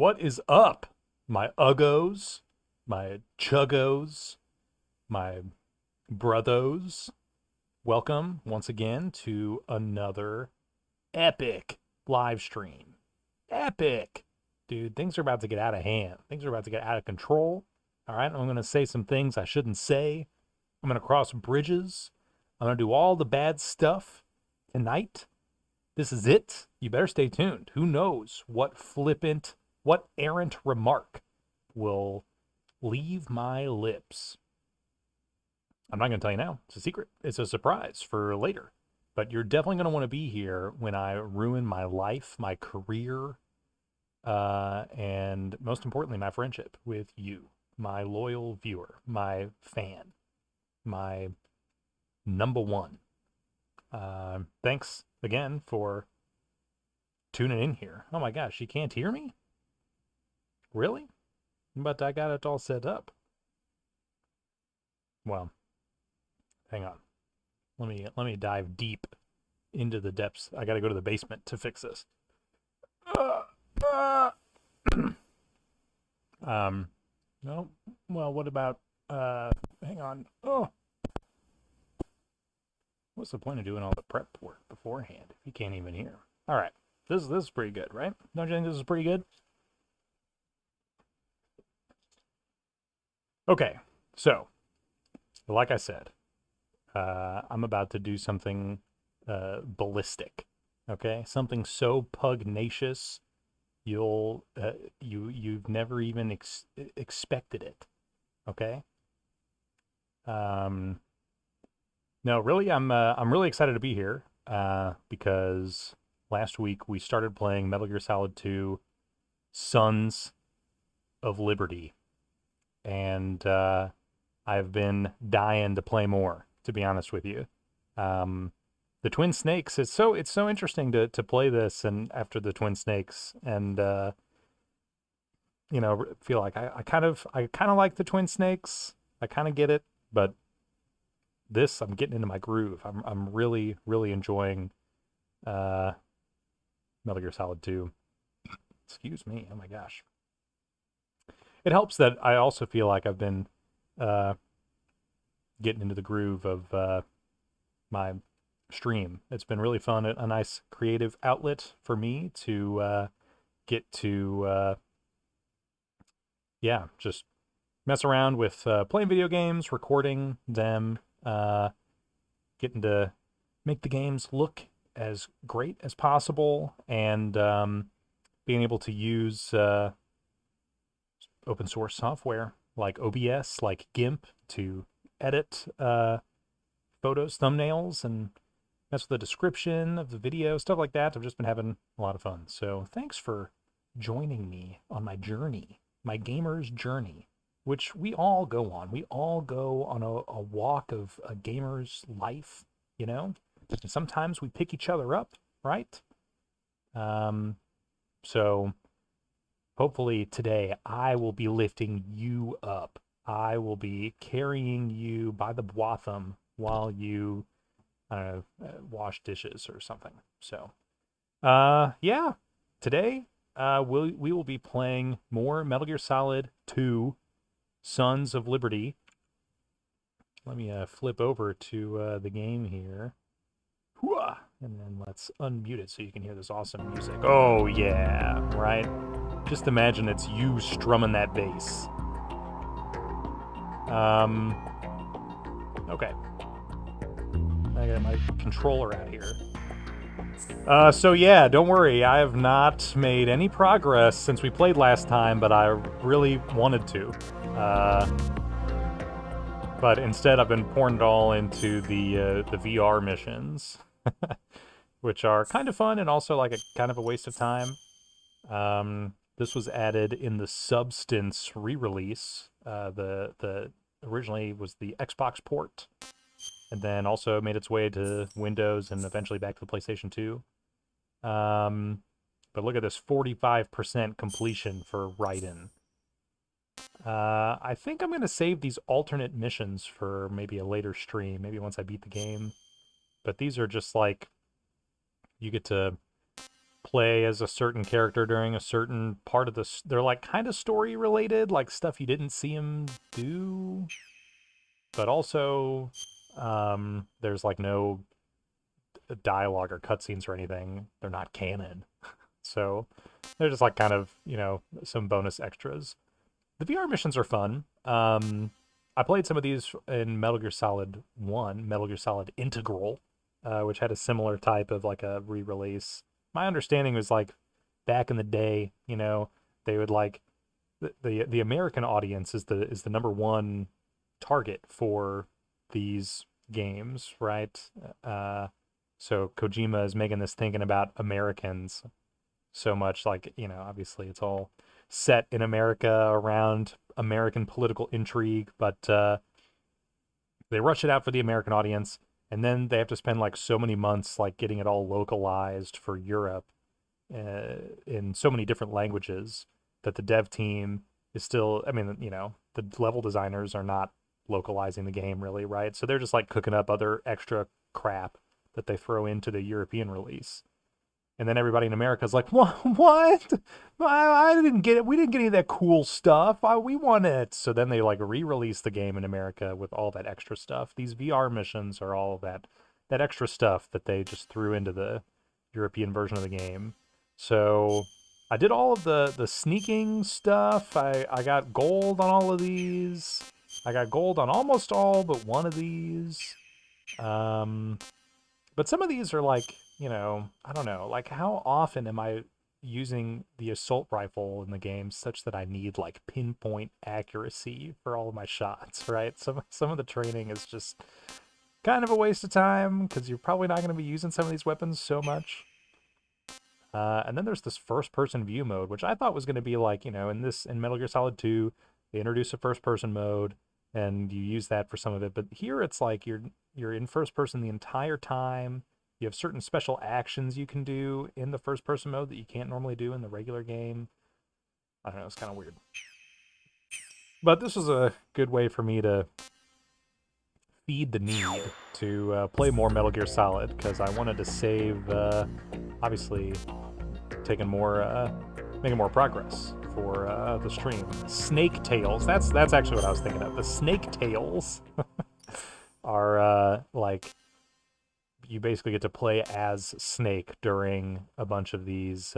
What is up, my uggos, my chuggos, my brothos? Welcome once again to another epic live stream. Epic. Dude, things are about to get out of hand. Things are about to get out of control. All right, I'm going to say some things I shouldn't say. I'm going to cross bridges. I'm going to do all the bad stuff tonight. This is it. You better stay tuned. Who knows what errant remark will leave my lips. I'm not going to tell you now. It's a secret. It's a surprise for later. But you're definitely going to want to be here when I ruin my life, my career, and most importantly, my friendship with you, my loyal viewer, my fan, my number one. Thanks again for tuning in here. Oh my gosh, you can't hear me? Really? But I got it all set up. Well, hang on. Let me dive deep into the depths. I got to go to the basement to fix this. No. Well, what about hang on. Oh. What's the point of doing all the prep work beforehand if you can't even hear? All right. This is pretty good, right? Don't you think this is pretty good? Okay. So, like I said, I'm about to do something ballistic. Okay? Something so pugnacious you've never even expected it. Okay? No, really, I'm really excited to be here because last week we started playing Metal Gear Solid 2 Sons of Liberty, and I've been dying to play more, to be honest with you. The Twin Snakes, it's so interesting to play this and after the Twin Snakes, and feel like I kind of like the Twin Snakes. I kind of get it, but this, I'm getting into my groove. I'm really enjoying Metal Gear Solid 2. Excuse me. Oh my gosh. It helps that I also feel like I've been getting into the groove of my stream. It's been really fun, a nice creative outlet for me to get to just mess around with playing video games, recording them, getting to make the games look as great as possible, and being able to use open source software like OBS, like GIMP, to edit photos, thumbnails, and mess with the description of the video, stuff like that. I've just been having a lot of fun. So thanks for joining me on my journey, my gamer's journey, which we all go on. We all go on a walk of a gamer's life, you know? And sometimes we pick each other up, right? So hopefully today I will be lifting you up. I will be carrying you by the botham while you, I don't know, wash dishes or something. So, yeah, today we will be playing more Metal Gear Solid 2 Sons of Liberty. Let me flip over to the game here. Hooah! And then let's unmute it so you can hear this awesome music. Oh, yeah, right? Just imagine it's you strumming that bass. Okay. I got my controller out here. So yeah, don't worry, I have not made any progress since we played last time, but I really wanted to. But instead I've been pouring it all into the VR missions, which are kind of fun and also like a kind of a waste of time. This was added in the Substance re-release. The originally was the Xbox port, and then also made its way to Windows and eventually back to the PlayStation 2. But look at this 45% completion for Raiden. I think I'm going to save these alternate missions for maybe a later stream, maybe once I beat the game. But these are just like, you get to play as a certain character during a certain part of this. They're like kind of story related, like stuff you didn't see him do, but also there's like no dialogue or cutscenes or anything. They're not canon. So they're just like kind of, some bonus extras. The VR missions are fun. I played some of these in Metal Gear Solid 1, Metal Gear Solid Integral, which had a similar type of like a re-release. My understanding was like back in the day, they would like the American audience is the number one target for these games, right? So Kojima is making this thinking about Americans so much, like, obviously it's all set in America around American political intrigue, but they rush it out for the American audience, and then they have to spend like so many months like getting it all localized for Europe in so many different languages that the dev team is still, I mean, the level designers are not localizing the game really, right? So they're just like cooking up other extra crap that they throw into the European release. And then everybody in America is like, what? I didn't get it. We didn't get any of that cool stuff. We want it. So then they like re-release the game in America with all that extra stuff. These VR missions are all that extra stuff that they just threw into the European version of the game. So I did all of the sneaking stuff. I got gold on all of these. I got gold on almost all but one of these. But some of these are like, I don't know, like how often am I using the assault rifle in the game such that I need like pinpoint accuracy for all of my shots, right? Some of the training is just kind of a waste of time because you're probably not going to be using some of these weapons so much. And then there's this first-person view mode, which I thought was going to be like, in Metal Gear Solid 2, they introduced a first-person mode, and you use that for some of it. But here it's like you're in first person the entire time. You have certain special actions you can do in the first person mode that you can't normally do in the regular game. I don't know, it's kind of weird. But this was a good way for me to feed the need to play more Metal Gear Solid, because I wanted to save, obviously, making more progress for the stream. Snake tails. That's actually what I was thinking of. The snake tails are like you basically get to play as Snake during a bunch of these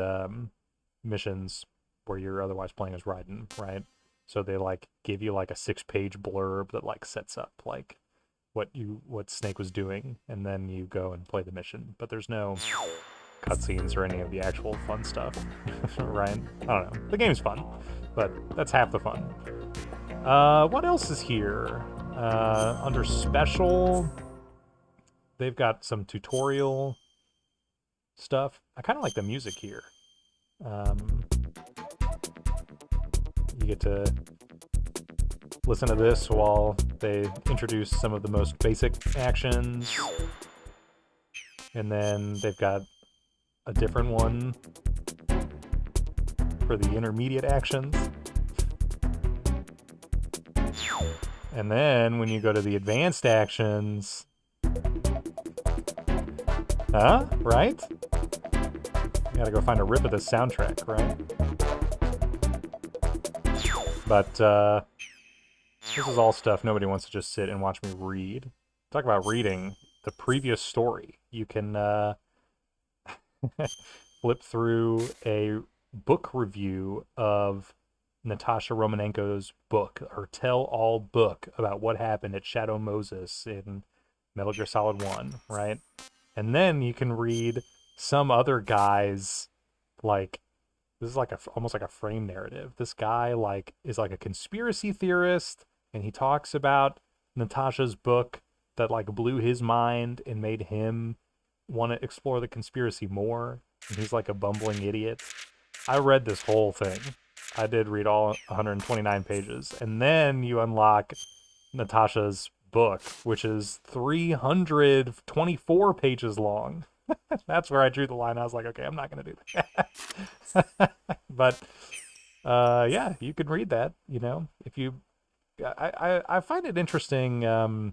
missions where you're otherwise playing as Raiden, right? So they like give you like a 6-page blurb that like sets up like what Snake was doing, and then you go and play the mission. But there's no cutscenes or any of the actual fun stuff, right? I don't know. The game's fun, but that's half the fun. What else is here? Under special, they've got some tutorial stuff. I kind of like the music here. You get to listen to this while they introduce some of the most basic actions. And then they've got a different one for the intermediate actions. And then when you go to the advanced actions, right? You gotta go find a rip of this soundtrack, right? But this is all stuff nobody wants to just sit and watch me read. Talk about reading the previous story. You can flip through a book review of Natasha Romanenko's book, her tell-all book about what happened at Shadow Moses in Metal Gear Solid 1, right? And then you can read some other guy's, like, this is like almost like a frame narrative. This guy like is like a conspiracy theorist, and he talks about Natasha's book that like blew his mind and made him want to explore the conspiracy more. And he's like a bumbling idiot. I read this whole thing. I did read all 129 pages. And then you unlock Natasha's book, which is 324 pages long. That's where I drew the line. I was like, okay, I'm not going to do that. But yeah, you can read that, if you... I find it interesting, the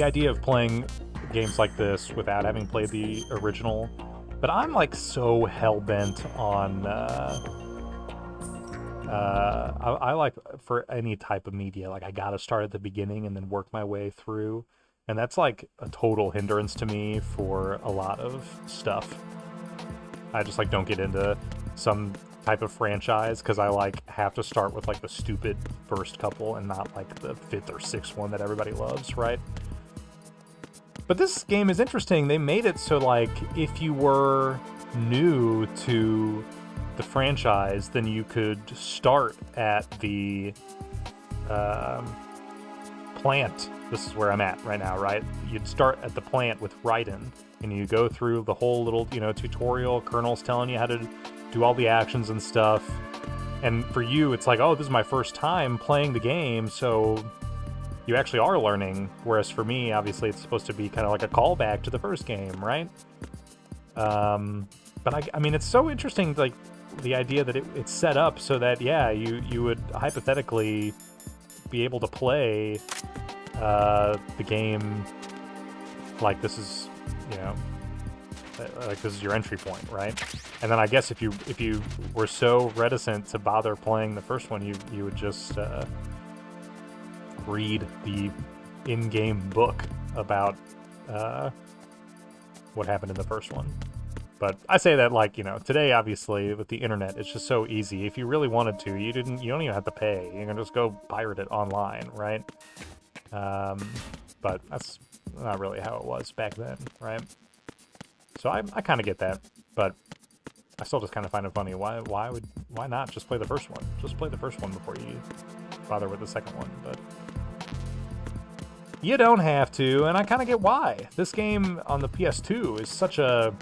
idea of playing games like this without having played the original. But But I'm like so hell-bent on I like for any type of media, like I gotta start at the beginning and then work my way through. And that's like a total hindrance to me for a lot of stuff. I just like don't get into some type of franchise because I like have to start with like the stupid first couple and not like the 5th or 6th one that everybody loves, right? But this game is interesting. They made it so like if you were new to the franchise, then you could start at the plant. This is where I'm at right now, right? You'd start at the plant with Raiden, and you go through the whole little, you know, tutorial. Colonel's telling you how to do all the actions and stuff. And for you, it's like, oh, this is my first time playing the game, so you actually are learning. Whereas for me, obviously, it's supposed to be kind of like a callback to the first game, right? But I mean, it's so interesting, like the idea that it's set up so that, yeah, you would hypothetically be able to play the game like this is, you know, like this is your entry point, right? And then I guess if you were so reticent to bother playing the first one, you would just read the in-game book about what happened in the first one. But I say that like, you know, today obviously with the internet, it's just so easy. If you really wanted to, you don't even have to pay. You can just go pirate it online, right? But that's not really how it was back then, right? So I kind of get that, but I still just kind of find it funny. Why not just play the first one? Just play the first one before you bother with the second one. But you don't have to, and I kind of get why. This game on the PS2 is such a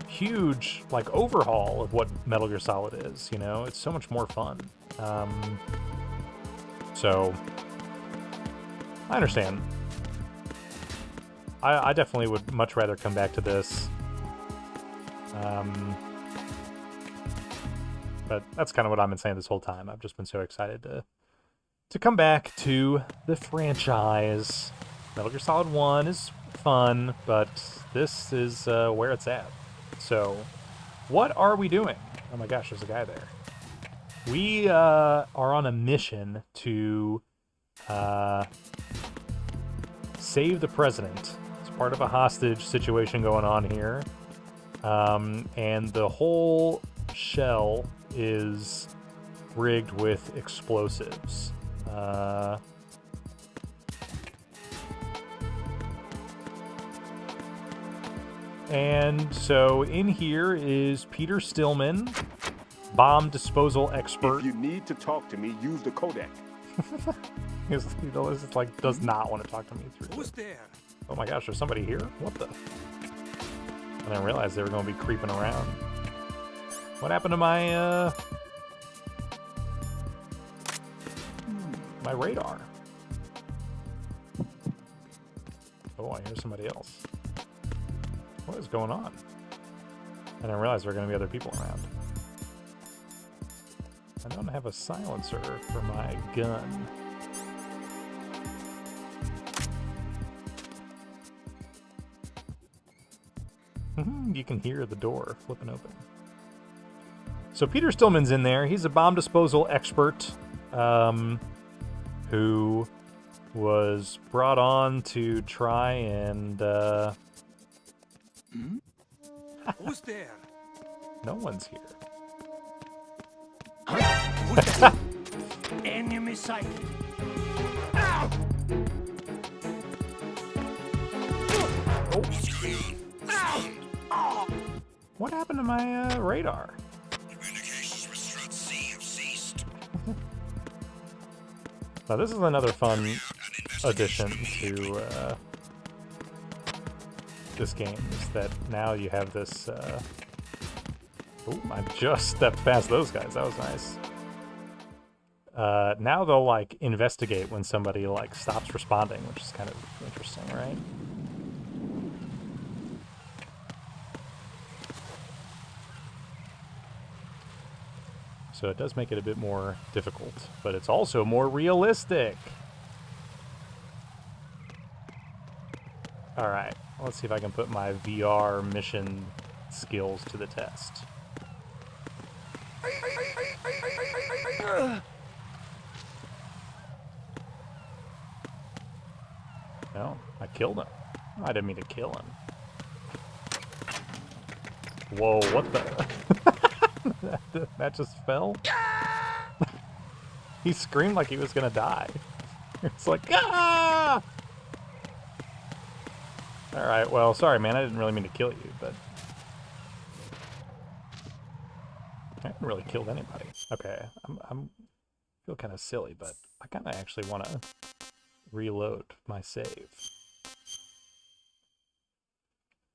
huge like overhaul of what Metal Gear Solid is. You know, it's so much more fun. So I understand. I definitely would much rather come back to this. But that's kind of what I've been saying this whole time. I've just been so excited to come back to the franchise. Metal Gear Solid 1 is fun, but this is where it's at. So, what are we doing? Oh my gosh, there's a guy there. We are on a mission to save the president. It's part of a hostage situation going on here. And the whole shell is rigged with explosives. And so in here is Peter Stillman, bomb disposal expert. If you need to talk to me, use the codec. This is like does not want to talk to me through. Who's there? Oh my gosh, there's somebody here? What the? I didn't realize they were going to be creeping around. What happened to my my radar? Oh, I hear somebody else. What is going on? I didn't realize there were going to be other people around. I don't have a silencer for my gun. You can hear the door flipping open. So Peter Stillman's in there. He's a bomb disposal expert who was brought on to try and... Who's there? No one's here. Who's there? Enemy sighted. Ow! Oh. Ow! Oh. What happened to my radar? Communications with Strut C have ceased. Now this is another fun addition to this game, is that now you have this... Oh, I just stepped past those guys. That was nice. Now they'll, like, investigate when somebody, like, stops responding, which is kind of interesting, right? So it does make it a bit more difficult, but it's also more realistic. Alright, let's see if I can put my VR mission skills to the test. No, I killed him. I didn't mean to kill him. Whoa, what the? That just fell? He screamed like he was gonna die. It's like, ah! Alright, well, sorry, man. I didn't really mean to kill you, but... I haven't really killed anybody. Okay, I'm feel kind of silly, but I kind of actually want to reload my save.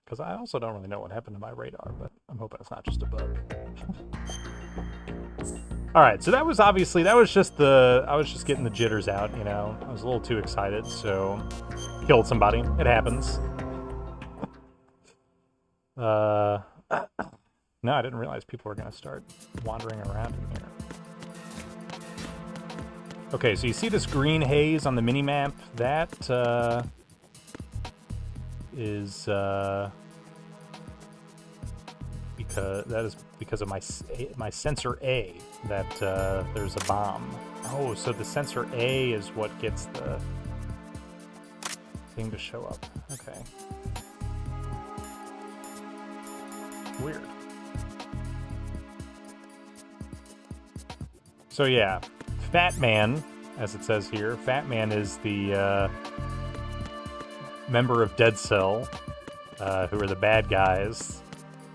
Because I also don't really know what happened to my radar, but I'm hoping it's not just a bug. Alright, so that was obviously, that was just the, I was just getting the jitters out, you know. I was a little too excited, so killed somebody. It happens. No, I didn't realize people were going to start wandering around in here. Okay, so you see this green haze on the minimap? That is because of my sensor A that there's a bomb. Oh, so the sensor A is what gets the thing to show up. Okay. Weird. So yeah, Fatman, as it says here, Fatman is the member of Dead Cell, who are the bad guys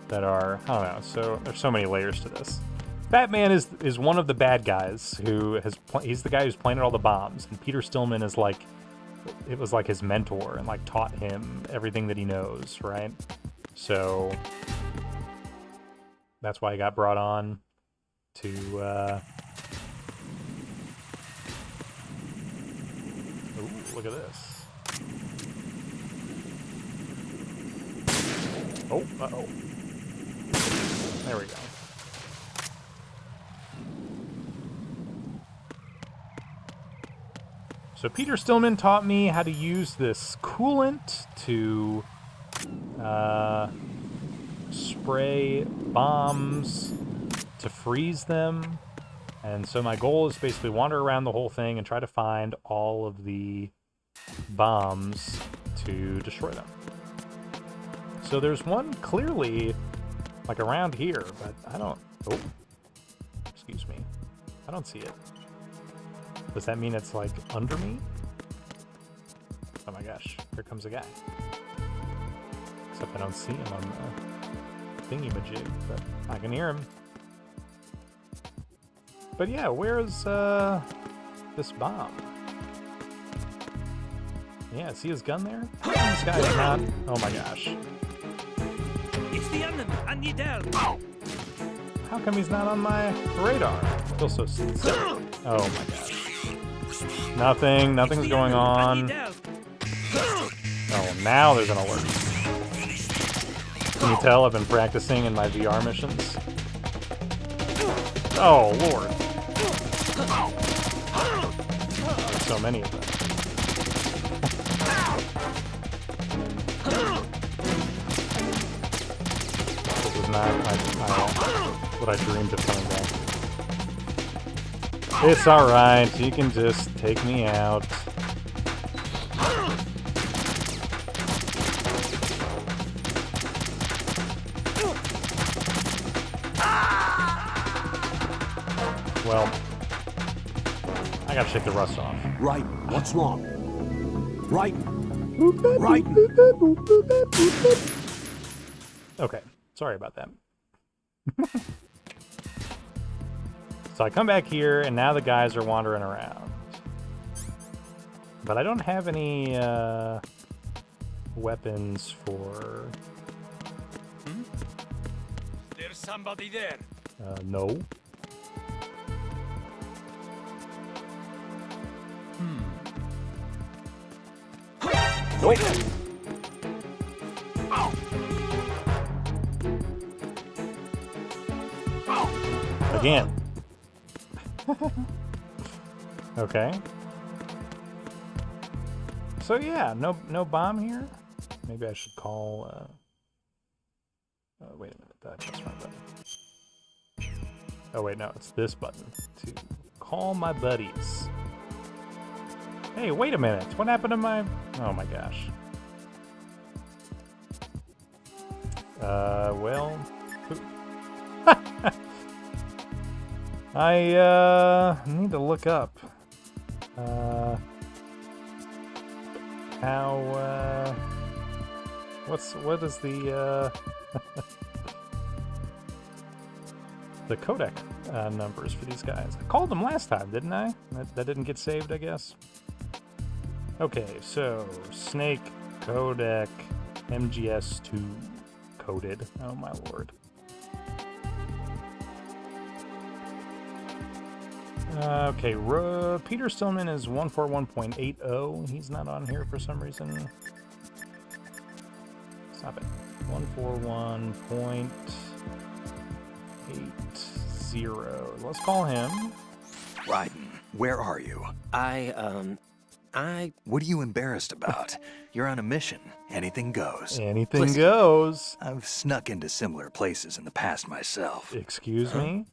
that are, I don't know, so there's so many layers to this. Fatman is one of the bad guys who he's the guy who's planted all the bombs, and Peter Stillman is like, it was like his mentor and like taught him everything that he knows, right? So that's why he got brought on to ooh, look at this. Oh, uh-oh. There we go. So Peter Stillman taught me how to use this coolant to spray bombs to freeze them. And so my goal is basically wander around the whole thing and try to find all of the bombs to destroy them. So there's one clearly like around here, but I don't, oh, excuse me. I don't see it. Does that mean it's like under me? Oh my gosh, here comes a guy. Except I don't see him on the thingy-majig, but I can hear him. But yeah, where is this bomb? Yeah, see his gun there? This guy is not, oh my gosh. It's the enemy. I need help. How come he's not on my radar? I feel so sick. Oh my gosh. Nothing's going on. Oh, now there's an alert. Can you tell I've been practicing in my VR missions? Oh, Lord. There's so many of them. This is not what I dreamed of coming back. It's alright, you can just take me out. Well, I gotta shake the rust off. Right. What's wrong? Right. Right. Okay, sorry about that. So I come back here, and now the guys are wandering around. But I don't have any weapons for... There's somebody there. No. Nope. Again. Okay. So yeah, no bomb here. Maybe I should call. Wait a That's my button. Oh wait, no, it's this button to call my buddies. Hey, wait a minute. What happened to my... Oh my gosh. Well... I need to look up how what is the the codec numbers for these guys. I called them last time, didn't I? That didn't get saved, I guess. Okay, so Snake codec MGS2 coded. Oh my lord. Okay, Peter Stillman is 141.80. He's not on here for some reason. Stop it. 141.80. Let's call him. Raiden, where are you? What are you embarrassed about? You're on a mission. Anything goes. Anything Listen, goes. I've snuck into similar places in the past myself. Excuse me?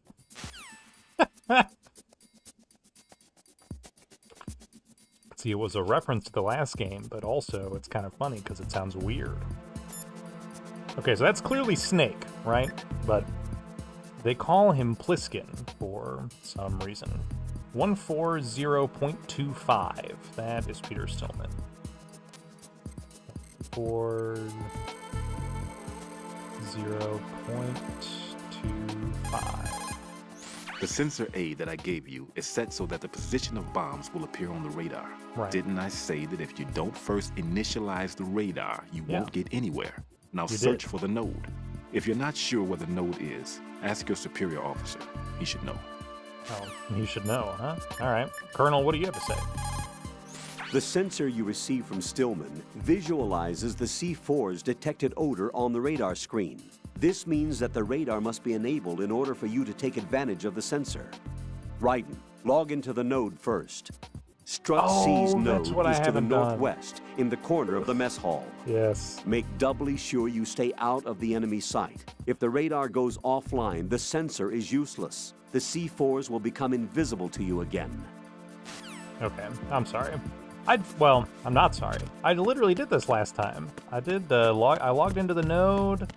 See, it was a reference to the last game, but also it's kind of funny because it sounds weird. Okay, so that's clearly Snake, right? But they call him Pliskin for some reason. 140.25. That is Peter Stillman. 40.25. The sensor A that I gave you is set so that the position of bombs will appear on the radar. Right. Didn't I say that if you don't first initialize the radar, you won't get anywhere? Now search for the node. If you're not sure where the node is, ask your superior officer. He should know. Oh, he should know, huh? All right. Colonel, what do you have to say? The sensor you receive from Stillman visualizes the C4's detected odor on the radar screen. This means that the radar must be enabled in order for you to take advantage of the sensor. Raiden, log into the node first. Strut C's node is to the northwest, in the corner of the mess hall. Yes. Make doubly sure you stay out of the enemy sight. If the radar goes offline, the sensor is useless. The C4s will become invisible to you again. Okay, I'm sorry. Well, I'm not sorry. I literally did this last time. I did the I logged into the node,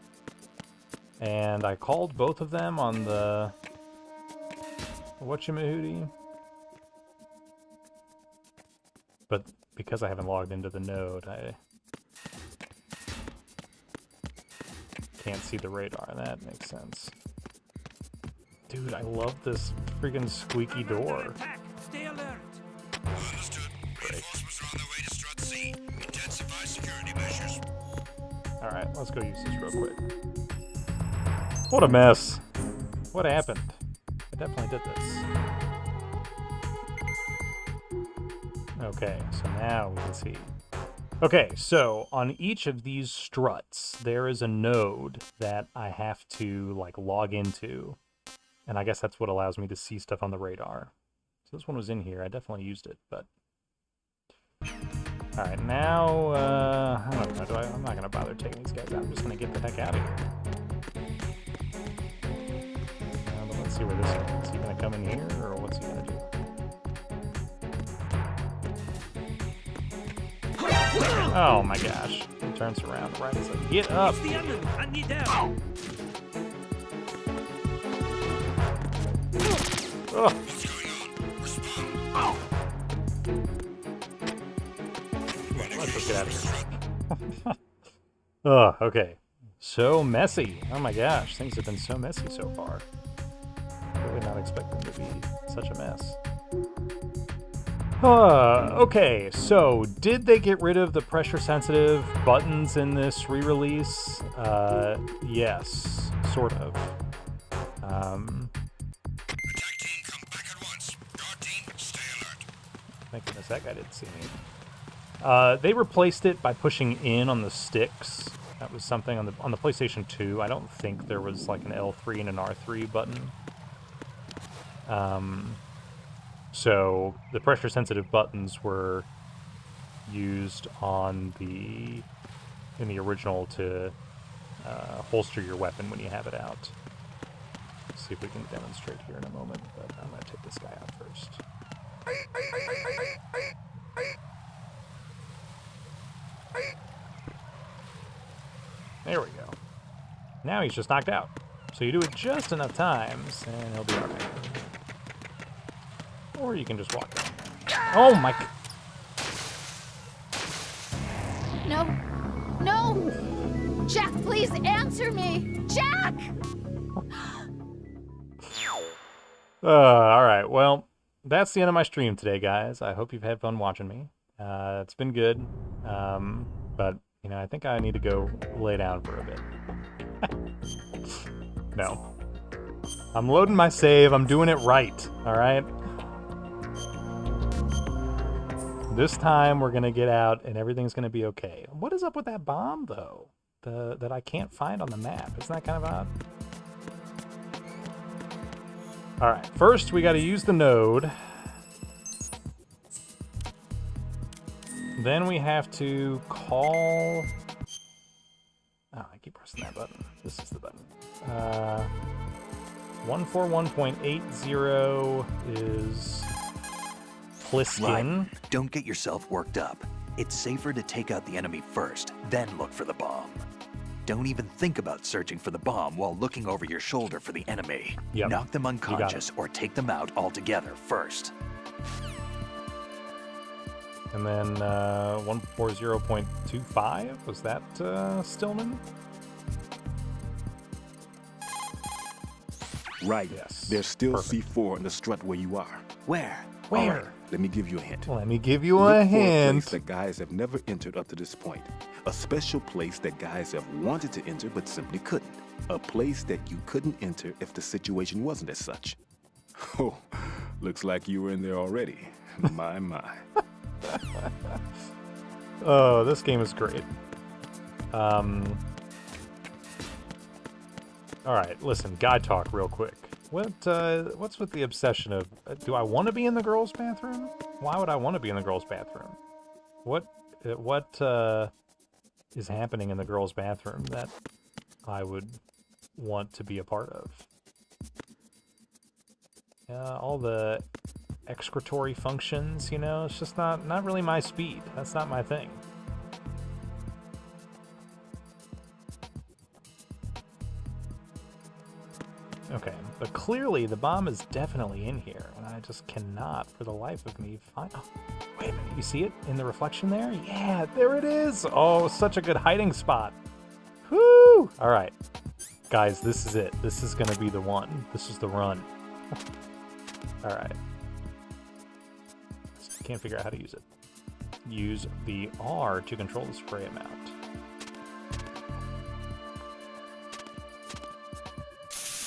and I called both of them on the whatchamahooty. But because I haven't logged into the node, I can't see the radar. That makes sense. Dude, I love this freaking squeaky door. Attack. Stay alert. Understood. Reinforcements are on their way to Strut C. Intensify security measures. Alright, let's go use this real quick. What a mess. What happened? I definitely did this. Okay, so now we can see. Okay, so on each of these struts, there is a node that I have to, like, log into. And I guess that's what allows me to see stuff on the radar. So this one was in here. I definitely used it, but... Alright, now, I don't know. I'm not going to bother taking these guys out. I'm just going to get the heck out of here. But let's see where this is. Is he going to come in here, or what's he going to do? Oh my gosh. He turns around right as I get up. It's the enemy. I need help. Ugh. What's going on? Respond. Let's just get out of here. Oh, okay. So messy. Oh my gosh, things have been so messy so far. Really not expecting to be such a mess. Okay, so did they get rid of the pressure-sensitive buttons in this re-release? Yes, sort of. Attack team, come back at once. Guard team, stay alert. Thank goodness that guy didn't see me. They replaced it by pushing in on the sticks. That was something on the PlayStation 2. I don't think there was like an L3 and an R3 button. So the pressure-sensitive buttons were used in the original to holster your weapon when you have it out. Let's see if we can demonstrate here in a moment, but I'm going to take this guy out first. There we go. Now he's just knocked out. So you do it just enough times, and he'll be alright. Or you can just walk down. Oh my... No. No! Jack, please answer me! Jack! Alright, well, that's the end of my stream today, guys. I hope you've had fun watching me. It's been good. But, you know, I think I need to go lay down for a bit. No. I'm loading my save. I'm doing it right, alright? This time we're gonna get out and everything's gonna be okay. What is up with that bomb, though? That I can't find on the map. Isn't that kind of odd? Alright, first we gotta use the node. Then we have to call... Oh, I keep pressing that button. This is the button. 141.80 is Pliskin. Right. Don't get yourself worked up. It's safer to take out the enemy first, then look for the bomb. Don't even think about searching for the bomb while looking over your shoulder for the enemy. Yep. Knock them unconscious or take them out altogether first. And then 140.25, was that Stillman? Right. Yes. There's still Perfect. C4 in the strut where you are. Where? Where? All right, let me give you a hint. Let me give you Look a for a place hint. that guys have never entered up to this point. A special place that guys have wanted to enter but simply couldn't. A place that you couldn't enter if the situation wasn't as such. Oh, looks like you were in there already. My. Oh, this game is great. All right, listen, guy talk real quick. What's with the obsession of, do I want to be in the girls' bathroom? Why would I want to be in the girls' bathroom? What is happening in the girls' bathroom that I would want to be a part of? All the excretory functions, you know, it's just not really my speed. That's not my thing. Okay, but clearly the bomb is definitely in here, and I just cannot, for the life of me, find... Oh, wait a minute, you see it in the reflection there? Yeah, there it is! Oh, such a good hiding spot. Whoo! All right, guys, this is it. This is gonna be the one. This is the run. All right. Just can't figure out how to use it. Use the R to control the spray amount.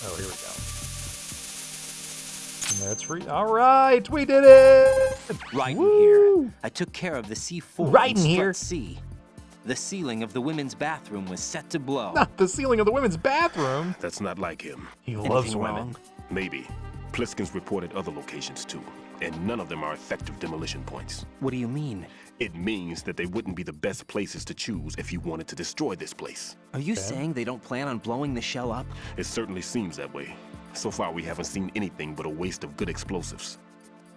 Oh, here we go. And there it's free. All right, we did it! Raiden Woo! here. I took care of the C4 Raiden in Strut here. C. The ceiling of the women's bathroom was set to blow. Not the ceiling of the women's bathroom. That's not like him. He loves Anything women. wrong? Maybe. Pliskin's reported other locations too, and none of them are effective demolition points. What do you mean? It means that they wouldn't be the best places to choose if you wanted to destroy this place. Are you saying they don't plan on blowing the shell up? It certainly seems that way. So far, we haven't seen anything but a waste of good explosives.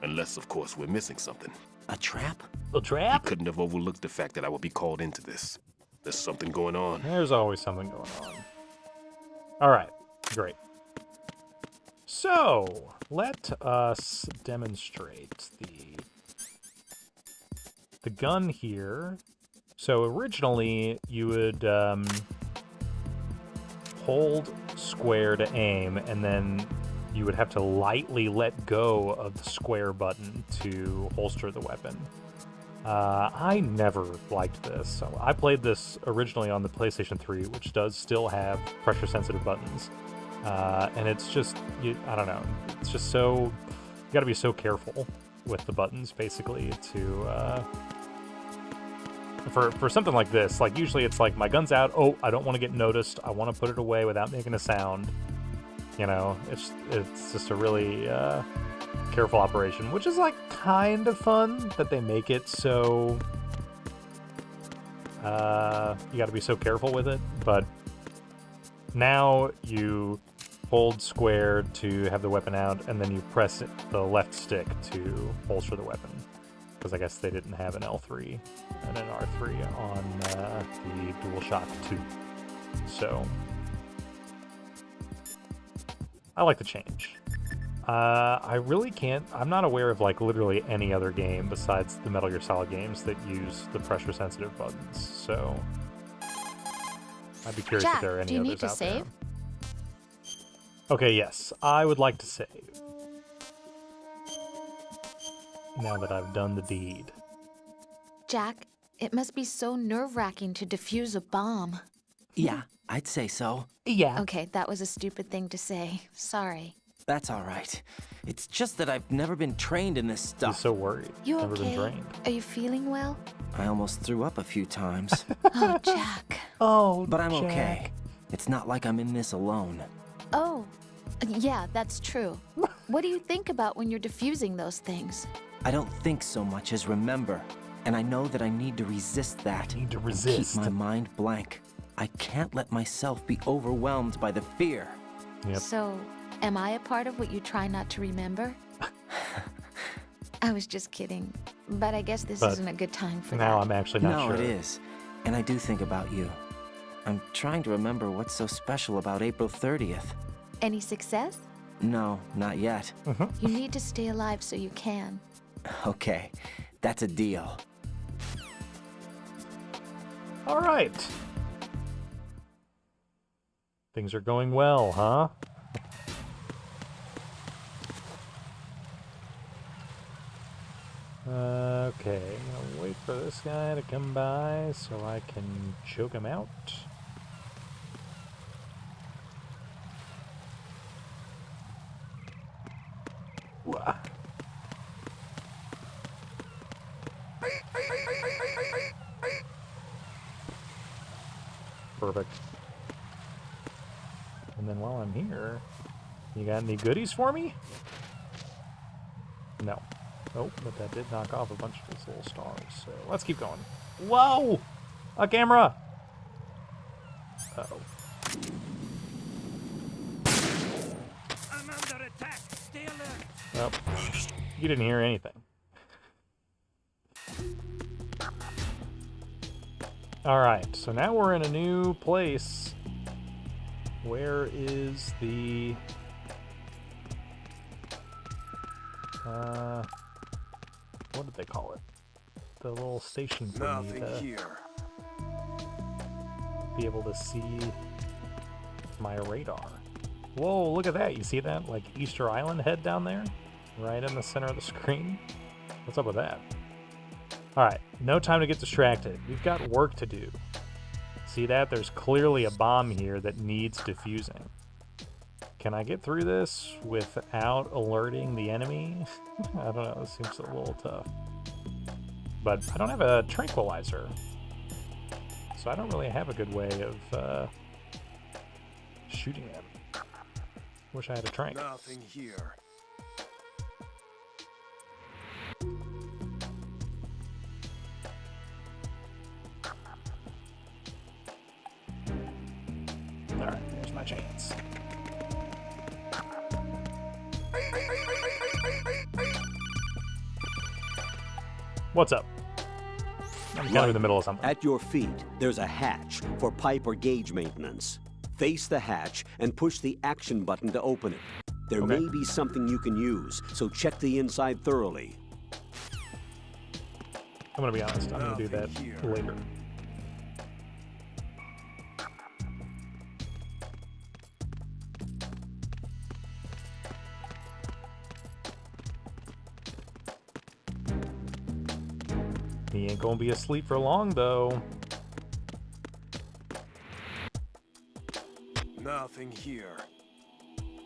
Unless, of course, we're missing something. A trap? A trap? Couldn't have overlooked the fact that I would be called into this. There's something going on. There's always something going on. All right, great. So, let us demonstrate the gun here. So originally, you would hold square to aim, and then you would have to lightly let go of the square button to holster the weapon. I never liked this. So I played this originally on the PlayStation 3, which does still have pressure-sensitive buttons. And it's just, I don't know, it's just so, you gotta be so careful with the buttons, basically, to, for something like this. Like, usually it's like, my gun's out, oh, I don't want to get noticed, I want to put it away without making a sound. You know, it's just a really, careful operation, which is, like, kind of fun that they make it so, you gotta be so careful with it, but now you hold square to have the weapon out, and then you press the left stick to holster the weapon. Because I guess they didn't have an L3 and an R3 on the DualShock 2. So, I like the change. I really can't... I'm not aware of, like, literally any other game besides the Metal Gear Solid games that use the pressure-sensitive buttons. So, I'd be curious if there are any do you others need to out save? there. Okay, yes. I would like to save. Now that I've done the deed. Jack, it must be so nerve-wracking to defuse a bomb. Yeah, I'd say so. Yeah. Okay, that was a stupid thing to say. Sorry. That's all right. It's just that I've never been trained in this He's stuff. so worried. You Never okay? been trained. Are you feeling well? I almost threw up a few times. Oh, Jack. Oh, But I'm okay. It's not like I'm in this alone. Oh, yeah, that's true. What do you think about when you're defusing those things? I don't think so much as remember. And I know that I need to resist that. Need to and resist. keep my mind blank. I can't let myself be overwhelmed by the fear. Yep. So, am I a part of what you try not to remember? I was just kidding. But I guess this But isn't a good time for Now that. I'm actually not No, sure. it is. And I do think about you. I'm trying to remember what's so special about April 30th. Any success? No, not yet. You need to stay alive so you can. Okay, that's a deal. All right. Things are going well, huh? Okay, I'm gonna wait for this guy to come by so I can choke him out. Wah. Perfect. And then while I'm here, you got any goodies for me? No. Oh, but that did knock off a bunch of these little stars. So let's keep going. Whoa! A camera! Uh-oh. I'm under attack. Stay alert. Well, you didn't hear anything. Alright, so now we're in a new place. Where is the... what did they call it? The little station for me to here. be able to see my radar. Whoa, look at that. You see that? Like Easter Island head down there? Right in the center of the screen? What's up with that? Alright, no time to get distracted. We've got work to do. See that? There's clearly a bomb here that needs defusing. Can I get through this without alerting the enemy? I don't know, it seems a little tough. But I don't have a tranquilizer. So I don't really have a good way of shooting them. Wish I had a trank. Nothing here. Alright, there's my chance. What's up? I'm kind of in the middle of something. At your feet, there's a hatch for pipe or gauge maintenance. Face the hatch and push the action button to open it. There Okay. may be something you can use, so check the inside thoroughly. I'm gonna be honest, I'm gonna do that Nothing here. later. He ain't gonna be asleep for long, though. Nothing here.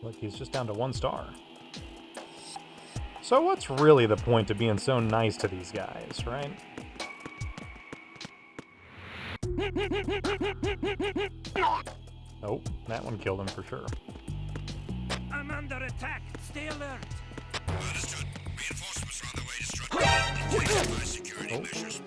Look, he's just down to 1 star. So what's really the point of being so nice to these guys, right? Oh, that one killed him for sure. I'm under attack. Stay alert. Understood. Reinforcements are on their way to Strut. Intensify security measures.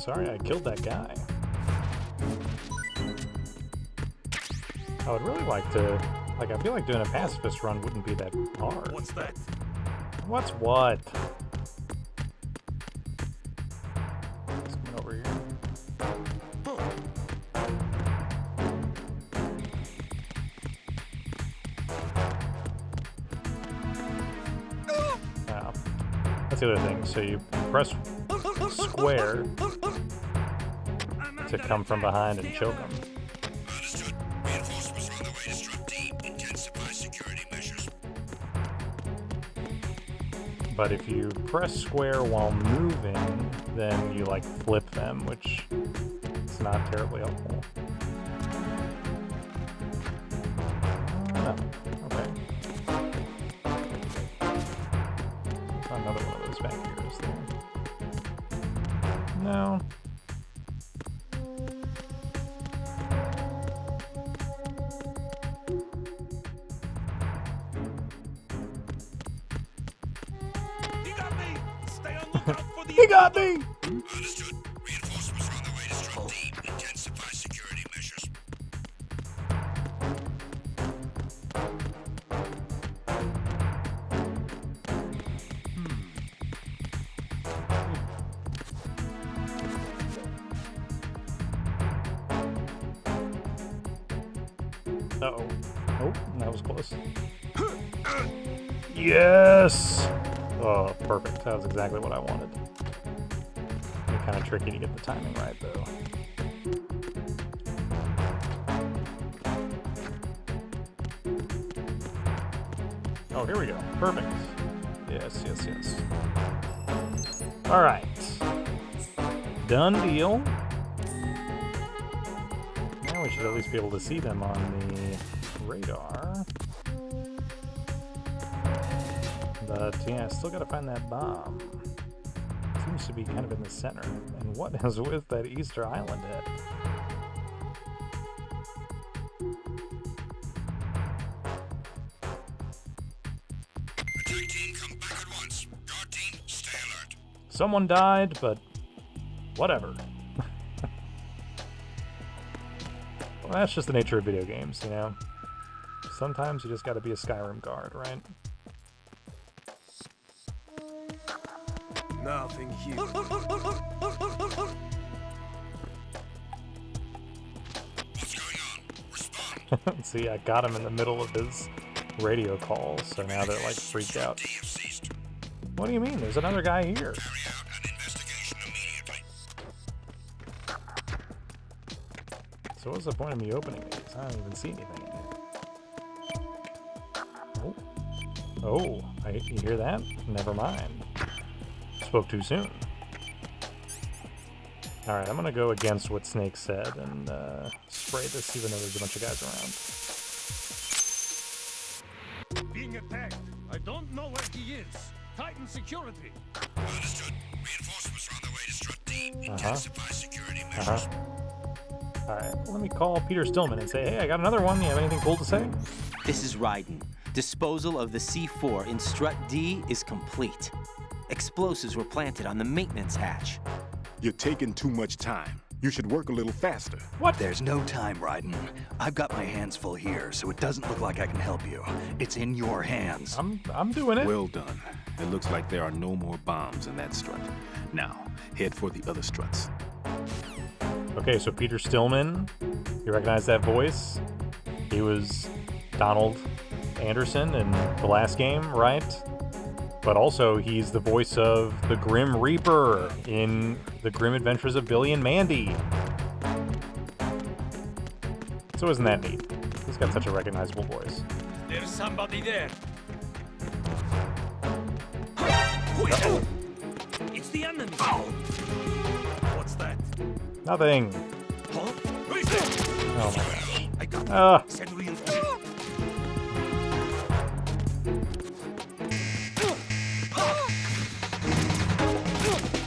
sorry I killed that guy. I would really like to... Like, I feel like doing a pacifist run wouldn't be that hard. What's that? What's what? Let's come over here. Now, that's the other thing. So you press square to come from behind and choke him. Understood. Reinforcements are on the way to Strut D. Intensify security measures. But if you press square while moving, then you like flip them, which is not terribly helpful. Oh, okay. Another one of those back here, is there? No. He got me! Stay on lookout for the... He got me! Understood. Reinforcements are on the way to Strut D. Intensify security measures. Uh-oh. Oh, that was close. Yes! Oh, perfect. That was exactly what I wanted. It's kind of tricky to get the timing right, though. Oh, here we go. Perfect. Yes, yes, yes. All right. Done deal. Now we should at least be able to see them on the radar. But yeah, I still gotta find that bomb. Seems to be kind of in the center. And what is with that Easter Island head? Attack team, come back at once. Guard team, stay alert. Someone died, but whatever. Well, that's just the nature of video games, you know? Sometimes you just gotta be a Skyrim guard, right? Nothing here. What's going on? Respond. See, I got him in the middle of his radio call, so now they're like freaked out. D have ceased. What do you mean? There's another guy here. Carry out an investigation immediately. So what's the point of me opening these? I don't even see anything in here. Oh, you hear that? Never mind. Spoke too soon. Alright, I'm gonna go against what Snake said and spray this even though there's a bunch of guys around. Being attacked. I don't know where he is. Tighten security. Understood. Reinforcements are on the way to Strut D. Intensify security measures. Alright, well, let me call Peter Stillman and say, hey, I got another one. You have anything cool to say? This is Raiden. Disposal of the C4 in Strut D is complete. Explosives were planted on the maintenance hatch. You're taking too much time. You should work a little faster. What? There's no time, Raiden. I've got my hands full here, so it doesn't look like I can help you. It's in your hands. I'm doing it. Well done. It looks like there are no more bombs in that strut. Now, head for the other struts. Okay, so Peter Stillman, you recognize that voice? He was Donald Anderson in the last game, right? But also, he's the voice of the Grim Reaper in The Grim Adventures of Billy and Mandy. So isn't that neat? He's got such a recognizable voice. There's somebody there. Uh-oh. It's the enemy. What's that? Nothing. Huh? Oh my gosh. I got Ah. Send reinforcements.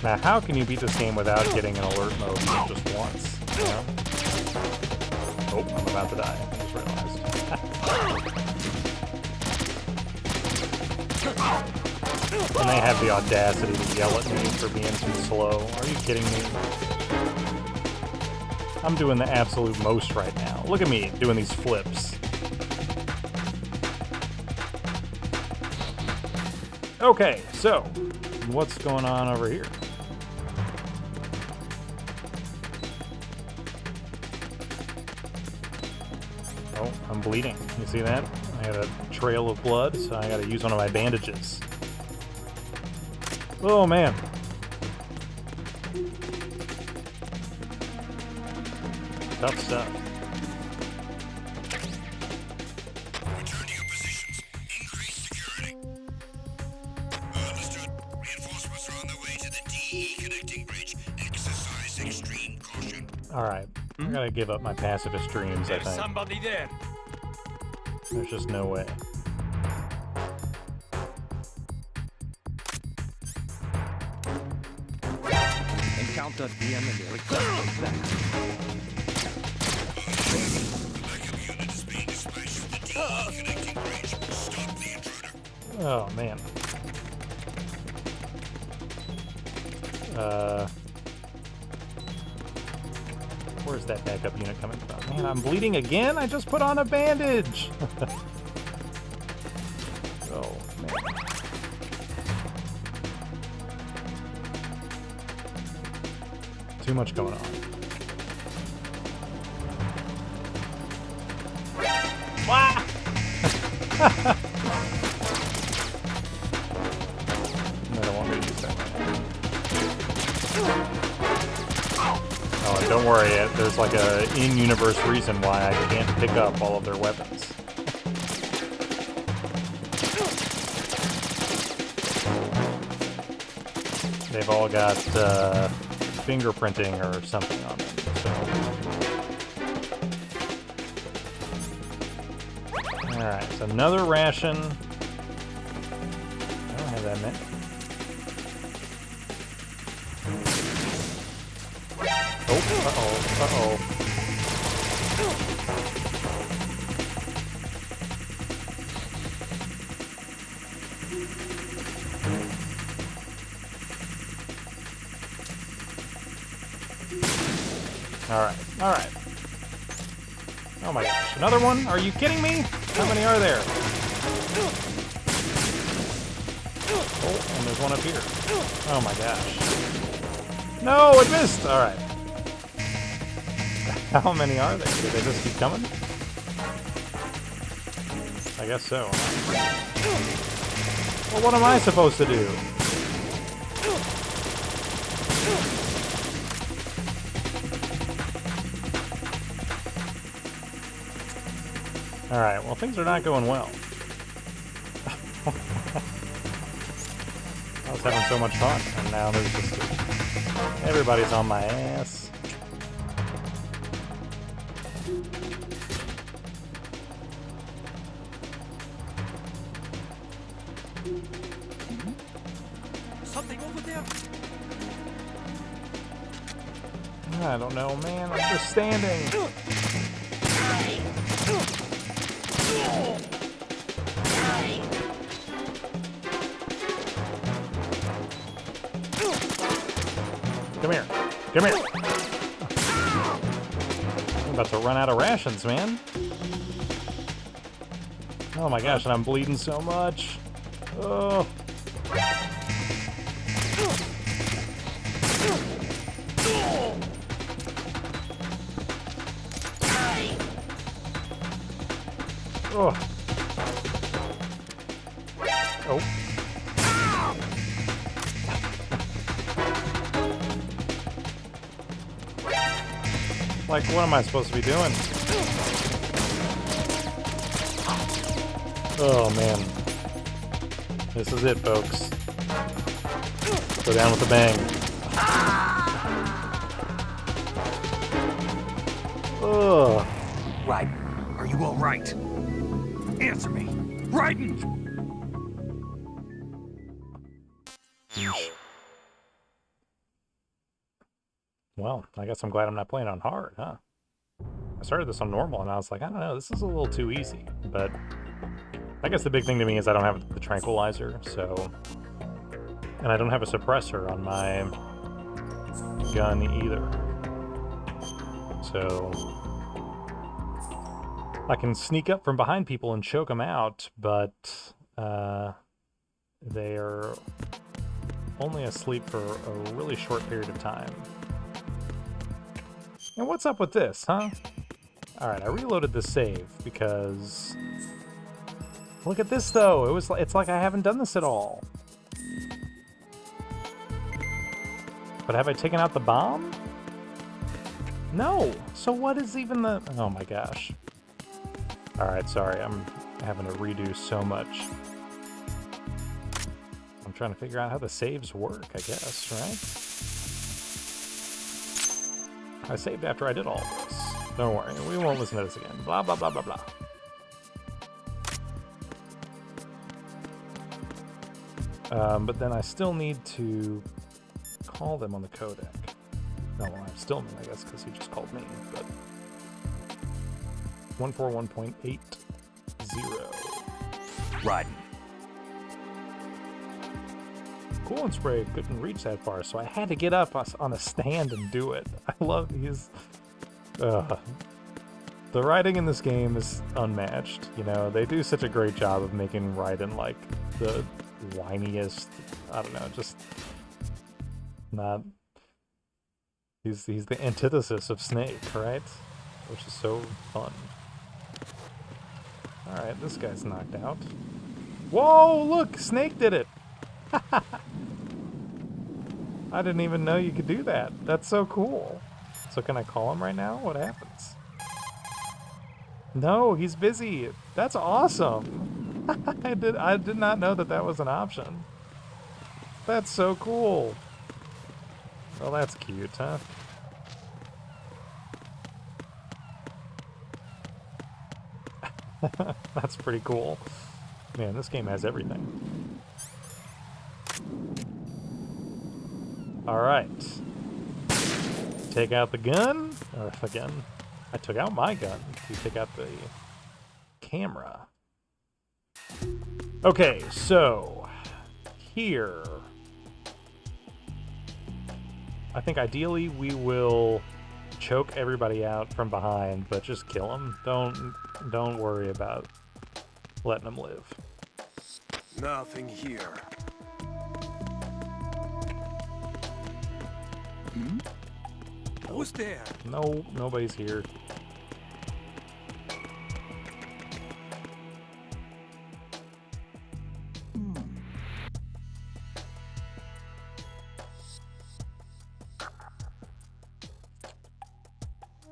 Now, how can you beat this game without getting an alert mode just once? You know? Oh, I'm about to die. I just realized. And they have the audacity to yell at me for being too slow. Are you kidding me? I'm doing the absolute most right now. Look at me doing these flips. Okay, so what's going on over here? Oh, I'm bleeding. You see that? I got a trail of blood, so I gotta use one of my bandages. Oh, man. Tough stuff. Return to your positions. Increase security. Understood. Reinforcements are on their way to the DE connecting bridge. Exercise extreme caution. Alright. I gotta give up my pacifist dreams, I There's think. somebody there. There's just no way. Encounter the enemy. Requesting back. Backup unit is being dispatched to the DE connecting bridge. Stop the intruder. Oh, man. Where's that backup unit coming from? Man, I'm bleeding again? I just put on a bandage! Oh, man. Too much going on. Wah! I don't want me to use that. Oh, and don't worry, there's like a in-universe reason why I can't pick up all of their weapons. They've all got fingerprinting or something on them, so. Alright, so another ration. I don't have that many. Oh, uh-oh. Alright. Oh my gosh, another one? Are you kidding me? How many are there? Oh, and there's one up here. Oh my gosh. No, it missed! Alright. How many are there? Do they just keep coming? I guess so. Well, what am I supposed to do? Alright, well, things are not going well. I was having so much fun, and now there's just everybody's on my ass. Something over there. I don't know, man. I'm just standing. Come here. Come here. I'm about to run out of rations, man. Oh my gosh, and I'm bleeding so much. Oh. Oh. Oh. Like, what am I supposed to be doing? Oh, man. This is it, folks. Go down with a bang. Ugh. Raiden, are you all right? Answer me. Raiden! Well, I guess I'm glad I'm not playing on hard, huh? I started this on normal, and I was like, I don't know, this is a little too easy. But I guess the big thing to me is I don't have the tranquilizer, so And I don't have a suppressor on my gun either. So I can sneak up from behind people and choke them out, but they are only asleep for a really short period of time. And what's up with this, huh? Alright, I reloaded the save because... Look at this, though! It's like I haven't done this at all. But have I taken out the bomb? No! So what is even the... Oh my gosh. Alright, sorry, I'm having to redo so much. I'm trying to figure out how the saves work, I guess, right? I saved after I did all this. Don't worry, we won't listen to this again. Blah, blah, blah, blah, blah. But then I still need to call them on the codec. No, well, I'm Stillman, I guess, because he just called me, but... 141.80. Raiden. Coolant spray couldn't reach that far, so I had to get up on a stand and do it. I love these... the writing in this game is unmatched. You know, they do such a great job of making Raiden like the whiniest, I don't know, just not... He's the antithesis of Snake, right? Which is so fun. Alright, this guy's knocked out. Whoa, look! Snake did it! I didn't even know you could do that. That's so cool. So can I call him right now? What happens? No, he's busy. That's awesome. I did not know that was an option. That's so cool. Well, that's cute, huh? That's pretty cool. Man, this game has everything. Alright. Take out the gun. Or again, I took out my gun. You take out the camera. Okay, so here. I think ideally we will choke everybody out from behind, but just kill them. Don't worry about letting them live. Nothing here. Who's there? No, nobody's here.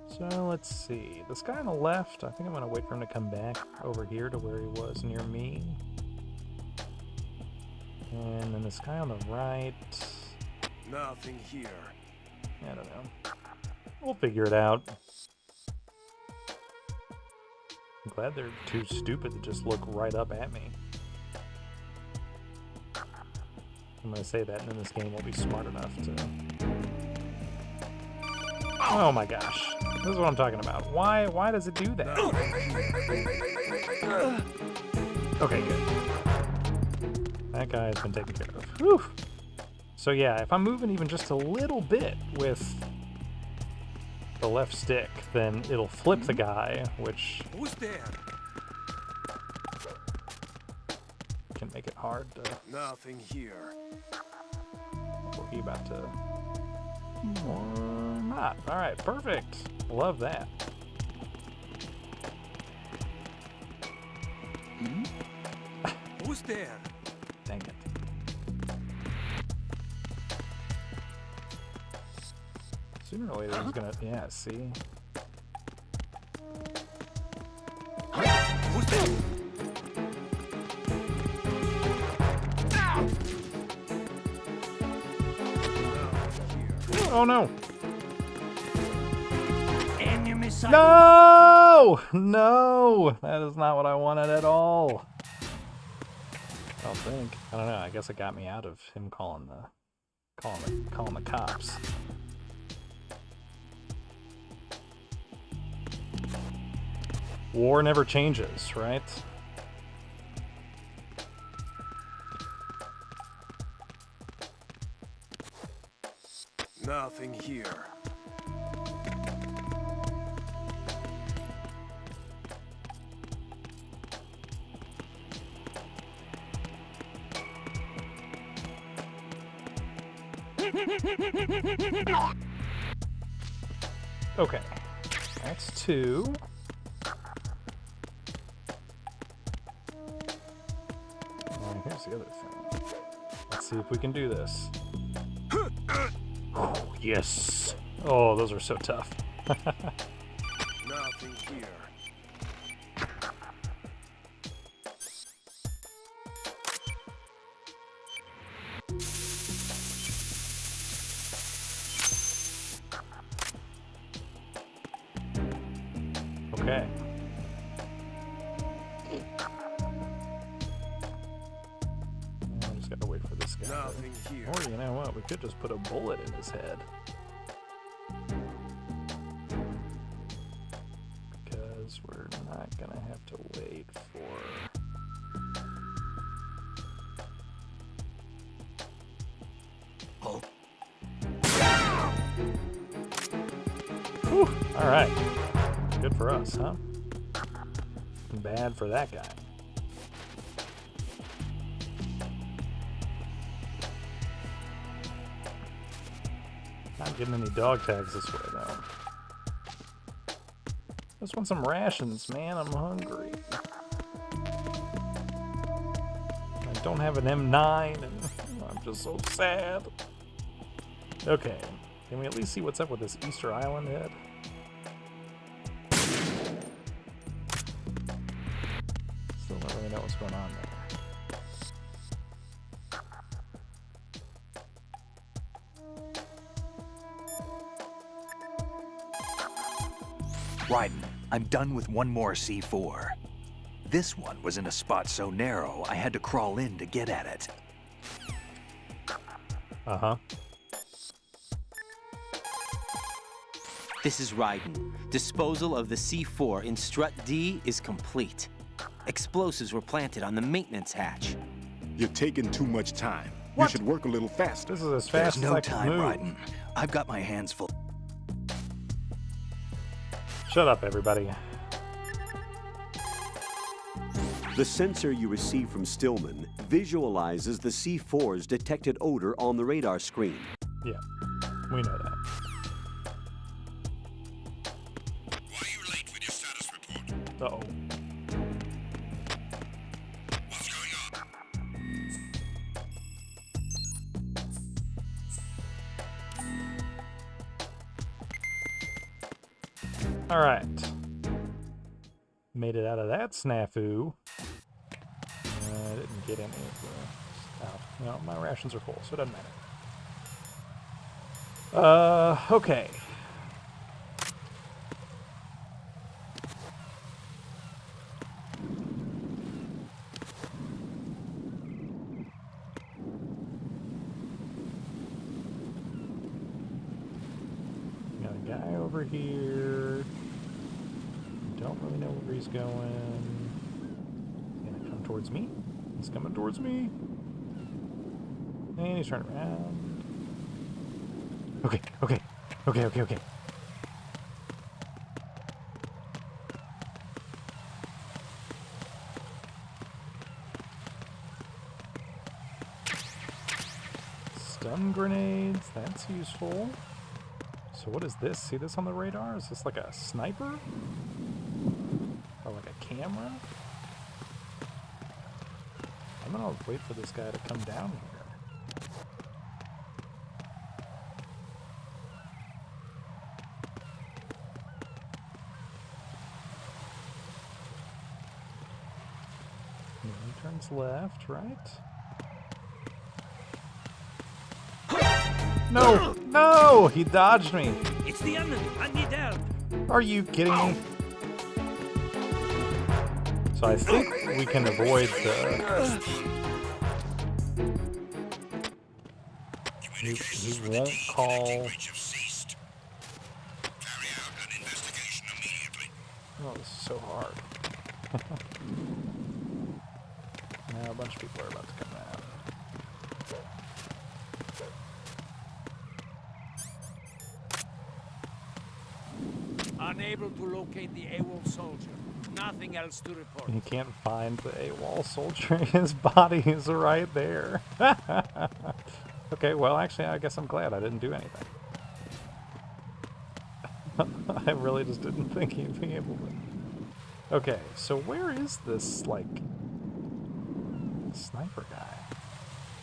So let's see. This guy on the left, I think I'm gonna wait for him to come back over here to where he was near me. And then this guy on the right. Nothing here. I don't know. We'll figure it out. I'm glad they're too stupid to just look right up at me. I'm gonna say that, and then this game will be smart enough to... Oh my gosh. This is what I'm talking about. Why does it do that? Okay, good. That guy has been taken care of. Whew. So yeah, if I'm moving even just a little bit with the left stick, then it'll flip the guy, which Who's there? can make it hard to... Nothing here. What are you about to... Or not. Alright, perfect. Love that. Who's there? Dang it. Sooner or later he's gonna... Yeah, see? Who's there? Oh no! Enemy sighted. No! No! That is not what I wanted at all. I don't think. I don't know. I guess it got me out of him calling the cops. War never changes, right? Nothing here. Okay, that's 2. And here's the other thing. Let's see if we can do this. Yes! Oh, those are so tough. Nothing here. Okay. I just gotta wait for this guy. Nothing here. Or you know what? We could just put a bullet in his head. Because we're not gonna have to wait for... Oh. Whew. All right. Good for us, huh? Bad for that guy. Not getting any dog tags this way, though. Just want some rations, man. I'm hungry. I don't have an M9, and I'm just so sad. Okay. Can we at least see what's up with this Easter Island head? Still don't really know what's going on there. Raiden, I'm done with one more C4. This one was in a spot so narrow, I had to crawl in to get at it. Uh-huh. This is Raiden. Disposal of the C4 in Strut D is complete. Explosives were planted on the maintenance hatch. You're taking too much time. What? You should work a little faster. This is as There's fast as no I can time, move. Raiden. I've got my hands full. Shut up, everybody. The sensor you receive from Stillman visualizes the C4's detected odor on the radar screen. Yeah, we know that. Why are you late with your status report? Uh-oh. What's going on? All right. Made it out of that snafu. I didn't get any of the... Oh, no, my rations are full, so it doesn't matter. Okay. Got a guy over here. Don't really know where he's going. He's gonna come towards me. He's coming towards me. And he's turning around. Okay, okay, okay, okay, okay. Stun grenades, that's useful. So what is this? See this on the radar? Is this like a sniper? Or like a camera? I'm gonna wait for this guy to come down here. He turns left, right? No! No! He dodged me! It's the enemy. I need help. Are you kidding me? So I think we can avoid the... He won't call... Breach have ceased. Carry out an investigation immediately. Oh, this is so hard. Now a bunch of people are about to come out. unable to locate the AWOL soldier. Nothing else to report. You can't find the AWOL soldier. His body is right there. Okay, well, actually, I guess I'm glad I didn't do anything. I really just didn't think he'd be able to. Okay, so where is this, like, sniper guy?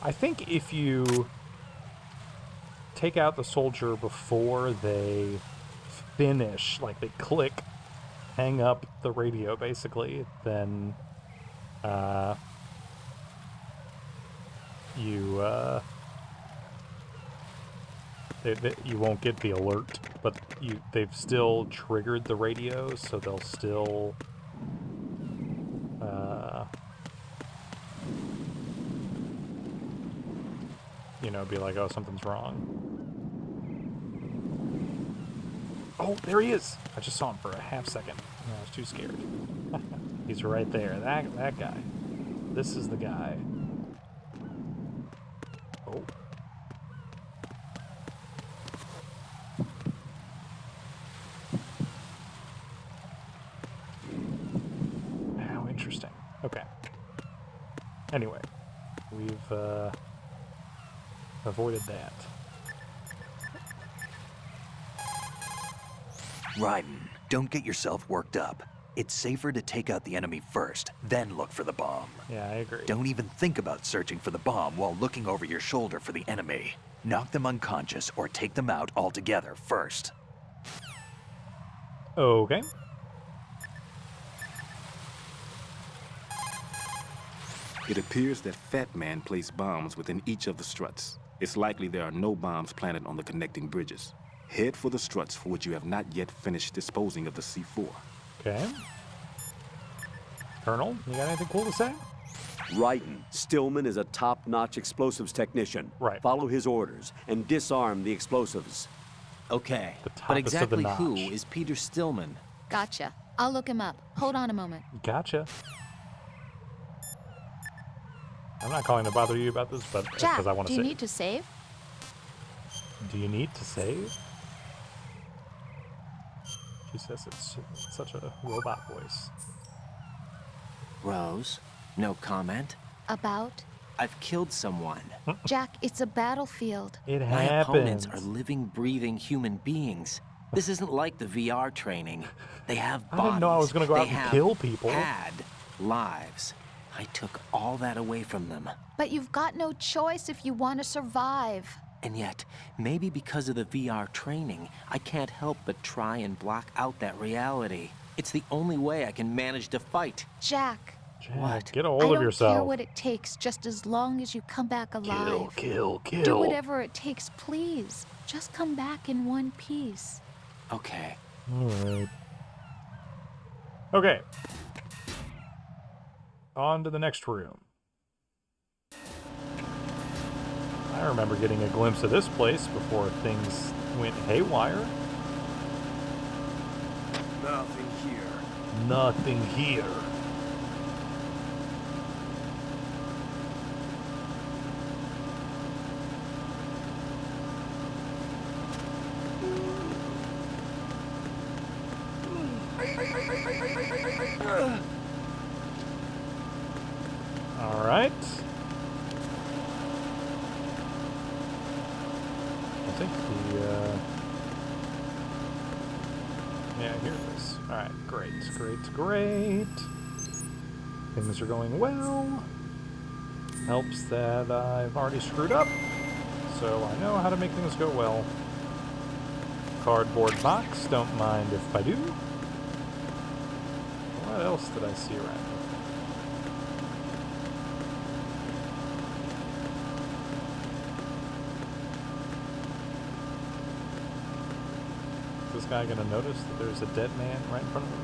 I think if you take out the soldier before they finish, like they click, hang up the radio, basically, then you won't get the alert, but they've still triggered the radio, so they'll still you know, be like, oh, something's wrong. Oh, there he is! I just saw him for a half second. I was too scared. He's right there. That guy. This is the guy. Oh. How interesting. Okay. Anyway, we've avoided that. Raiden, don't get yourself worked up. It's safer to take out the enemy first, then look for the bomb. Yeah, I agree. Don't even think about searching for the bomb while looking over your shoulder for the enemy. Knock them unconscious or take them out altogether first. Okay. It appears that Fatman placed bombs within each of the struts. It's likely there are no bombs planted on the connecting bridges. Head for the struts for which you have not yet finished disposing of the C4. Okay. Colonel, you got anything cool to say? Raiden, Stillman is a top-notch explosives technician. Right. Follow his orders and disarm the explosives. Okay, The but toppest of the exactly who notch. is Peter Stillman? Gotcha. I'll look him up. Hold on a moment. Gotcha. I'm not calling to bother you about this, but Jack, because I want do to you save. need to save? Do you need to save? She says it's such a robot voice. Rose, no comment. About? I've killed someone. Jack, it's a battlefield. It My opponents happens. are living, breathing human beings. This isn't like the VR training. They have bodies. I didn't know I was gonna go out They and have kill people. Had lives. I took all that away from them. But you've got no choice if you want to survive. And yet, maybe because of the VR training, I can't help but try and block out that reality. It's the only way I can manage to fight. Jack, Jack, What? get a I hold don't of yourself. care what it takes, just as long as you come back alive. Kill. Do whatever it takes, please. Just come back in one piece. Okay. Alright. Okay. On to the next room. I remember getting a glimpse of this place before things went haywire. Nothing here. Nothing here. All right. I think yeah, here it is. All right, great. Things are going well. Helps that I've already screwed up, so I know how to make things go well. Cardboard box, don't mind if I do. What else did I see around here? Is this guy gonna notice that there's a dead man right in front of him?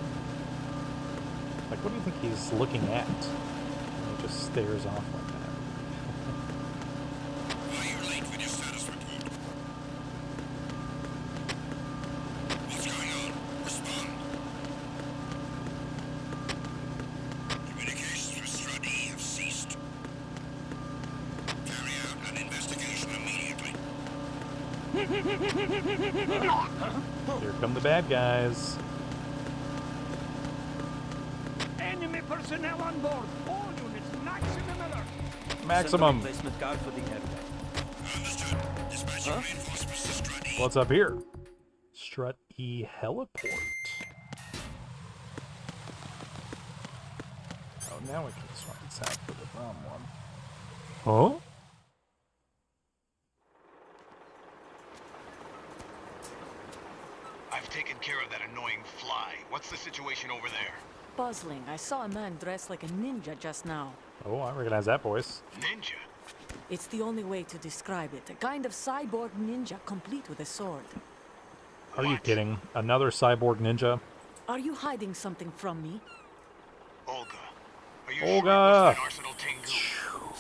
Like, what do you think he's looking at? And he just stares off like that. Why are you late with your status report? What's going on? Respond. Communications with Strut E have ceased. Carry out an investigation immediately. Here come the bad guys. personnel on board. All units, maximum alert. Maximum. Replacement guard for the airway. Understood. Dispatching reinforcements to Strut E. What's up here? Strut E heliport. Oh, now we can swap this out for the bomb one. Huh? I've taken care of that annoying fly. What's the situation over there? Puzzling. I saw a man dressed like a ninja just now. Oh, I recognize that voice. Ninja? It's the only way to describe it. A kind of cyborg ninja complete with a sword. Are you kidding? Another cyborg ninja? Are you hiding something from me? Olga. Are you Olga! sure it wasn't an Arsenal Tengu?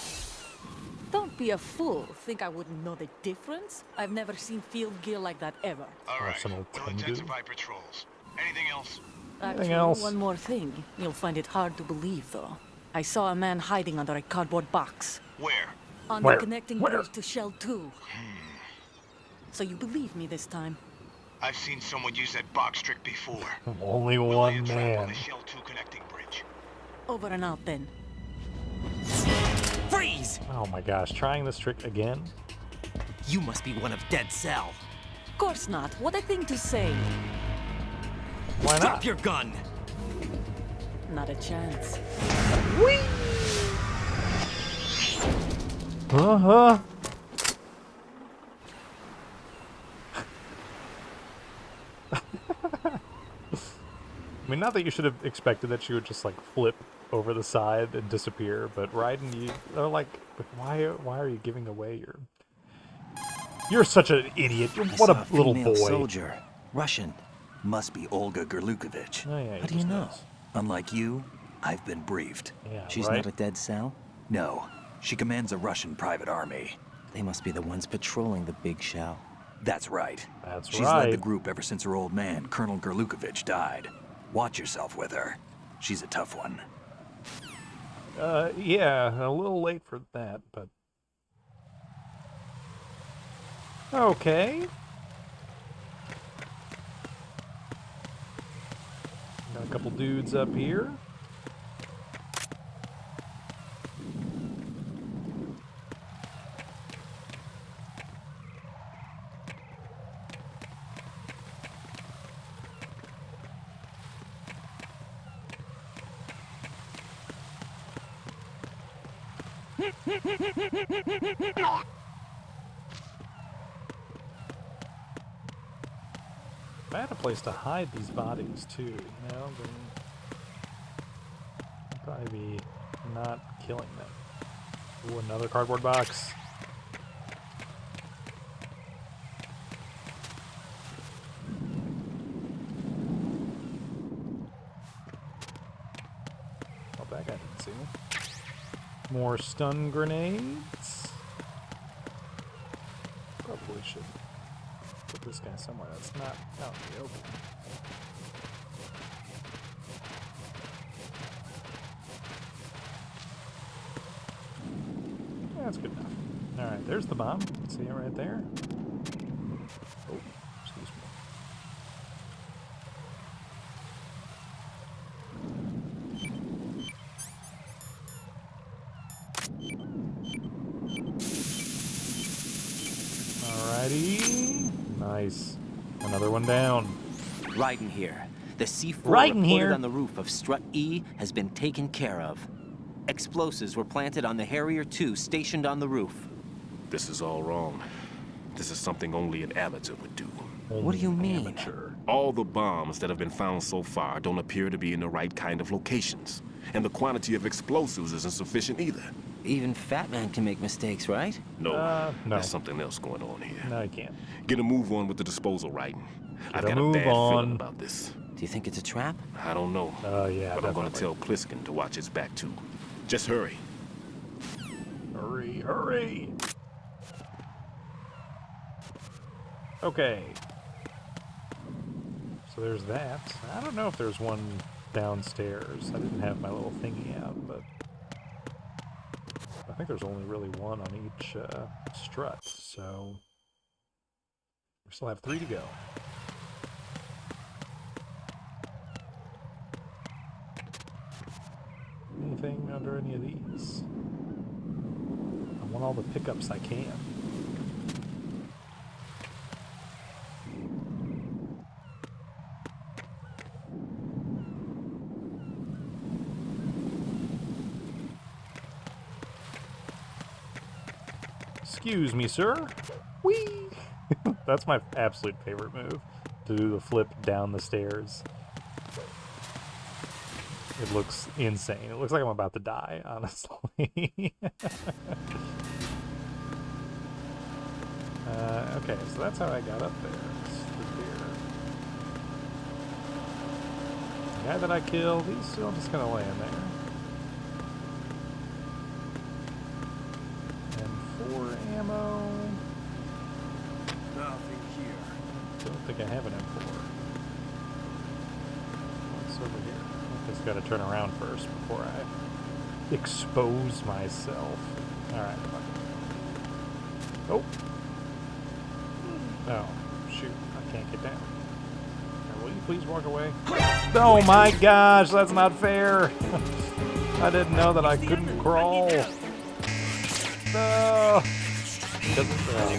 Don't be a fool. Think I wouldn't know the difference? I've never seen field gear like that ever. All right. Arsenal We'll Tengu. intensify patrols. Anything else? Actually, else? one more thing. You'll find it hard to believe, though. I saw a man hiding under a cardboard box. Where? On Where? the connecting Where? bridge to Shell 2. So you believe me this time? I've seen someone use that box trick before. Only We'll lay one a trap on man. the Shell 2 connecting bridge. Over and out then. Freeze! Oh my gosh, trying this trick again? You must be one of Dead Cell. Of course not. What a thing to say. Why Drop not? your gun! Not a chance. Uh-huh. I mean, not that you should have expected that she would just, like, flip over the side and disappear, but Raiden, you are like, why are you giving away your... You're such an idiot. What a little boy. Soldier. Russian. Must be Olga Gerlukovich. Oh, yeah, How do you know? Unlike you, I've been briefed. Yeah, She's right? not a Dead Cell? No, she commands a Russian private army. They must be the ones patrolling the big shell. That's right. That's She's led the right. group ever since her old man, Colonel Gerlukovich, died. Watch yourself with her. She's a tough one. Yeah, a little late for that, but... Okay. Got a couple dudes up here. If I had a place to hide these bodies too, you know, then I'd probably be not killing them. Ooh, another cardboard box. Oh, that guy didn't see me. More stun grenades. Probably should put this guy somewhere that's not out in the open. Yeah, that's good enough. Alright, there's the bomb. See it right there? Oh, excuse me. Alrighty. Nice. Another one down. Raiden here. The C4 Raiden reported here. on the roof of Strut E has been taken care of. Explosives were planted on the Harrier 2 stationed on the roof. This is all wrong. This is something only an amateur would do. What do you mean? Amateur. All the bombs that have been found so far don't appear to be in the right kind of locations. And the quantity of explosives isn't sufficient either. Even Fatman can make mistakes, right? No, no. there's something else going on here. No, you can't. Get a move on with the disposal, Raiden. I've a got a move bad on. feeling about this. Do you think it's a trap? I don't know. Oh, yeah, But I'm gonna definitely. tell Pliskin to watch his back too. Just hurry. Hurry, hurry! Okay. So there's that. I don't know if there's one downstairs. I didn't have my little thingy out, but I think there's only really one on each strut, so we still have 3 to go. anything under any of these? I want all the pickups I can. Excuse me, sir. Whee! That's my absolute favorite move, to do the flip down the stairs. It looks insane. It looks like I'm about to die, honestly. Okay, so that's how I got up there. The guy that I killed, he's still just kind of laying there. M4 ammo. Nothing here. Don't think I have an M4. What's over here? I just gotta turn around first before I expose myself. Alright. Oh! Oh, shoot. I can't get down. Now, will you please walk away? Oh my gosh, that's not fair! I didn't know that I couldn't crawl. No!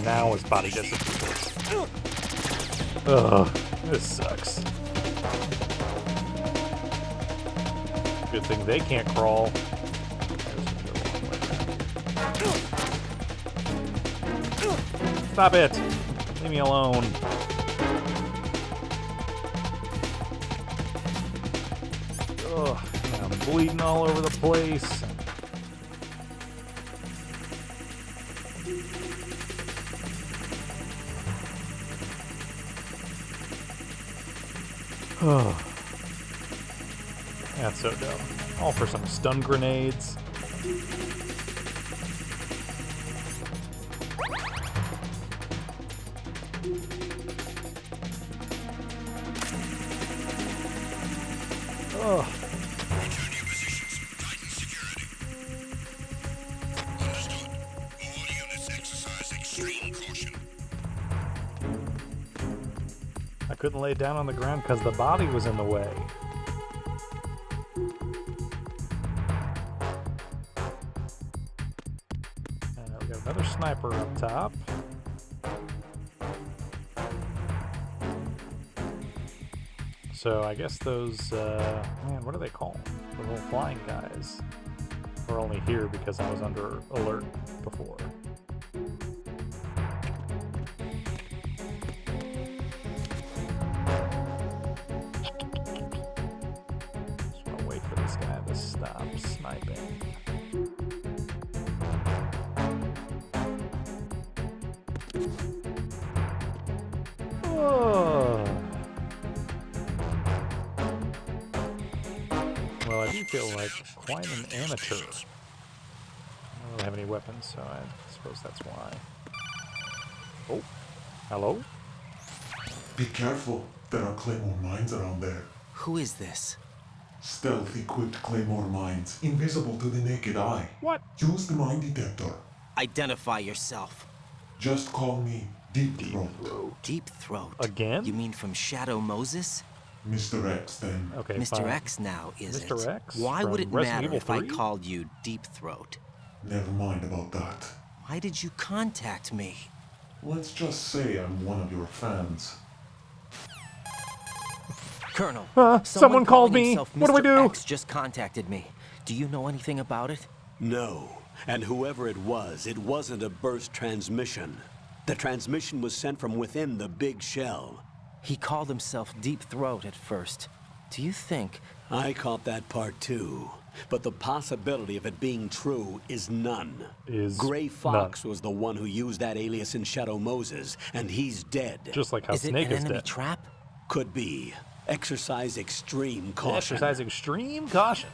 Now his body disappears. Ugh, this sucks. Good thing they can't crawl. Stop it! Leave me alone. Ugh, I'm bleeding all over the place. Oh, that's so dumb. All for some stun grenades. Oh. Return to your positions. Tighten security. Understood. All units exercise extreme caution. I couldn't lay down on the ground because the body was in the way. We got another sniper up top. So I guess those, man, what are they called? The little flying guys were only here because I was under alert before. Just want to wait for this guy to stop sniping. Oh. Well, I do feel like quite an amateur. I don't really have any weapons, so I suppose that's why. Oh, hello? Be careful. There are claymore mines around there. Who is this? Stealth-equipped claymore mines, invisible to the naked eye. What? Use the mine detector. Identify yourself. Just call me Deep Throat. Deep Throat. Again? You mean from Shadow Moses? Mr. X, then. Okay, Mr. fine. X now, is it? Mr. X Why would from it Resident matter Evil if I 3? called you Deep Throat? Never mind about that. Why did you contact me? Let's just say I'm one of your fans. Colonel, someone called calling me. himself What do we Mr. do? X just contacted me. Do you know anything about it? No. And whoever it wasn't a burst transmission. The transmission was sent from within the big shell. He called himself Deep Throat at first. Do you think... I caught that part too. But the possibility of it being true is none. Gray Fox was the one who used that alias in Shadow Moses, and he's dead. Just like how Is it Snake an is enemy dead. trap? Could be. Exercise extreme caution. Exercise extreme caution.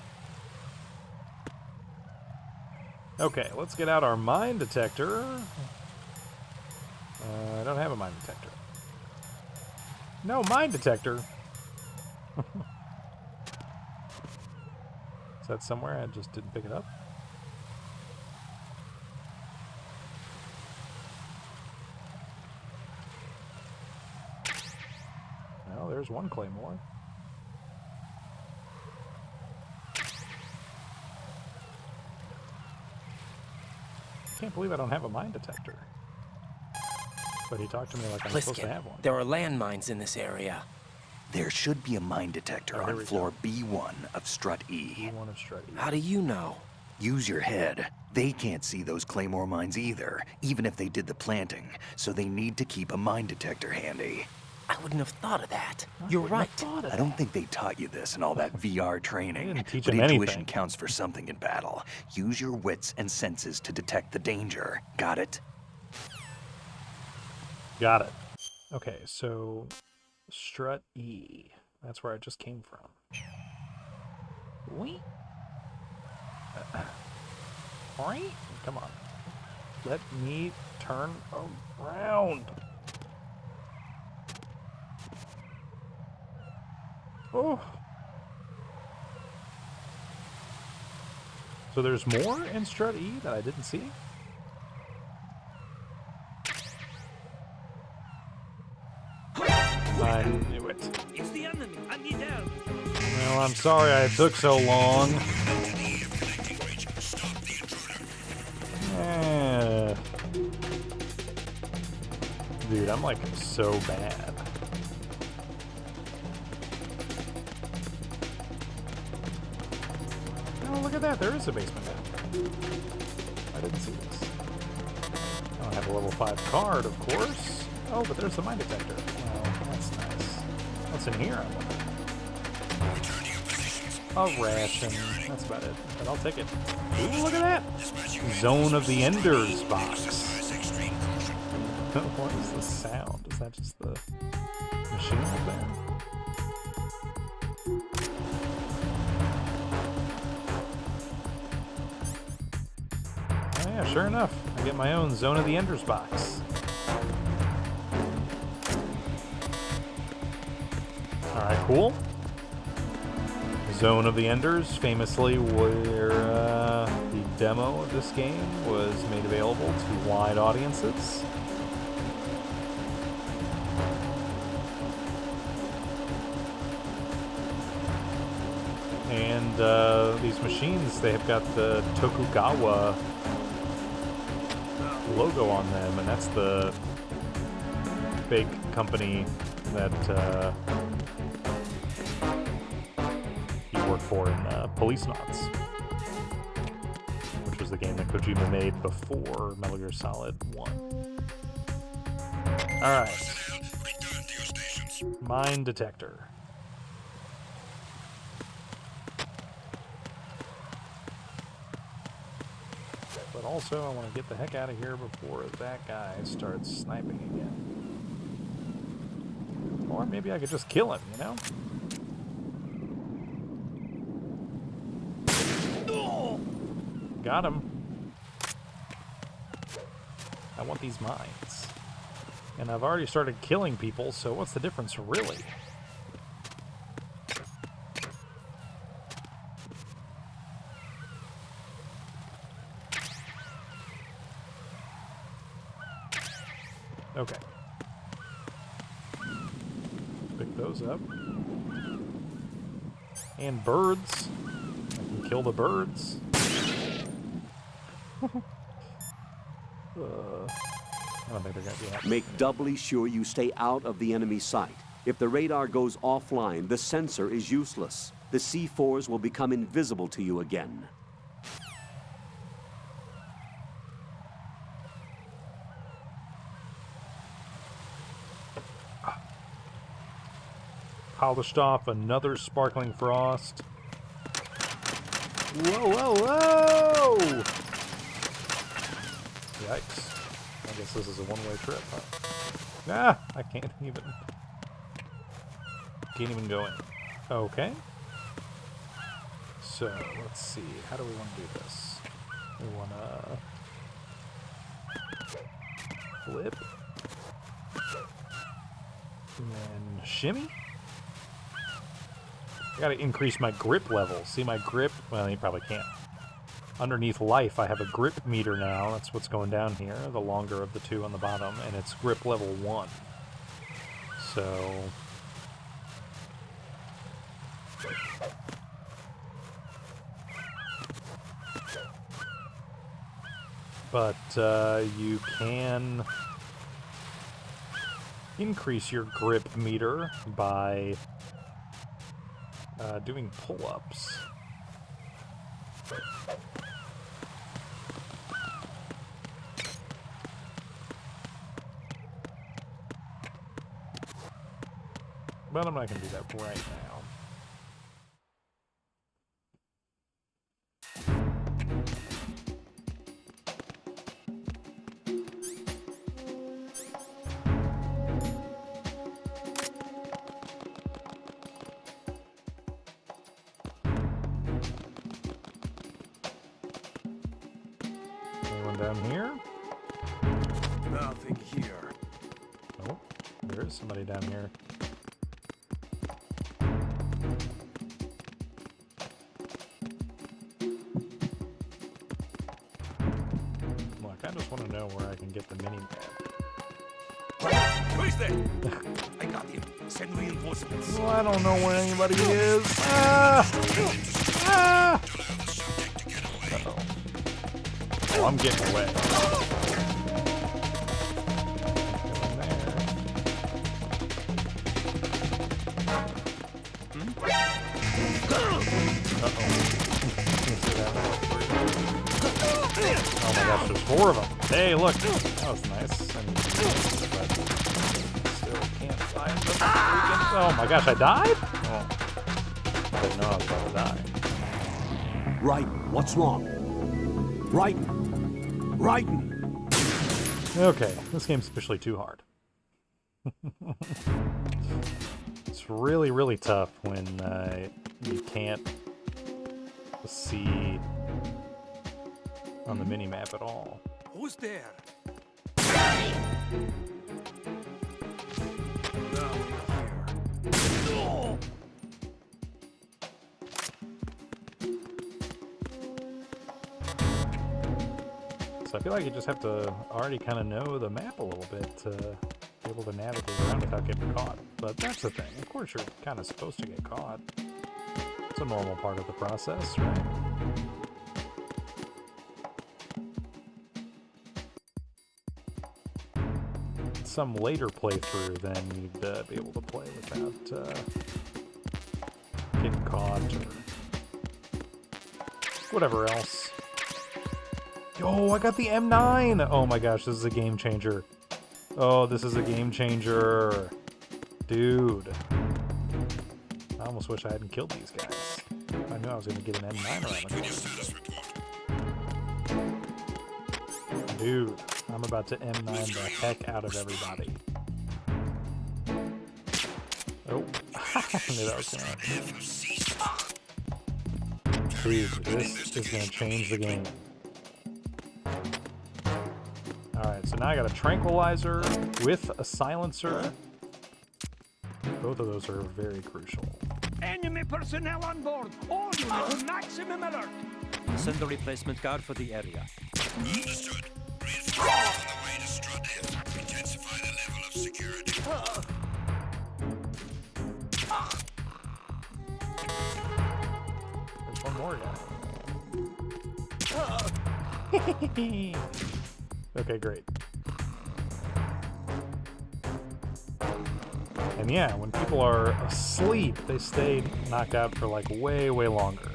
Okay, let's get out our mine detector. I don't have a mine detector. No mine detector. Is that somewhere? I just didn't pick it up. Well, there's one claymore. Can't believe I don't have a mine detector. But he talked to me like I'm supposed to have one. There are landmines in this area. There should be a mine detector on floor B1 of Strut E. B1 of Strut E. How do you know? Use your head. They can't see those claymore mines either, even if they did the planting, so they need to keep a mine detector handy. I wouldn't have thought of that. You're right. I don't think they taught you this in all that VR training, didn't teach but him intuition anything. counts for something in battle. Use your wits and senses to detect the danger. Got it? Got it. Okay, so Strut E. That's where I just came from. Wait. Right? Come on. Let me turn around. Oh. So there's more in Strut E that I didn't see? I knew it. It's the enemy. I need help. Well, I'm sorry I took so long. Dude, I'm like so bad. Oh, look at that. There is a basement down there. I didn't see this. I don't have a level 5 card, of course. Oh, but there's the mine detector. Well, that's nice. What's in here, I wonder? A ration. That's about it. But I'll take it. Ooh, look at that! Zone of the Enders box. What is the sound? Is that just the machine up there? Oh yeah, sure enough. I get my own Zone of the Enders box. Alright, cool. Zone of the Enders, famously where the demo of this game was made available to wide audiences. And these machines, they have got the Tokugawa logo on them, and that's the big company that he worked for in Policenauts, which was the game that Kojima made before Metal Gear Solid 1. Alright. Mine detector. But also, I want to get the heck out of here before that guy starts sniping again. Or maybe I could just kill him, you know? Got him. I want these mines. And I've already started killing people, so what's the difference, really? Okay. Pick those up. And birds. I can kill the birds. I don't think they're gonna be Make doubly sure you stay out of the enemy sight. If the radar goes offline, the sensor is useless. The C4s will become invisible to you again. Polished off another sparkling frost. Whoa, whoa, whoa! Yikes. I guess this is a one-way trip, huh? Ah! I can't even go in. Okay. So, let's see. How do we want to do this? We want to flip. And then shimmy. I gotta increase my grip level. See my grip? Well, you probably can't. Underneath life, I have a grip meter now. That's what's going down here, the longer of the two on the bottom, and it's grip level 1. So... but you can increase your grip meter by doing pull-ups. But I'm not going to do that right now. Anyone down here? Nothing here. Oh, there is somebody down here. Look, I just want to know where I can get the mini-map. Who is that? I got him. Send reinforcements. Well, I don't know where anybody is. Ah! Ah! Uh-oh. Oh, I'm getting away. Oh my gosh, there's 4 of them. Hey, look. That was nice. But still can't find the freaking... Oh my gosh, I died? Oh. I didn't know I was about to die. Raiden, what's wrong? Raiden! Raiden! Okay, this game's officially too hard. It's really, really tough when you can't see on the mini-map at all. Who's there? So I feel like you just have to already kind of know the map a little bit to be able to navigate around without getting caught. But that's the thing. Of course, you're kind of supposed to get caught. It's a normal part of the process, right? Some later playthrough, then you'd be able to play without getting caught or whatever else. Yo, I got the M9! Oh my gosh, this is a game changer. Oh, this is a game changer. Dude. I almost wish I hadn't killed these guys. I knew I was going to get an M9 around the corner. Dude, I'm about to M9 the heck out of everybody. Oh, I knew that was going to happen. Dude, this is going to change the game. Alright, so now I got a tranquilizer with a silencer. Both of those are very crucial. Enemy personnel on board. All units, maximum alert. Send the replacement guard for the area. Understood. Reinforcements on the way to Strut F. Intensify the level of security. There's one more guy. Okay, great. And yeah, when people are asleep, they stay knocked out for like way, way longer.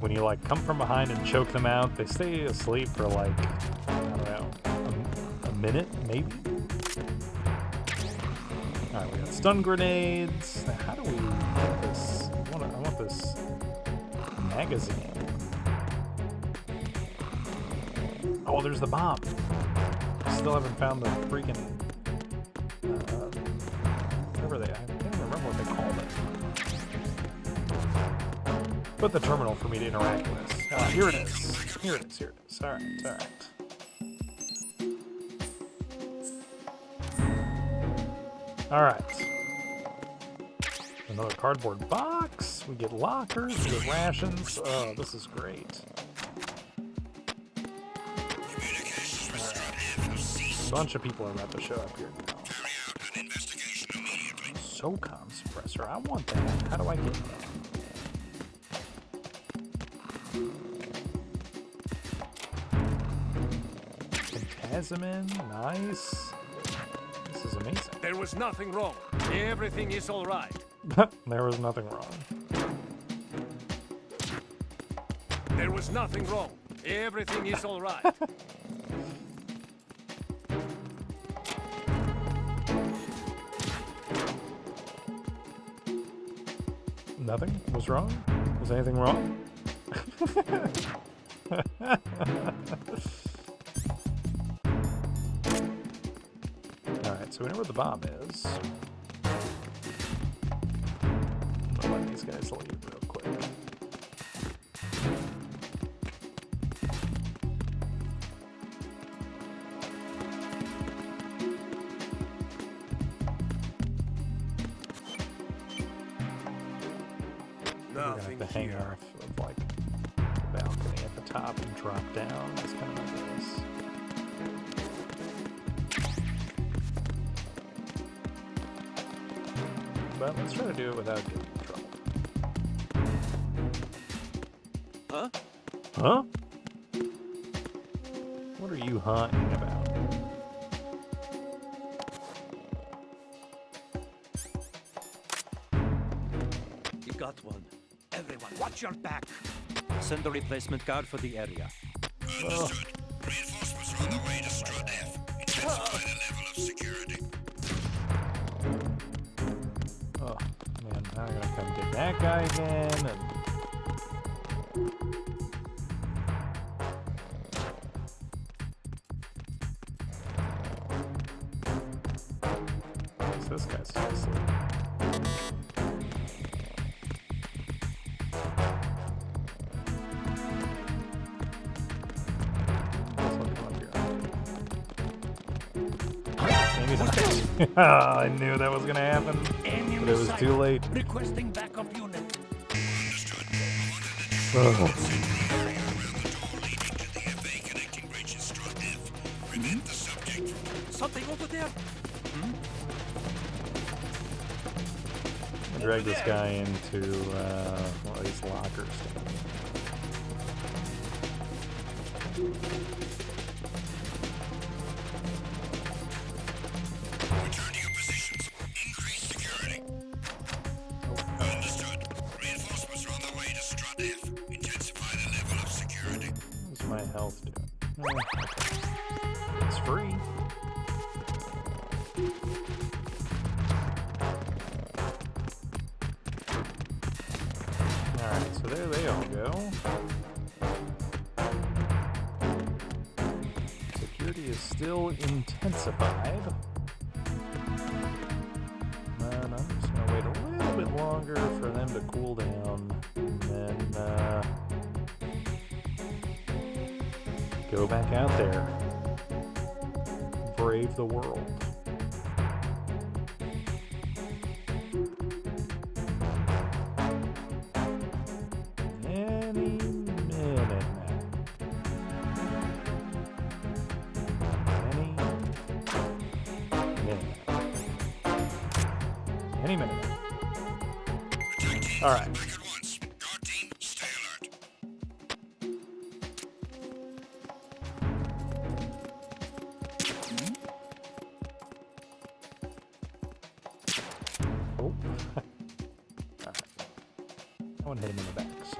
When you like come from behind and choke them out, they stay asleep for like, I don't know, a minute, maybe? Alright, we got stun grenades. How do we get this? I want this magazine. Oh, there's the bomb. Still haven't found the freaking... whatever they... I can't even remember what they called it. Put the terminal for me to interact with. Here it is. Here it is. Here it is. Alright, alright. Alright. Another cardboard box. We get lockers. We get rations. Oh, this is great. A bunch of people are about to show up here now. SOCOM suppressor. I want that. How do I get that? specimen. Nice. This is amazing. There was nothing wrong. Everything is all right. There was nothing wrong. There was nothing wrong. Everything is all right. Nothing was wrong? Was anything wrong? Alright, so we know where the bomb is. I'm gonna let these guys leave real quick. We're gonna have to hang off of like the balcony at the top and drop down. That's kind of like this. But let's try to do it without getting in trouble. Huh? Huh? What are you hunting about? You got one. Everyone, watch your back. Send a replacement guard for the area. Understood. Reinforcements are on the way to Strut F. Intensify the level of security. Oh, man, now I'm gonna come get that guy again, and... This guy's still asleep. I knew that was gonna happen, but it was too late. Requesting backup unit. Something over there. Drag this guy into one of these lockers. Return to your positions. Increase security. Understood. Reinforcements are on the way to Strut F. Intensify the level of security. What's my health doing? It's free. Alright, so there they all go. Security is still intensified. And I'm just gonna wait a little bit longer for them to cool down. And then go back out there. Brave the world. Any minute now. Any minute. Any minute now. All right. Back at once. Guard team, stay alert. Oh. Alright. I want to hit him in the back, so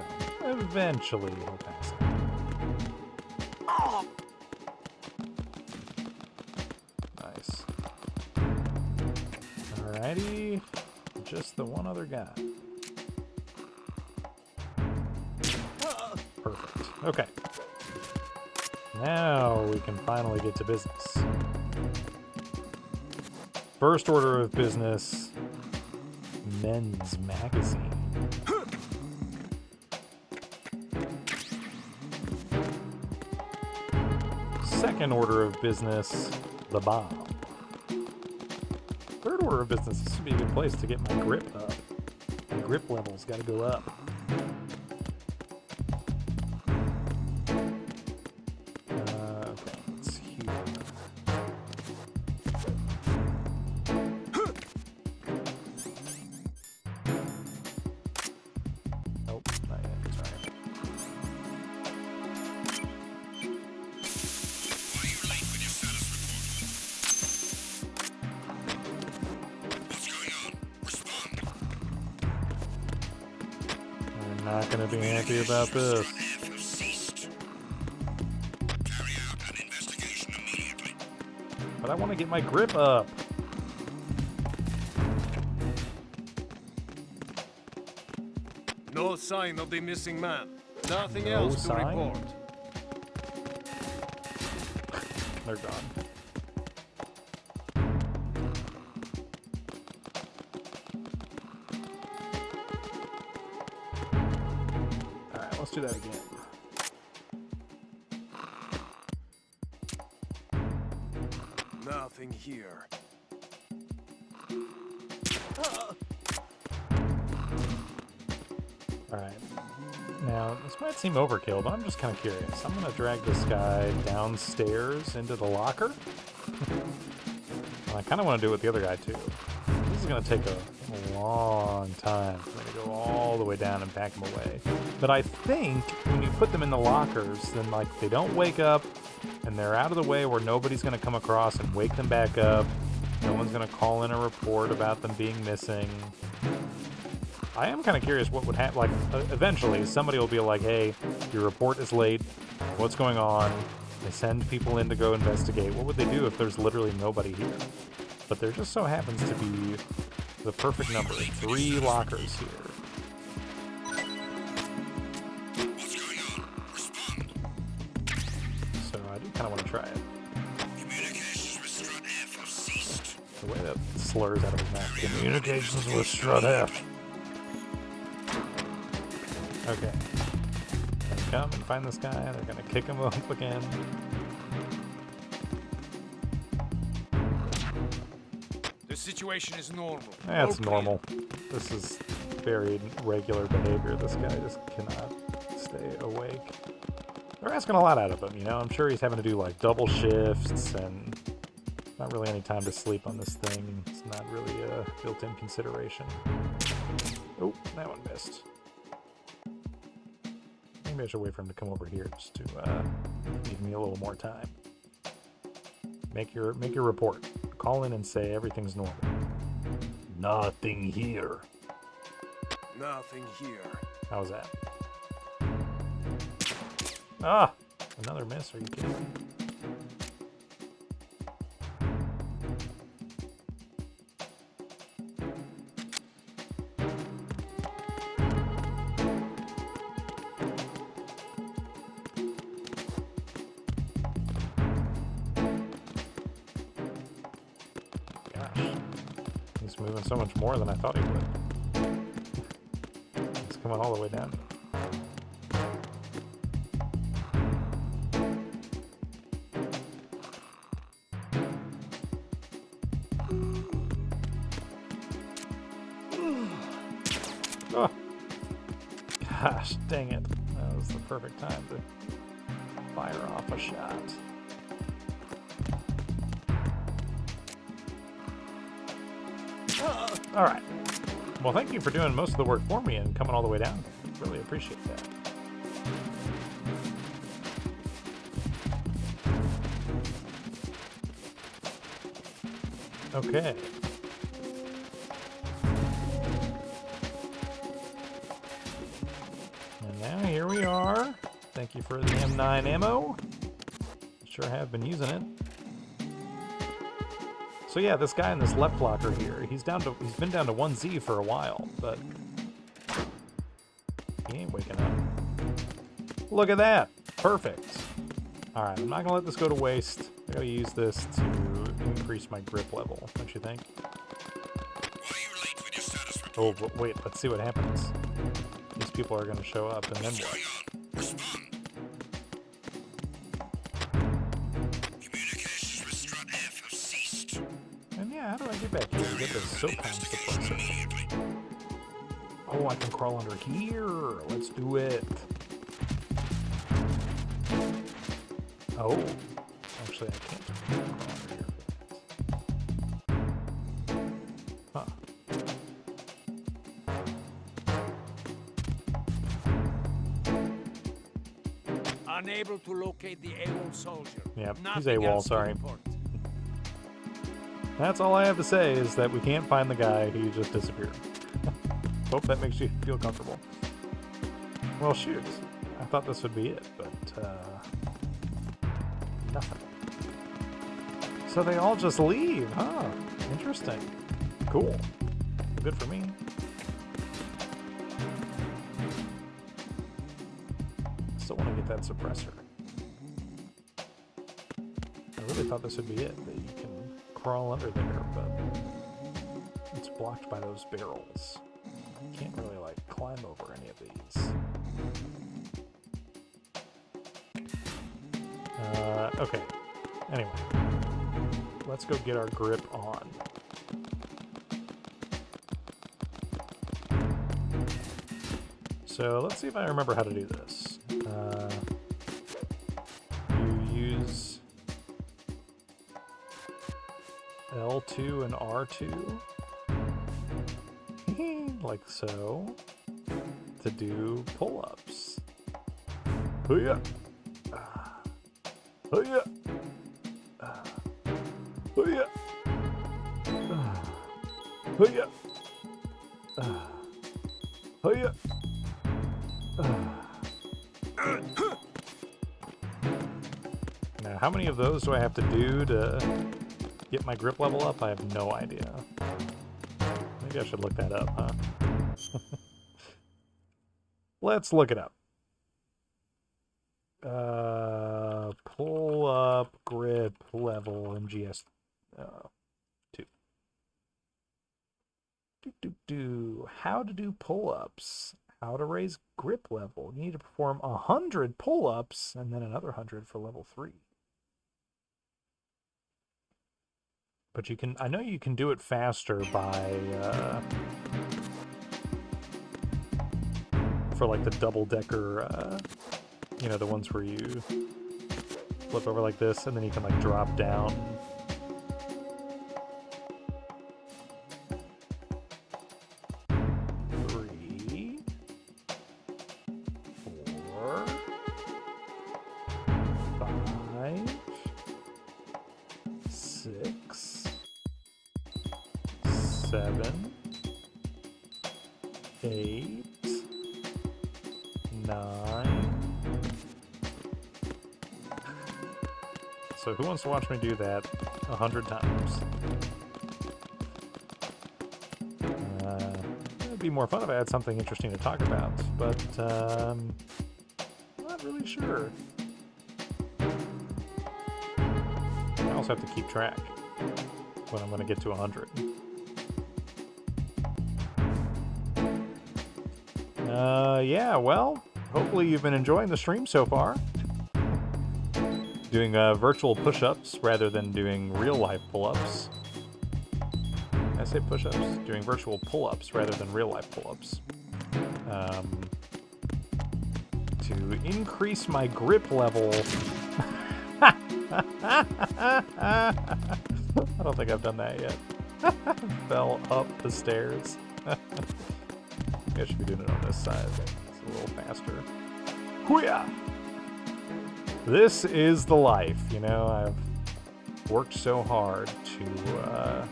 eventually he'll pass it. Nice. Alrighty. Just the one other guy. Perfect. Okay. Now we can finally get to business. First order of business, men's magazine. Second order of business, the bomb. Third order of business, this would be a good place to get my grip up. My grip level's gotta go up. Okay, let's see here. Nope, not yet. Sorry. Why are you late with your gonna be happy about this. But I want to get my grip up. No sign of the missing man. Nothing No else to sign? report. They're gone. Alright, let's do that again. Nothing here. Alright. Now, this might seem overkill, but I'm just kind of curious. I'm going to drag this guy downstairs into the locker. And I kind of want to do it with the other guy, too. This is going to take a long time for me to go all the way down and back him away. But I think when you put them in the lockers, then, like, they don't wake up, and they're out of the way where nobody's going to come across and wake them back up. No one's going to call in a report about them being missing. I am kind of curious what would happen. Like, eventually, somebody will be like, hey, your report is late. What's going on? They send people in to go investigate. What would they do if there's literally nobody here? But there just so happens to be the perfect number. 3 lockers here. So I do kind of want to try it. The way that slurs out of his mouth. Communications with Strut F. Okay. Gonna come and find this guy. They're gonna kick him up again. The situation is normal. That's All clear. normal. This is very regular behavior. This guy just cannot stay awake. They're asking a lot out of him, you know? I'm sure he's having to do like double shifts and not really any time to sleep on this thing. It's not really a built-in consideration. Oh, that one missed. Maybe I should wait for him to come over here just to give me a little more time. Make your report. Call in and say everything's normal. Nothing here. Nothing here. How's that? Ah! Another miss? Are you kidding me? He's moving so much more than I thought he would. He's coming all the way down. Oh. Gosh, dang it. That was the perfect time to fire off a shot. All right. Well, thank you for doing most of the work for me and coming all the way down. Really appreciate that. Okay. And now here we are. Thank you for the M9 ammo. Sure have been using it. So yeah, this guy in this left locker here, he's been down to 1Z for a while, but he ain't waking up. Look at that! Perfect. Alright, I'm not gonna let this go to waste. I gotta use this to increase my grip level, don't you think? Oh, but wait, let's see what happens. These people are gonna show up, and then what? How do I get back here to get the soap pound suppressor? Oh, I can crawl under here. Let's do it. Oh. Actually, I can't crawl under here. Huh. Unable to locate the AWOL soldier. Yep, he's Nothing AWOL, else to sorry. report. That's all I have to say is that we can't find the guy who just disappeared. Hope that makes you feel comfortable. Well, shoot. I thought this would be it, but nothing. So they all just leave, huh? Interesting. Cool. Good for me. Still want to get that suppressor. I really thought this would be it, that you can crawl under there, but it's blocked by those barrels. You can't really, like, climb over any of these. Okay. Anyway. Let's go get our grip on. So let's see if I remember how to do this. You use L2 and R2, like so, to do pull-ups. Hoo-yah! Hoo-yah! Hoo-yah! Hoo-yah! Hoo-yah! Now, how many of those do I have to do to get my grip level up? I have no idea. Maybe I should look that up, huh? Let's look it up. Pull up grip level MGS 2. How to do pull-ups. How to raise grip level. You need to perform 100 pull-ups and then another 100 for level 3. But you can, I know you can do it faster by, for like the double-decker, you know, the ones where you flip over like this and then you can like drop down. So who wants to watch me do that 100 times? It'd be more fun if I had something interesting to talk about, but I'm not really sure. I also have to keep track when I'm going to get to 100. Yeah, well, hopefully you've been enjoying the stream so far. Doing virtual push-ups rather than doing real-life pull-ups. I say push-ups? Doing virtual pull-ups rather than real-life pull-ups. To increase my grip level. I don't think I've done that yet. Fell up the stairs. Maybe I should be doing it on this side. It's a little faster. Hoo-yah! This is the life, you know. I've worked so hard to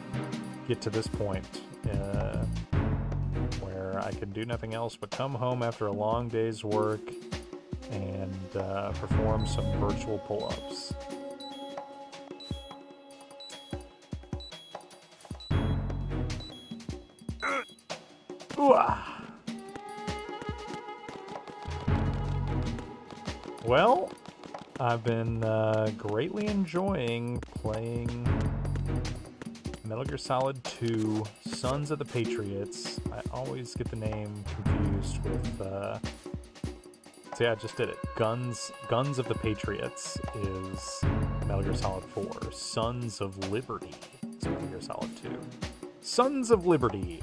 get to this point where I can do nothing else but come home after a long day's work and perform some virtual pull-ups. Well, I've been greatly enjoying playing Metal Gear Solid 2, Sons of the Patriots. I always get the name confused with, so yeah, I just did it. Guns of the Patriots is Metal Gear Solid 4. Sons of Liberty is Metal Gear Solid 2. Sons of Liberty.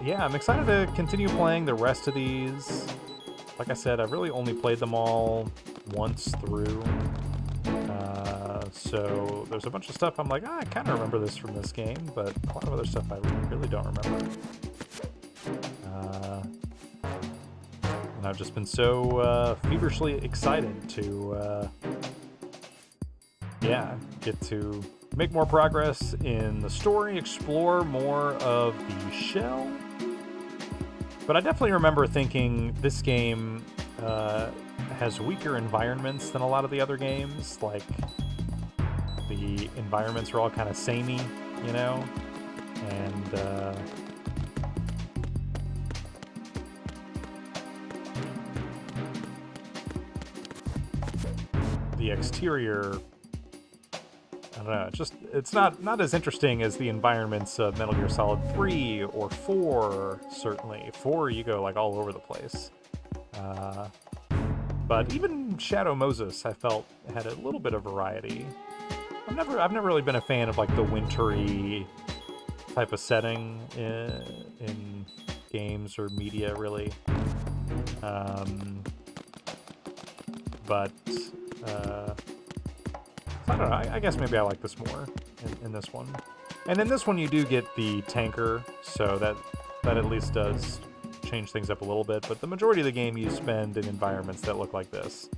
Yeah, I'm excited to continue playing the rest of these. Like I said, I've really only played them all once through. So there's a bunch of stuff I'm like, I kind of remember this from this game, but a lot of other stuff I really don't remember. And I've just been so feverishly excited to, yeah, get to make more progress in the story, explore more of the shell. But I definitely remember thinking this game has weaker environments than a lot of the other games. Like, the environments are all kind of samey, you know? And the exterior, I don't know, it's not as interesting as the environments of Metal Gear Solid 3 or 4, certainly. 4, you go, like, all over the place. But even Shadow Moses, I felt, had a little bit of variety. I've never really been a fan of, like, the wintry type of setting in games or media, really. But I don't know, I guess maybe I like this more in this one. And in this one you do get the tanker, so that at least does change things up a little bit, but the majority of the game you spend in environments that look like this.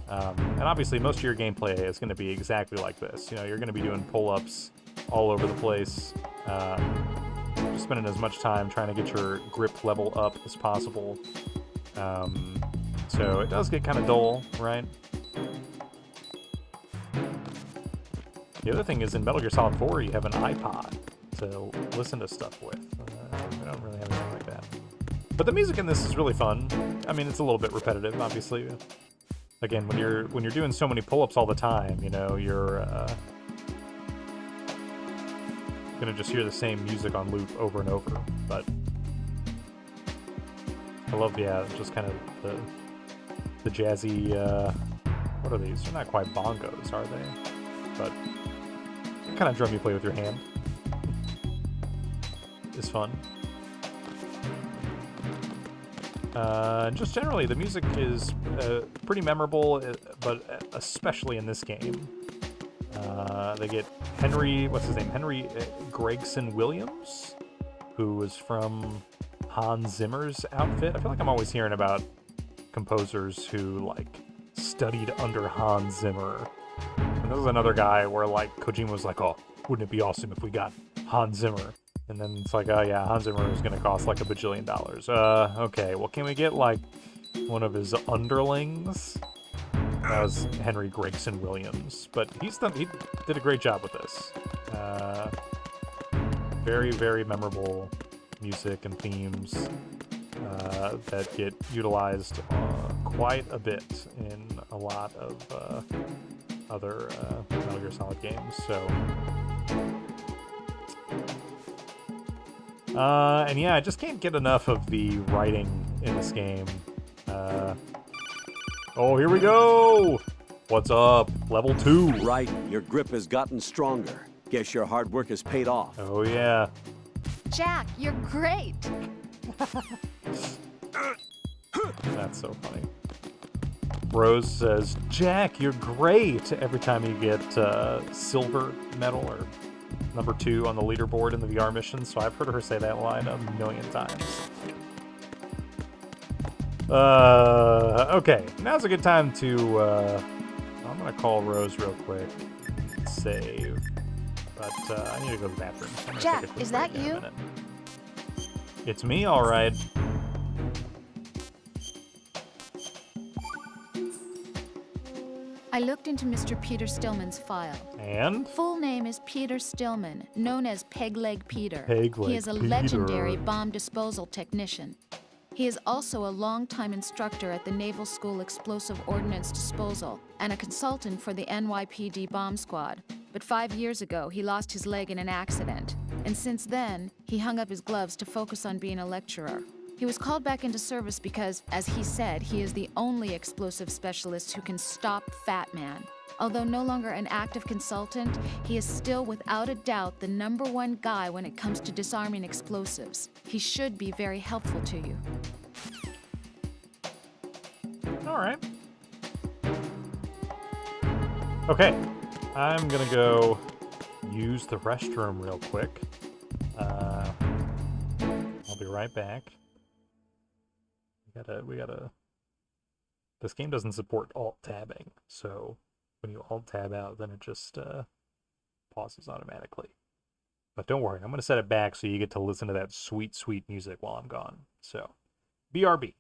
And obviously most of your gameplay is going to be exactly like this. You know, you're going to be doing pull-ups all over the place, just spending as much time trying to get your grip level up as possible. So it does get kind of dull, right? The other thing is in Metal Gear Solid 4 you have an iPod to listen to stuff with. I don't really have anything like that. But the music in this is really fun. I mean, it's a little bit repetitive, obviously. Again, when you're doing so many pull-ups all the time, you know, you're gonna just hear the same music on loop over and over. But I love, yeah, just kind of the jazzy. What are these? They're not quite bongos, are they? But the kind of drum you play with your hand is fun. Just generally, the music is pretty memorable, but especially in this game. They get Henry, what's his name? Henry Gregson Williams, who was from Hans Zimmer's outfit. I feel like I'm always hearing about composers who, like, studied under Hans Zimmer. And this is another guy where, like, Kojima was like, oh, wouldn't it be awesome if we got Hans Zimmer? And then it's like, oh yeah, Hans Zimmer is going to cost like $1 bajillion. Okay, well, can we get, like, one of his underlings? That was Henry Gregson Williams. But he did a great job with this. Very, very memorable music and themes that get utilized quite a bit in a lot of other Metal Gear Solid games. So, and yeah, I just can't get enough of the writing in this game. Oh, here we go! What's up? Level 2. Right, your grip has gotten stronger. Guess your hard work has paid off. Oh, yeah. Jack, you're great! That's so funny. Rose says, Jack, you're great! Every time you get silver medal or number 2 on the leaderboard in the VR mission, so I've heard her say that line 1,000,000 times. Okay, now's a good time to, I'm gonna call Rose real quick, save, but I need to go to the bathroom. Jack, is that you? It's me, alright. I looked into Mr. Peter Stillman's file. And? Full name is Peter Stillman, known as Peg-Leg Peter. Peg-Leg He is a Peter. legendary bomb disposal technician. He is also a longtime instructor at the Naval School Explosive Ordnance Disposal and a consultant for the NYPD bomb squad. But 5 years ago, he lost his leg in an accident. And since then, he hung up his gloves to focus on being a lecturer. He was called back into service because, as he said, he is the only explosive specialist who can stop Fatman. Although no longer an active consultant, he is still without a doubt the #1 guy when it comes to disarming explosives. He should be very helpful to you. All right. Okay, I'm gonna go use the restroom real quick. I'll be right back. We gotta. This game doesn't support alt tabbing, so when you alt tab out, then it just pauses automatically. But don't worry, I'm going to set it back so you get to listen to that sweet, sweet music while I'm gone. So, BRB.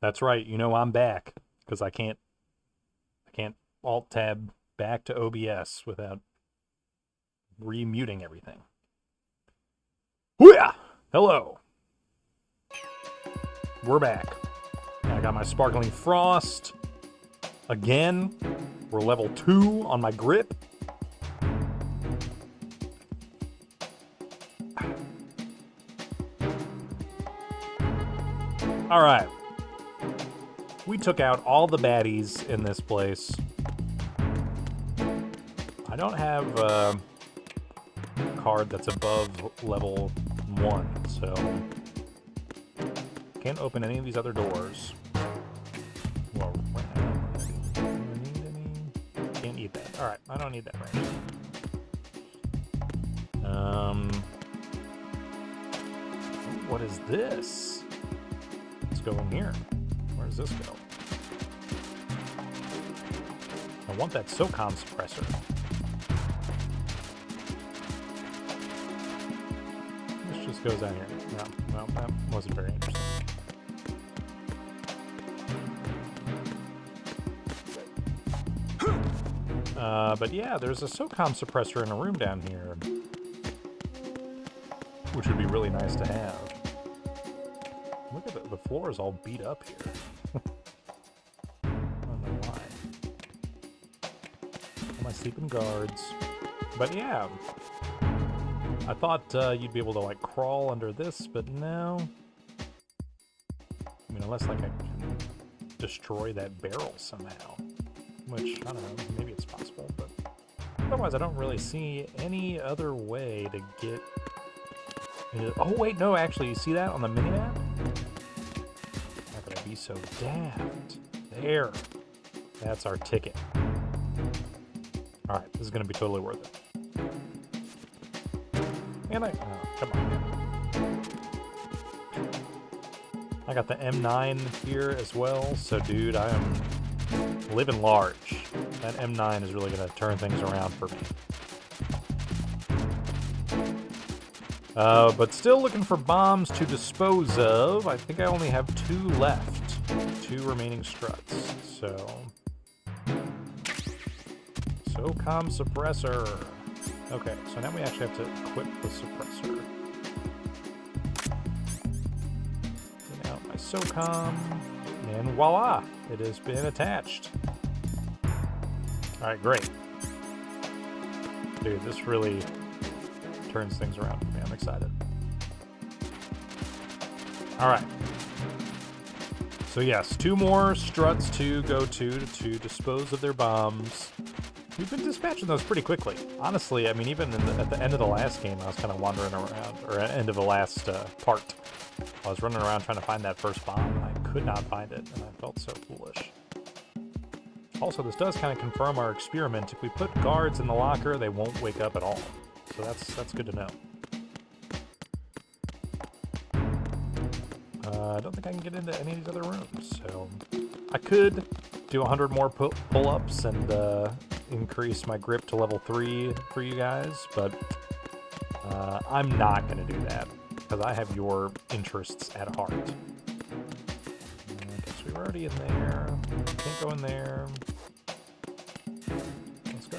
That's right. You know I'm back because I can't alt tab back to OBS without remuting everything. Hoo-yah! Hello. We're back. I got my sparkling frost. Again, we're level 2 on my grip. All right. We took out all the baddies in this place. I don't have a card that's above level 1, so can't open any of these other doors. Well, right now, do I need any? Can't eat that. All right, I don't need that right now. What is this? Let's go in here. Where does this go? I want that SOCOM suppressor. This just goes down here. No, that wasn't very interesting. But yeah, there's a SOCOM suppressor in a room down here, which would be really nice to have. Look at the floor is all beat up here. I don't know why. All my sleeping guards. But yeah, I thought you'd be able to like crawl under this, but no. I mean, unless like I can destroy that barrel somehow, which I don't know, maybe it's possible, but otherwise I don't really see any other way to get. Oh wait, no, actually, you see that on the minimap? How could I be so daft? There. That's our ticket. Alright, this is going to be totally worth it. And oh, come on. I got the M9 here as well, so dude, I am living large. That M9 is really going to turn things around for me. But still looking for bombs to dispose of. I think I only have 2 left. 2 remaining struts. So... SOCOM suppressor. Okay, so now we actually have to equip the suppressor. Get out my SOCOM. And voila! It has been attached. Alright, great. Dude, this really turns things around for me. I'm excited. Alright. So yes, 2 more struts to go to dispose of their bombs. We've been dispatching those pretty quickly. Honestly, I mean, even at the end of the last game, I was kind of wandering around, or at the end of the last part. I was running around trying to find that first bomb, and I could not find it, and I felt so foolish. Also, this does kind of confirm our experiment. If we put guards in the locker, they won't wake up at all. So that's good to know. I don't think I can get into any of these other rooms, so I could do 100 more pull-ups and increase my grip to level 3 for you guys, but I'm not going to do that because I have your interests at heart. I guess we were already in there. Can't go in there. Let's go.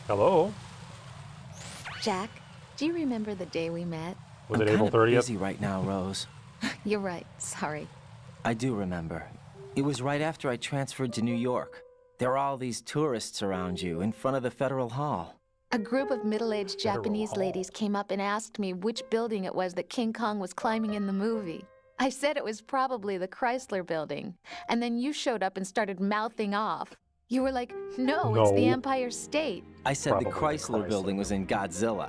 Hello? Jack, do you remember the day we met? Was it April 30th? I'm busy right now, Rose. You're right. Sorry. I do remember. It was right after I transferred to New York. There were all these tourists around you in front of the Federal Hall. A group of middle-aged Japanese ladies came up and asked me which building it was that King Kong was climbing in the movie. I said it was probably the Chrysler building. And then you showed up and started mouthing off. You were like, no, it's the Empire State. I said the Chrysler building was in Godzilla.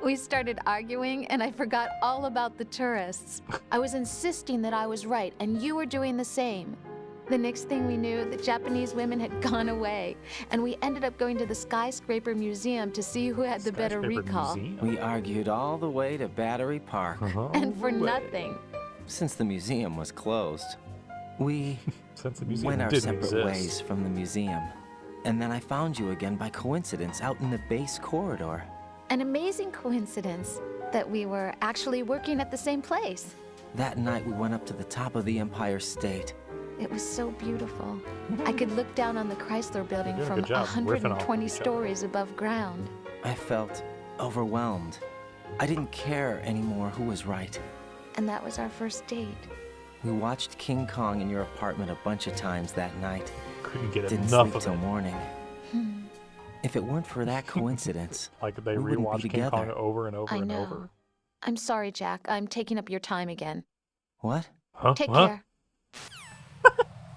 We started arguing, and I forgot all about the tourists. I was insisting that I was right, and you were doing the same. The next thing we knew, the Japanese women had gone away, and we ended up going to the Skyscraper Museum to see who had the better recall. We argued all the way to Battery Park. And for nothing. Since the museum was closed, we went our separate ways from the museum. And then I found you again by coincidence out in the base corridor. An amazing coincidence that we were actually working at the same place. That night we went up to the top of the Empire State. It was so beautiful. I could look down on the Chrysler building You're doing a from good job riffing off 120 each other. stories above ground. I felt overwhelmed. I didn't care anymore who was right. And that was our first date. We watched King Kong in your apartment a bunch of times that night. Couldn't get Didn't enough sleep of till it. morning. If it weren't for that coincidence, Like they we wouldn't be rewatched King Kong together. over and over I and know. over. I'm sorry, Jack. I'm taking up your time again. What? Huh? Take Huh? care.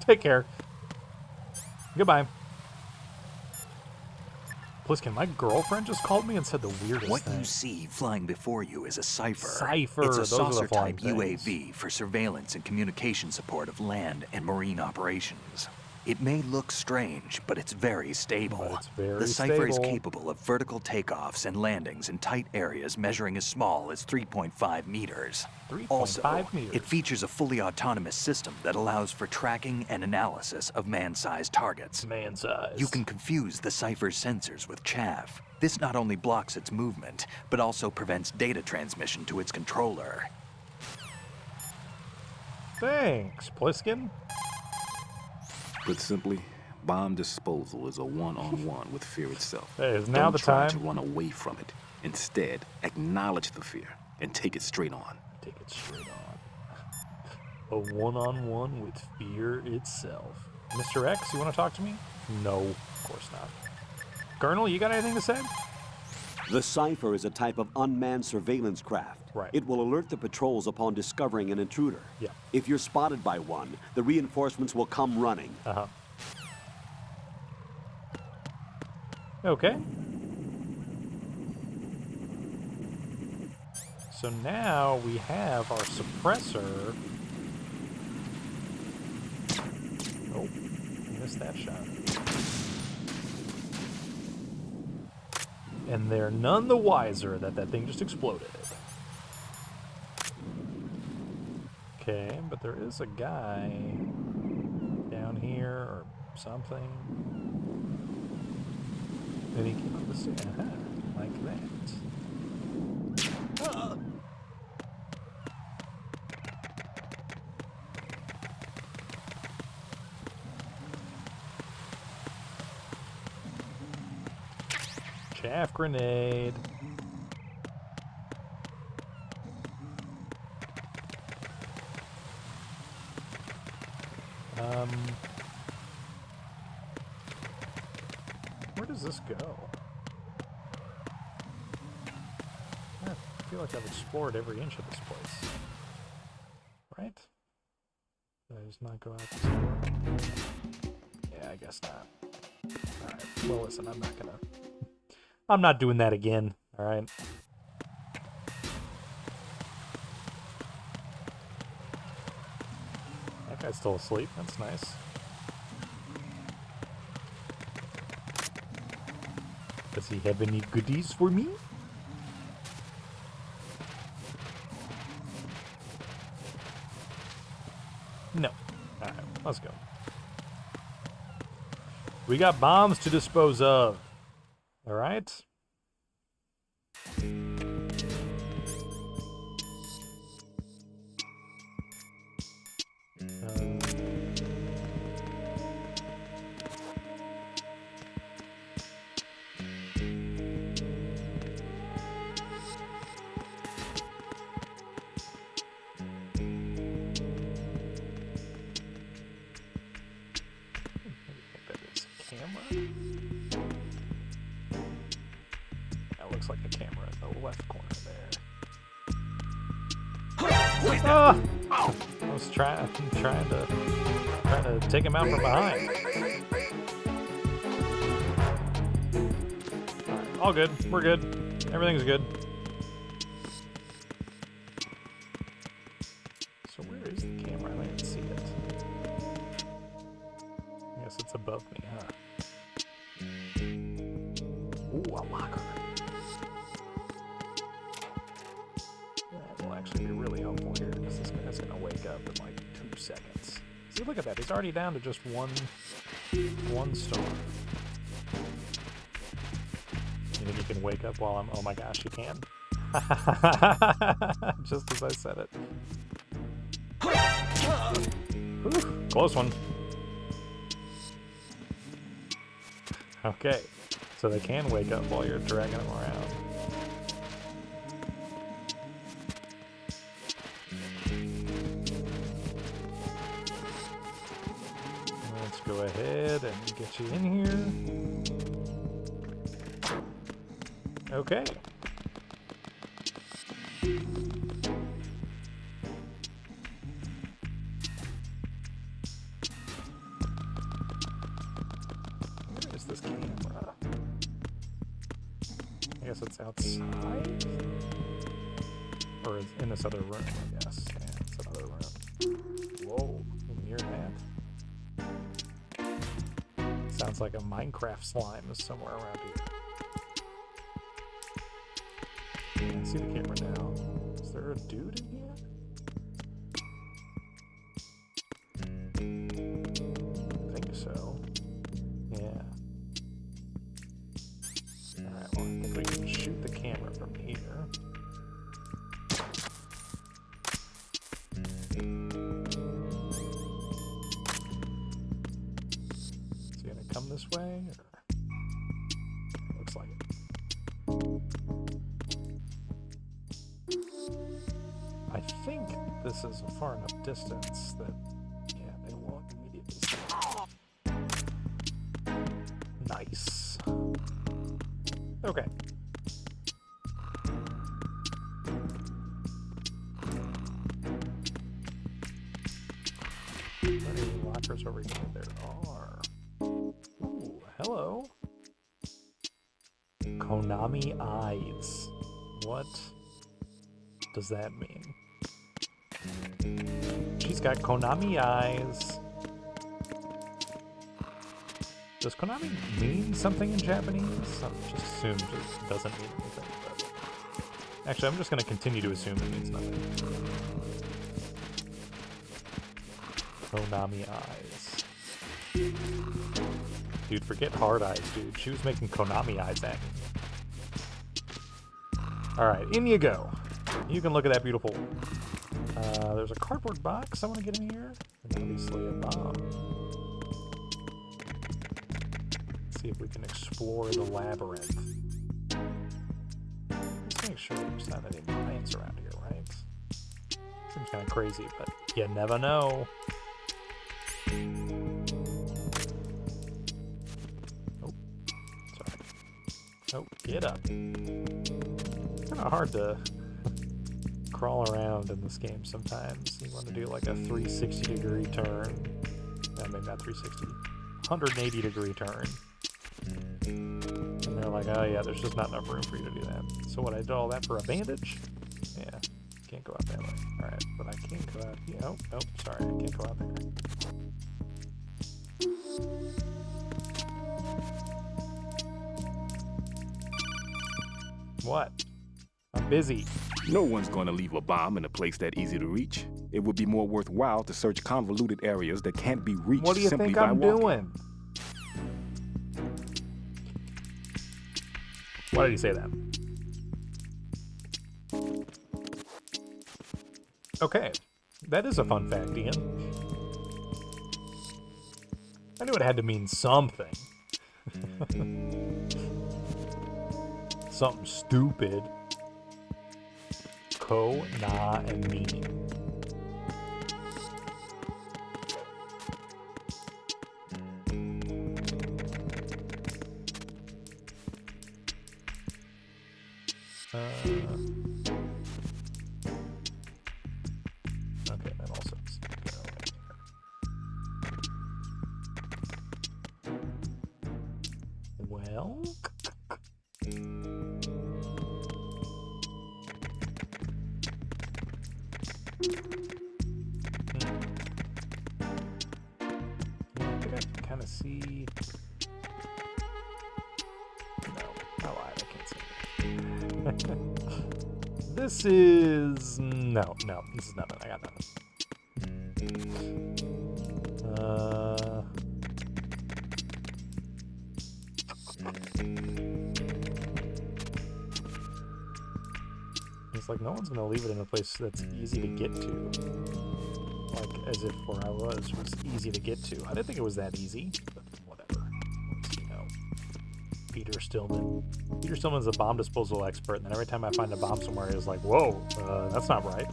Take care. Goodbye. Pliskin, my girlfriend just called me and said the weirdest What thing. you see flying before you is a Cypher. Cypher, It's a those are the saucer-type flying things. UAV for surveillance and communication support of land and marine operations. It may look strange, but it's very stable. But it's very the Cypher is stable. capable of vertical takeoffs and landings in tight areas measuring as small as 3.5 meters. 3.5 Also, meters. it features a fully autonomous system that allows for tracking and analysis of man-sized targets. Man-sized. You can confuse the Cypher's sensors with chaff. This not only blocks its movement, but also prevents data transmission to its controller. Thanks, Pliskin. Put simply, bomb disposal is a one-on-one with fear itself. Hey, is now Don't the try time? to run away from it. Instead, acknowledge the fear and take it straight on. Take it straight on. A one-on-one with fear itself. Mr. X, you want to talk to me? No, of course not. Colonel, you got anything to say? The Cypher is a type of unmanned surveillance craft. Right. It will alert the patrols upon discovering an intruder. Yeah. If you're spotted by one, the reinforcements will come running. Uh-huh. Okay. So now we have our suppressor. Oh, missed that shot. And they're none the wiser that that thing just exploded. Okay, but there is a guy down here or something. And he came up the stairs. Like that. Chaff grenade. Where does this go? I feel like I've explored every inch of this place. Right? Did I just not go out this door? Yeah, I guess not. Alright, well listen, I'm not doing that again, alright? That guy's still asleep, that's nice. Does he have any goodies for me? No. Alright, let's go. We got bombs to dispose of. Alright? That looks like a camera in the left corner there. Ah! I was trying to take him out from behind. Alright, all good. We're good. Everything's good. So where is the camera? I didn't see it. I guess it's above me, huh? Ooh, a locker. That will actually be really helpful here because this guy's gonna wake up in like 2 seconds. See, look at that. He's already down to just one star. You think you can wake up while I'm... Oh my gosh, you can. Just as I said it. Whew, close one. Okay, so they can wake up while you're dragging them around. Let's go ahead and get you in here. Okay. Where is this camera? I guess it's outside? Or it's in this other room, I guess. Yeah, it's another room. Whoa, you can hear that? Sounds like a Minecraft slime is somewhere around here. Yeah, I see the camera now. Is there a dude in here? I think so. Yeah. Alright, well, I think we can shoot the camera from here. Is he gonna come this way? Or... Looks like it. I think this is a far enough distance that, yeah, they won't immediately see it. Nice. Okay. Are there any lockers over here? There are. Ooh, hello. Konami Eyes. What does that mean? She's got Konami Eyes. Does Konami mean something in Japanese? I just assumed it doesn't mean anything. But... Actually, I'm just going to continue to assume it means nothing. Konami Eyes. Dude, forget hard eyes, dude. She was making Konami Eyes at me. Alright, in you go. You can look at that beautiful... there's a cardboard box I want to get in here. And obviously a bomb. Let's see if we can explore the labyrinth. Let's make sure there's not any mines around here, right? Seems kind of crazy, but you never know. Oh, sorry. Oh, get up. It's kind of hard to crawl around in this game sometimes. You want to do like a 360-degree turn. Maybe not 360. 180-degree turn. And they're like, oh yeah, there's just not enough room for you to do that. So what, I did all that for a bandage? Yeah, can't go out that way. Alright, but I can go out here. Oh, nope, sorry, I can't go out there. What? I'm busy. No one's going to leave a bomb in a place that easy to reach. It would be more worthwhile to search convoluted areas that can't be reached what do you simply think by I'm walking. doing? Why did he say that? Okay, that is a fun fact, Ian. I knew it had to mean something. Something stupid. Ko, na, and me. Okay, that also is right here. Well... see. No, I lied. I can't see. This is no. This is nothing. I got nothing. It's like no one's gonna leave it in a place that's easy to get to. Like as if where I was easy to get to. I didn't think it was that easy, but whatever. You know, Peter Stillman. Peter Stillman's a bomb disposal expert, and then every time I find a bomb somewhere, he's like, "Whoa, that's not right."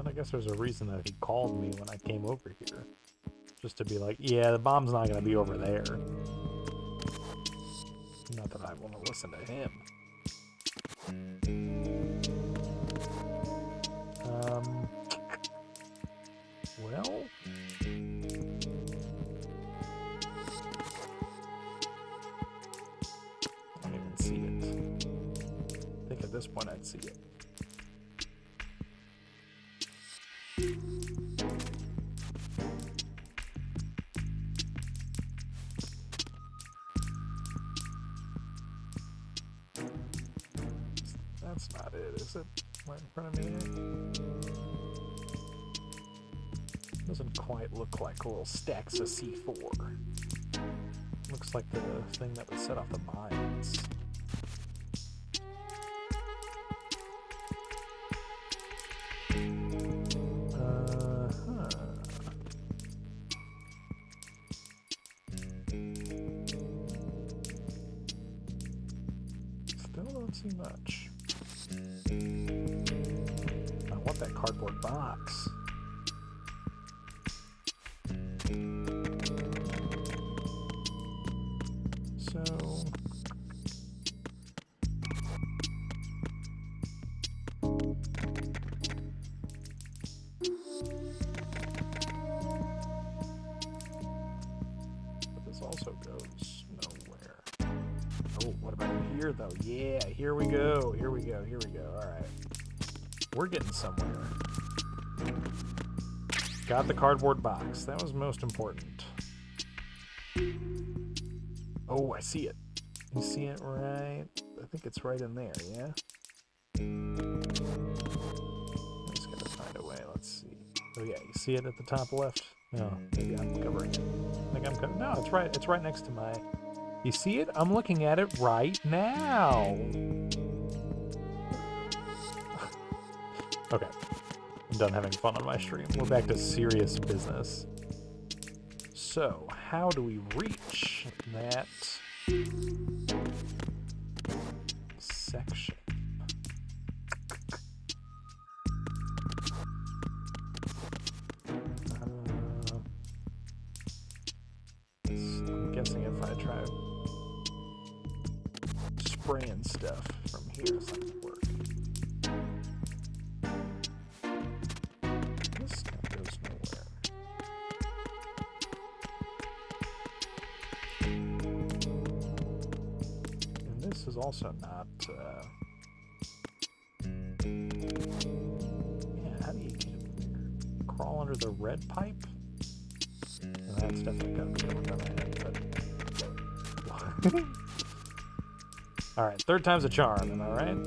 I guess there's a reason that he called me when I came over here. Just to be like, yeah, the bomb's not going to be over there. Not that I want to listen to him. Well... I don't even see it. I think at this point I'd see it. That's not it, is it? Right in front of me. Doesn't quite look like little stacks of C4. Looks like the thing that would set off the mines. Still don't see much. I want that cardboard box. So... but this also goes nowhere. Oh, what about in here, though? Yeah, here we go. Here we go. Here we go. All right. We're getting somewhere. Got the cardboard box. That was most important. Oh, I see it. You see it right? I think it's right in there, yeah? I'm just gonna find a way. Let's see. Oh yeah, you see it at the top left? No, maybe I'm covering it. I think I'm covering. No, it's right. It's right next to my. You see it? I'm looking at it right now. Okay, I'm done having fun on my stream. We're back to serious business. So, how do we reach that section? I'm guessing if I try spraying stuff from here, it's not gonna work. This stuff goes nowhere. And this is also not, yeah, how do you get in there? Crawl under the red pipe? And that's definitely gonna be over my head, but... Alright, third time's a charm, am I right?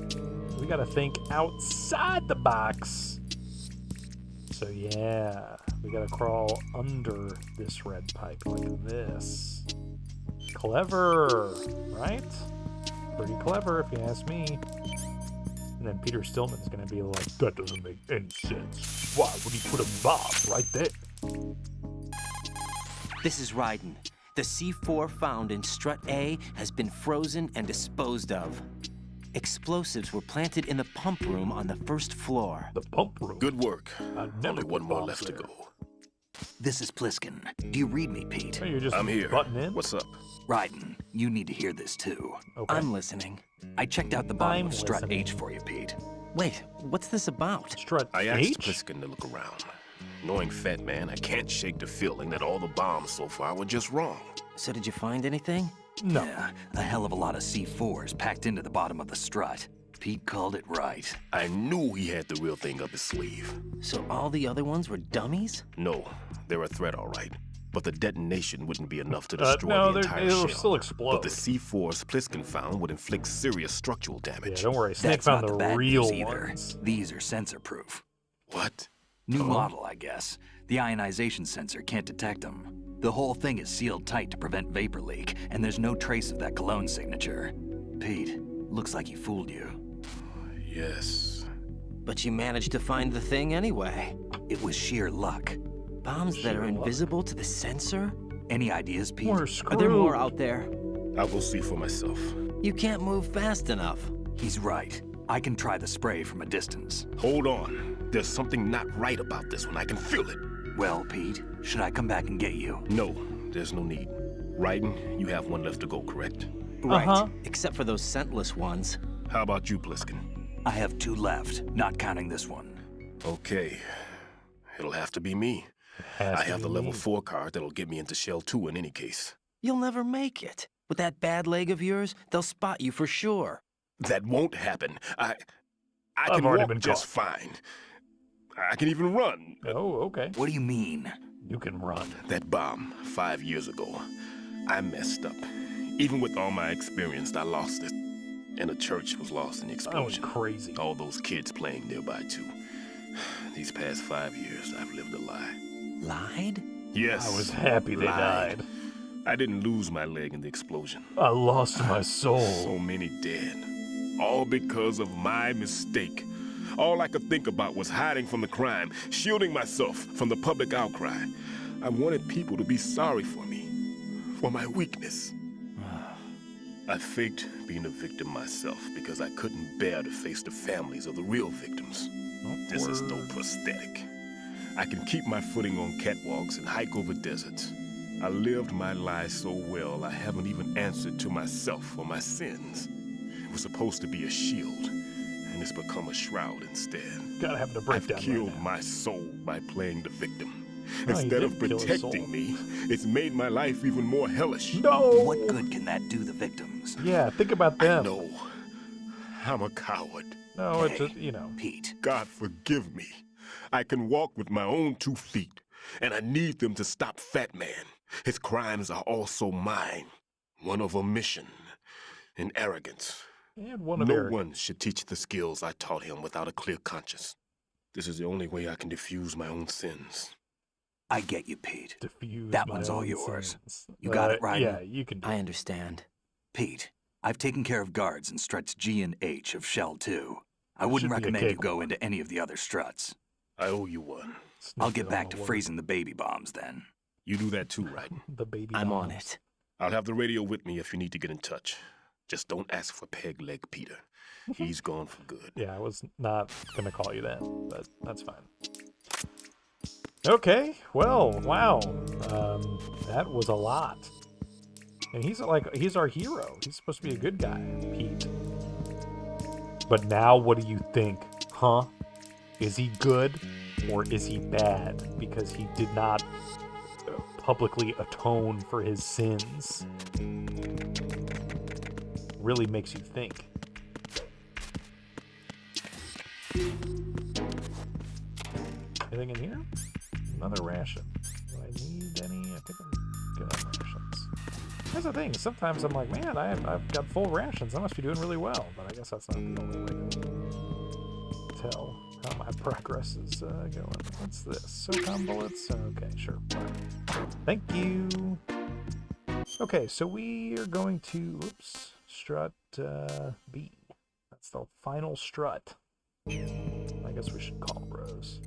We gotta think outside the box. So yeah, we gotta crawl under this red pipe like this. Clever, right? Pretty clever if you ask me. And then Peter Stillman's gonna be like, that doesn't make any sense. Why would he put a bomb right there? This is Raiden. The C4 found in Strut A has been frozen and disposed of. Explosives were planted in the pump room on the first floor. The pump room? Good work. Only one more left to go. This is Pliskin. Do you read me, Pete? So you're just I'm here. butting in? What's up? Raiden, you need to hear this too. Okay. I'm listening. I checked out the bottom I'm of Strut listening. H for you, Pete. Wait, what's this about? Strut I asked H? Pliskin to look around. Knowing Fat Man, I can't shake the feeling that all the bombs so far were just wrong. So did you find anything? No. Yeah, a hell of a lot of C4s packed into the bottom of the strut. Pete called it right. I knew he had the real thing up his sleeve. So all the other ones were dummies? No, they're a threat, all right. What are you trying to say? but the detonation wouldn't be enough to destroy no, the entire it'll shell. still explode. But the C4s Pliskin found would inflict serious structural Yeah, damage. don't worry. Snake That's found not the the bad real news either. ones. These are sensor-proof. What? New model, I guess. The ionization sensor can't detect them. The whole thing is sealed tight to prevent vapor leak, and there's no trace of that cologne signature. Pete, looks like he fooled you. Yes. But you managed to find the thing anyway. It was sheer luck. Bombs that are invisible to the sensor? Any ideas, Pete? We're Are screwed. there more out there? I'll go see for myself. You can't move fast enough. He's right. I can try the spray from a distance. Hold on. There's something not right about this one. I can feel it. Well, Pete, should I come back and get you? No, there's no need. Raiden, you have one left to go, correct? Right, except for those scentless ones. How about you, Pliskin? I have 2 left, not counting this one. Okay. It'll have to be me. I have the level 4 card that'll get me into Shell 2 in any case. You'll never make it. With that bad leg of yours, they'll spot you for sure. That won't happen. I I've can already walk been just caught. fine. I can even run. Oh, okay. What do you mean? You can run. That bomb 5 years ago, I messed up. Even with all my experience, I lost it. And the church was lost in the That was explosion. crazy. All those kids playing nearby, too. These past 5 years, I've lived a lie. Lied? Yes. I was happy they lied. died. I didn't lose my leg in the explosion. I lost my soul. So many dead. All because of my mistake. All I could think about was hiding from the crime, shielding myself from the public outcry. I wanted people to be sorry for me, for my weakness. I faked being a victim myself because I couldn't bear to face the families of the real victims. This is no prosthetic. I can keep my footing on catwalks and hike over deserts. I lived my lie so well I haven't even answered to myself for my sins. It was supposed to be a shield, and it's become a shroud instead. Gotta have the breakdown. I've killed my soul by playing the victim. No, Instead you of did kill his soul. protecting me, it's made my life even more hellish. No! What good can that do the victims? Yeah, think about them. No, I'm a coward. No, it's just, you know. Pete. God forgive me. I can walk with my own 2 feet, and I need them to stop Fatman. His crimes are also mine. One of omission and arrogance. And one of No arrogance. one should teach the skills I taught him without a clear conscience. This is the only way I can diffuse my own sins. I get you, Pete. Diffuse That my one's all own yours. sins. You got it, Raiden? Yeah, you can do I it. understand. Pete, I've taken care of guards in struts G and H of Shell 2. I That wouldn't should be a recommend you cake. go into any of the other struts. I owe you one. I'll Sneak get it back on to the word. freezing the baby bombs then. You do that too, Raiden. The baby I'm on bombs. it. I'll have the radio with me if you need to get in touch. Just don't ask for Peg Leg Peter. He's gone for good. Yeah, I was not gonna call you that, but that's fine. Okay, well, wow, that was a lot. And he's our hero. He's supposed to be a good guy, Pete. But now, what do you think, huh? Is he good or is he bad because he did not publicly atone for his sins? Really makes you think. Anything in here? Another ration. Do I need any? I think I'm good on rations. That's the thing. Sometimes I'm like, man, I've got full rations. I must be doing really well. But I guess that's not the only way to tell how my progress is going. What's this? SOCOM bullets? Okay, sure. Fine. Thank you. Okay, so we are going to, oops, strut B. That's the final strut. I guess we should call Rose.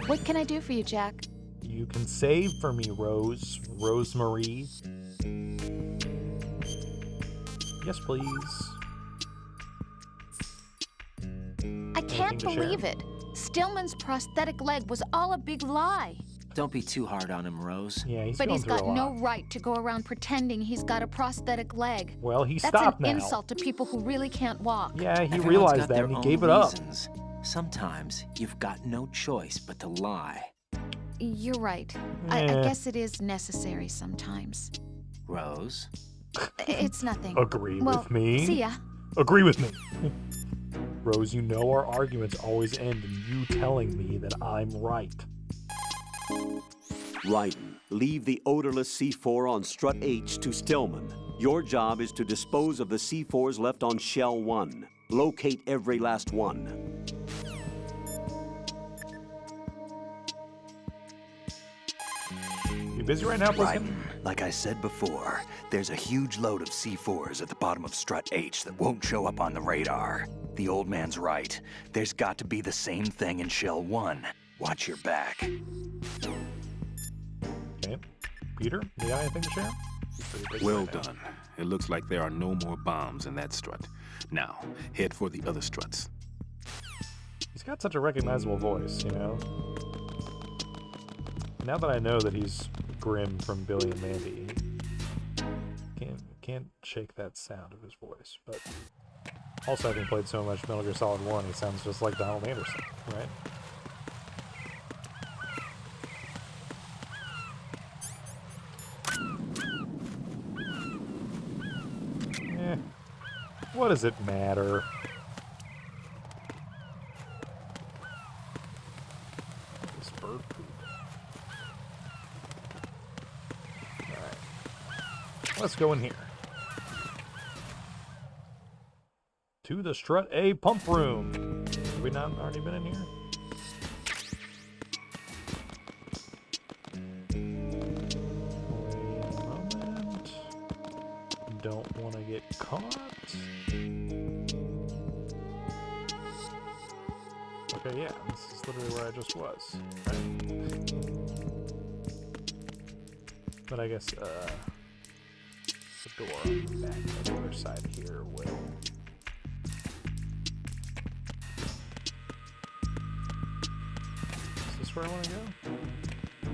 What can I do for you, Jack? You can save for me, Rosemary. Yes, please. I can't to share? believe it. Stillman's prosthetic leg was all a big lie. Don't be too hard on him, Rose. Yeah, he's But going he's through got a lot. no right to go around pretending he's got a prosthetic leg. Well, he That's stopped an now. insult to people who really can't walk. Yeah, he Everyone's realized got that their and he own gave it up. reasons. Sometimes you've got no choice but to lie. You're right. I Eh. guess it is necessary sometimes. Rose? It's nothing. Agree well, with me? See ya. Agree with me. Rose, you know our arguments always end in you telling me that I'm right. Raiden, leave the odorless C4 on Strut H to Stillman. Your job is to dispose of the C4s left on Shell 1. Locate every last one. You busy right now, Pussy? Like I said before, there's a huge load of C4s at the bottom of Strut H that won't show up on the radar. The old man's right. There's got to be the same thing in Shell 1. Watch your back. Okay. Peter, you got anything to share? Well done. It looks like there are no more bombs in that strut. Now, head for the other struts. He's got such a recognizable voice, you know? Now that I know that he's Grim from Billy and Mandy, can't shake that sound of his voice. But also, having played so much Metal Gear Solid 1, he sounds just like Donald Anderson, right? What does it matter? This bird poop. Alright. Let's go in here. To the Strut A pump room. Have we not already been in here? Wait a moment. Don't want to get caught. Okay, yeah, this is literally where I just was, right? But I guess, the door on the back on the other side here will... Is this where I want to go?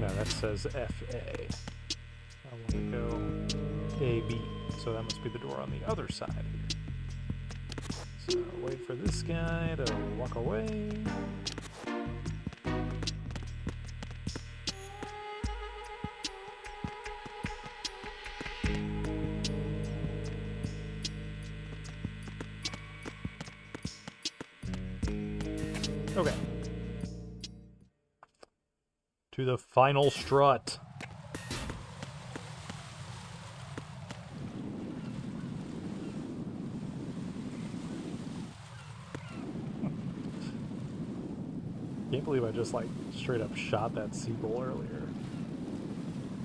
No, that says FA. I want to go AB, so that must be the door on the other side here. So wait for this guy to walk away. Okay. To the final strut. Can't believe I just like straight up shot that seagull earlier.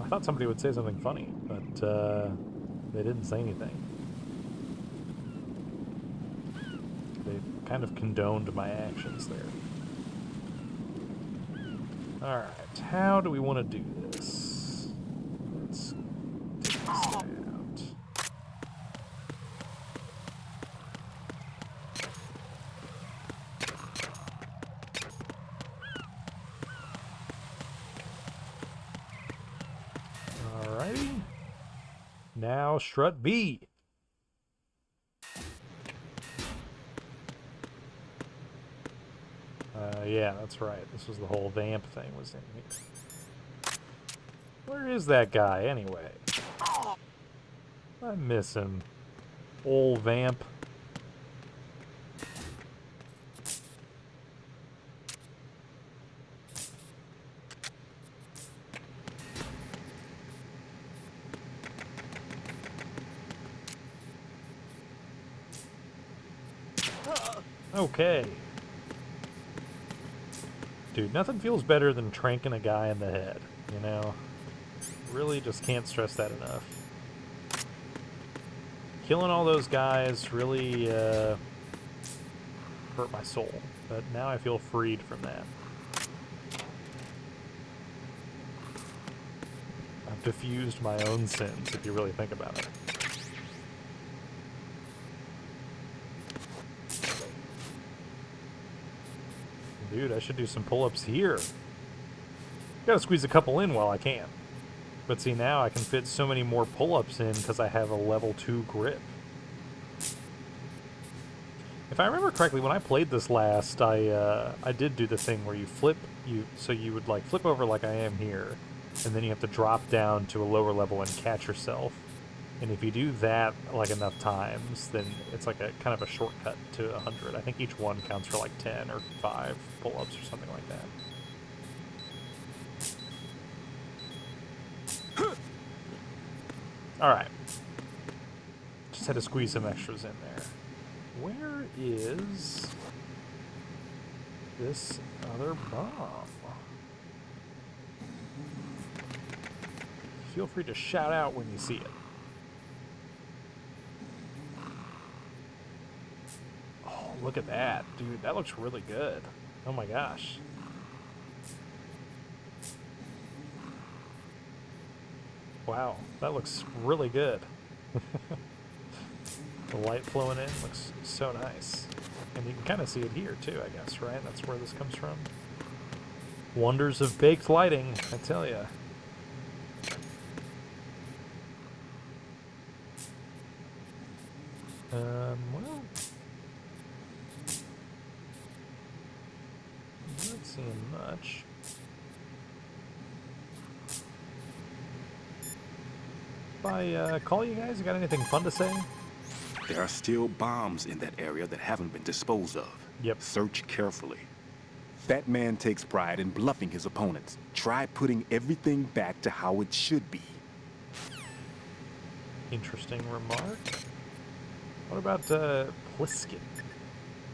I thought somebody would say something funny, but they didn't say anything. They kind of condoned my actions there. Alright, how do we want to do this? Let's take this out. Alrighty. Now Strut B. Yeah, that's right. This was the whole vamp thing was in here. Where is that guy, anyway? I miss him. Old vamp. Okay. Dude, nothing feels better than tranking a guy in the head, you know? Really just can't stress that enough. Killing all those guys really hurt my soul, but now I feel freed from that. I've diffused my own sins, if you really think about it. Dude, I should do some pull-ups here. Gotta squeeze a couple in while I can. But see, now I can fit so many more pull-ups in because I have a level 2 grip. If I remember correctly, when I played this last, I did do the thing where you flip, so you would like flip over like I am here, and then you have to drop down to a lower level and catch yourself And if you do that like enough times, then it's like a kind of a shortcut to 100. I think each one counts for like 10 or 5 pull-ups or something like that. All right. Just had to squeeze some extras in there. Where is this other bomb? Feel free to shout out when you see it. Oh, look at that. Dude, that looks really good. Oh my gosh. Wow, that looks really good. The light flowing in looks so nice. And you can kind of see it here too, I guess, right? That's where this comes from. Wonders of baked lighting, I tell ya. Well, not seeing much. If I call you guys, you got anything fun to say? There are still bombs in that area that haven't been disposed of. Yep. Search carefully. That man takes pride in bluffing his opponents. Try putting everything back to how it should be. Interesting remark. What about Pliskin?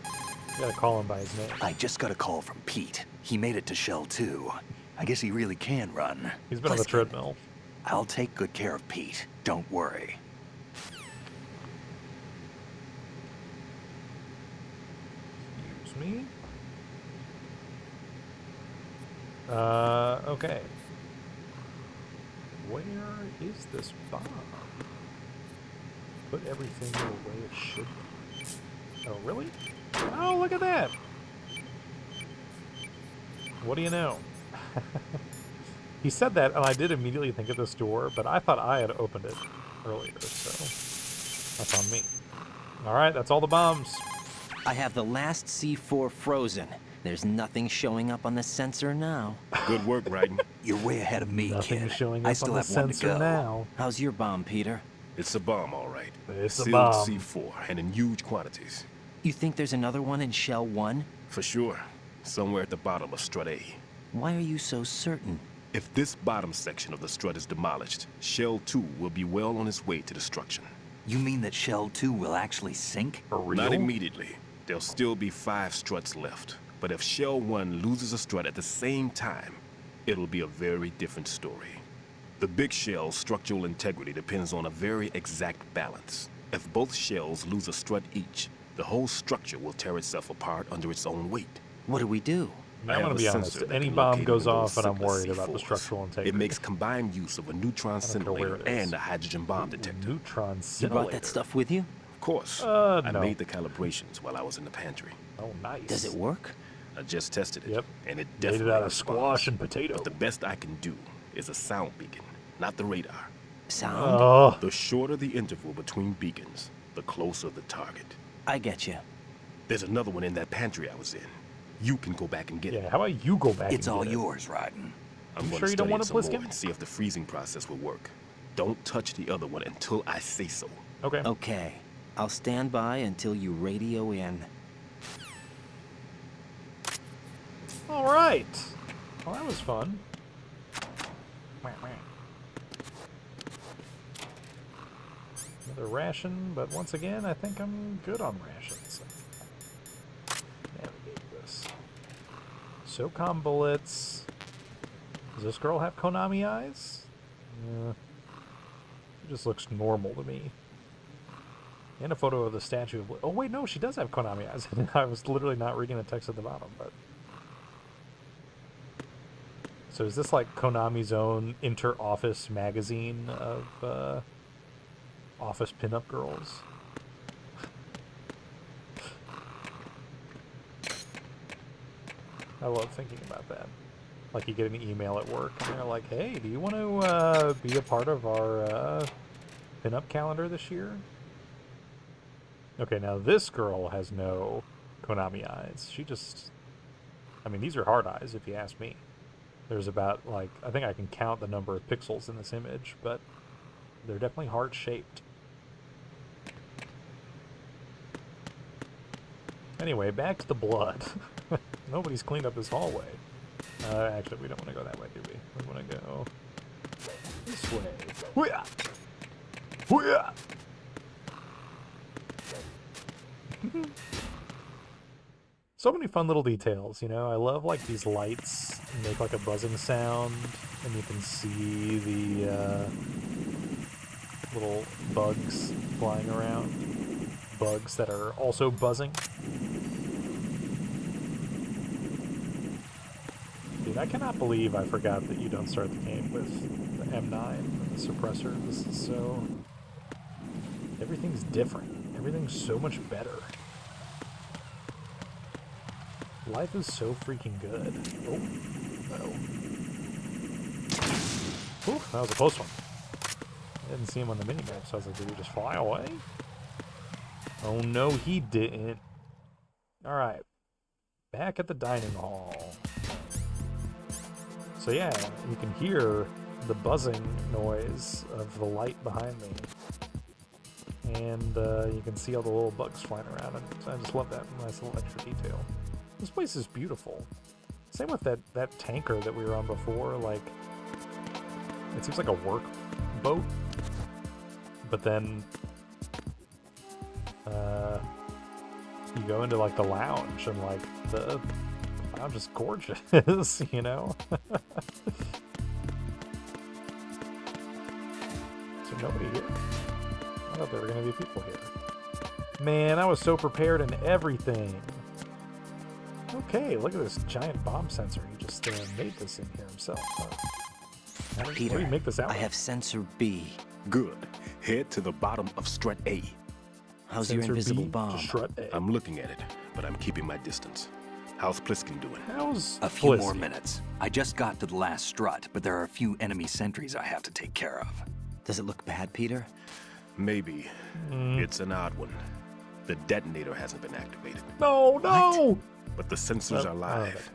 You gotta call him by his name. I just got a call from Pete. He made it to Shell 2. I guess he really can run. He's been on the treadmill. I'll take good care of Pete. Don't worry. Excuse me. Okay. Where is this bomb? Put everything the way it should be. Oh, really? Oh, look at that! What do you know? He said that, and I did immediately think of this door, but I thought I had opened it earlier, so that's on me. Alright, that's all the bombs. I have the last C4 frozen. There's nothing showing up on the sensor now. Good work, Raiden. You're way ahead of me, Nothing kid. showing up I still on the have one to sensor go. now. How's your bomb, Peter? It's a bomb, all right. It's a Sealed bomb. C4, and in huge quantities. You think there's another one in Shell 1? For sure. Somewhere at the bottom of Strut A. Why are you so certain? If this bottom section of the strut is demolished, Shell 2 will be well on its way to destruction. You mean that Shell 2 will actually sink? For real? Not immediately. There'll still be 5 struts left. But if Shell 1 loses a strut at the same time, it'll be a very different story. The big shell's structural integrity depends on a very exact balance. If both shells lose a strut each, the whole structure will tear itself apart under its own weight. What do we do? I'm going to be honest. Any bomb goes off and I'm worried about the structural integrity. It makes combined use of a neutron scintillator and a hydrogen bomb detector. Neutron You scintillator? brought that stuff with you? Of course. No. I made the calibrations while I was in the pantry. Oh, nice. Does it work? I just tested it. Yep. And it Made definitely it out of responds. squash and potato. But the best I can do is a sound beacon, not the radar. Sound? Oh. The shorter the interval between beacons, the closer the target. I get you. There's another one in that pantry I was in. You can go back and get it. Yeah, how about you go back It's and all get it? yours, Raiden. I'm You going sure to you don't study want it to some Pliskin? more and see if the freezing process will work. Don't touch the other one until I say so. Okay. Okay. I'll stand by until you radio in. All right. Well, that was fun. Another ration, but once again, I think I'm good on rations. Navigate this. SOCOM bullets. Does this girl have Konami eyes? She just looks normal to me. And a photo of the statue of... Oh, wait, no, she does have Konami eyes. I was literally not reading the text at the bottom, but... So is this like Konami's own inter-office magazine of office pinup girls? I love thinking about that. Like you get an email at work and they're like, hey, do you want to be a part of our pinup calendar this year? Okay, now this girl has no Konami eyes. She just... I mean, these are hard eyes if you ask me. There's about, like, I think I can count the number of pixels in this image, but They're definitely heart-shaped. Anyway, back to the blood. Nobody's cleaned up this hallway. Actually, we don't want to go that way, do we? We want to go this way. Hoo-yah! Hoo-yah! So many fun little details, you know? I love, like, these lights make, like, a buzzing sound, and you can see the, little bugs flying around. Bugs that are also buzzing. Dude, I cannot believe I forgot that you don't start the game with the M9 and the suppressor. This is so... Everything's different. Everything's so much better. Life is so freaking good. Oh, no. Ooh, that was a close one. I didn't see him on the minimap, so I was like, did he just fly away? Oh no, he didn't. Alright. Back at the dining hall. So yeah, you can hear the buzzing noise of the light behind me. And you can see all the little bugs flying around, and I just love that nice little extra detail. This place is beautiful. Same with that tanker that we were on before, like, it seems like a work boat, but then you go into, like, the lounge, and, like, the lounge is gorgeous, you know? So nobody here? I thought there were going to be people here. Man, I was so prepared in everything. Okay, look at this giant bomb sensor. He just made this in here himself. How do you make this out? I have sensor B. Good. Head to the bottom of Strut A. How's your invisible B bomb? to Strut A. I'm looking at it, but I'm keeping my distance. How's Pliskin doing? How's A few more minutes. I just got to the last strut, but there are a few enemy sentries I have to take care of. Does it look bad, Peter? Maybe. It's an odd one. The detonator hasn't been activated. No, no! What? But the sensors are live,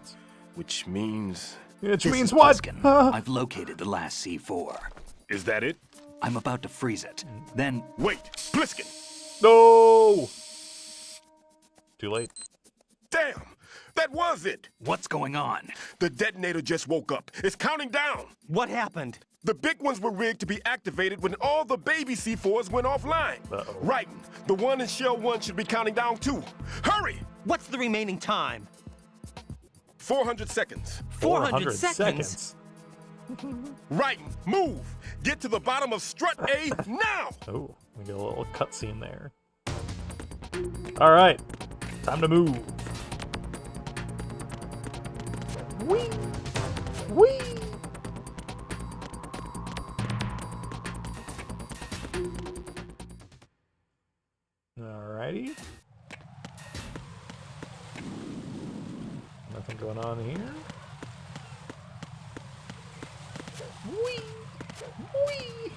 which means... Which This means is what? Pliskin. I've located the last C4. Is that it? I'm about to freeze it. Then... Wait! Pliskin! No! Too late. Damn! That was it! What's going on? The detonator just woke up. It's counting down. What happened? The big ones were rigged to be activated when all the baby C4s went offline. Raiden, the one in Shell 1 should be counting down too. Hurry! What's the remaining time? 400 seconds. 400 seconds? Raiden, move! Get to the bottom of Strut A now! Oh, we get a little cutscene there. Alright, time to move. Whee! Whee! Alrighty. Nothing going on here. Whee! Whee!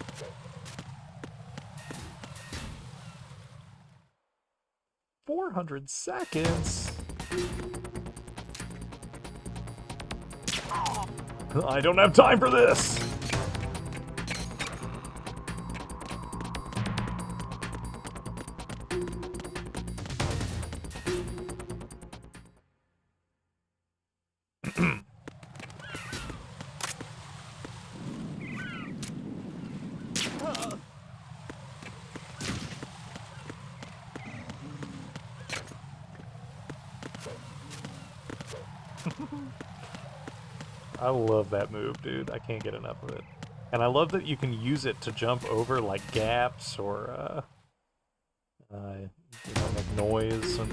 "400 seconds? I don't have time for this! I love that move, dude. I can't get enough of it. And I love that you can use it to jump over, like, gaps or, you know, make noise when,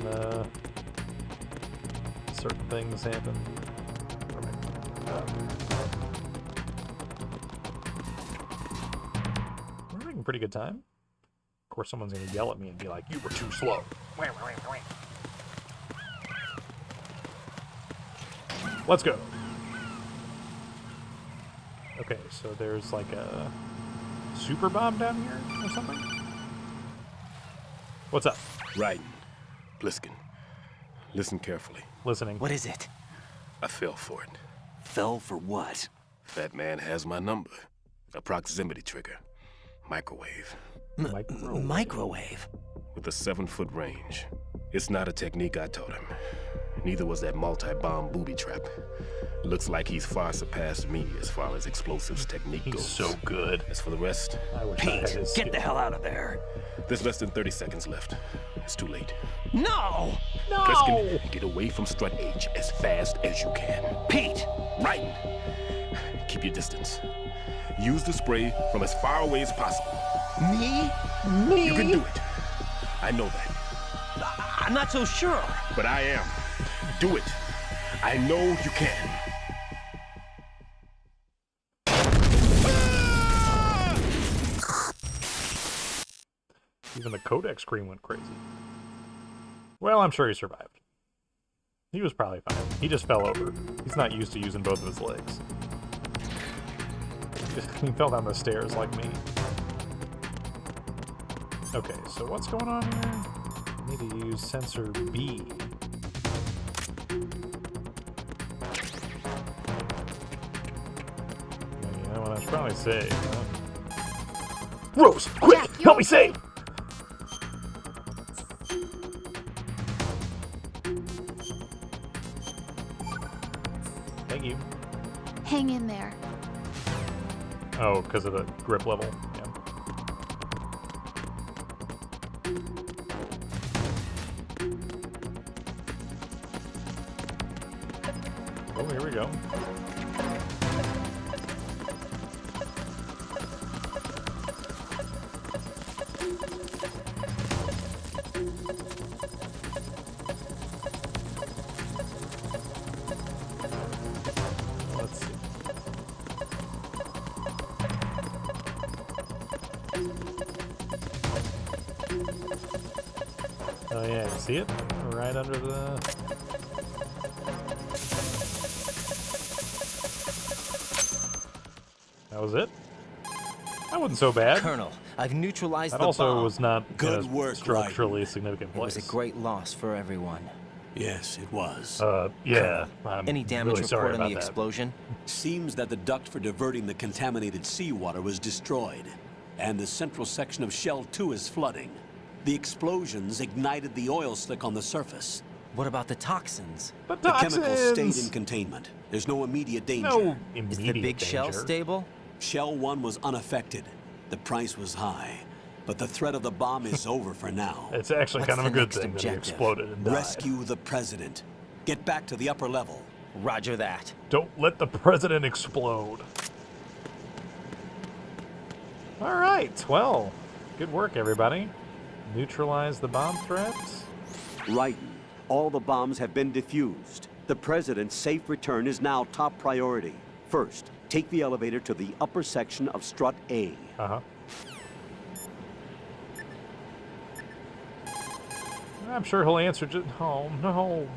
certain things happen. We're making pretty good time. Of course, someone's gonna yell at me and be like, "You were too slow." Let's go. Okay, so there's like a super bomb down here or something? What's up? Raiden, Pliskin, listen carefully. Listening. What is it? I fell for it. Fell for what? Fat Man has my number. A proximity trigger. Microwave. Microwave? With a 7-foot range. It's not a technique I taught him. Neither was that multi-bomb booby trap. Looks like he's far surpassed me as far as explosives technique goes. He's so good. As for the rest, I wish I had Pete, his get skill. the hell out of there. there's less than 30 seconds left. It's too late. No! Pliskin, get away from Strut H as fast as you can. Pete! Raiden, keep your distance. Use the spray from as far away as possible. Me? You can do it. I know that. I'm not so sure. But I am. Do it. I know you can. Even the Codex screen went crazy. Well, I'm sure he survived. He was probably fine. He just fell over. He's not used to using both of his legs. He fell down the stairs like me. Okay, so what's going on here? I need to use sensor B. Yeah, well, I should probably save. Rose, quick! Help me save! Thank you. Hang in there. Oh, because of the grip level. Yeah. Oh, here we go. Let's see. Oh yeah, you see it? Right under the... That was it? That wasn't so bad. Colonel, I've neutralized That the also bomb. was not Good a work, structurally significant It was place. a great loss for everyone. Yes, it was. Yeah. I'm Any damage really sorry report on about the that. explosion? Seems that the duct for diverting the contaminated seawater was destroyed, and the central section of Shell 2 is flooding. The explosions ignited the oil slick on the surface. What about the toxins? The The chemicals stayed toxins! in containment. There's no immediate danger. No Is immediate the big shell danger. stable? Shell 1 was unaffected. The price was high, but the threat of the bomb is over for now. It's actually What's kind of a the good next thing that he objective? exploded and died. Rescue the president. Get back to the upper level. Roger that. Don't let the president explode. All right, well, good work, everybody. Neutralize the bomb threats. Raiden, all the bombs have been defused. The president's safe return is now top priority. First, take the elevator to the upper section of Strut A. Uh-huh. I'm sure he'll answer just... Oh, no.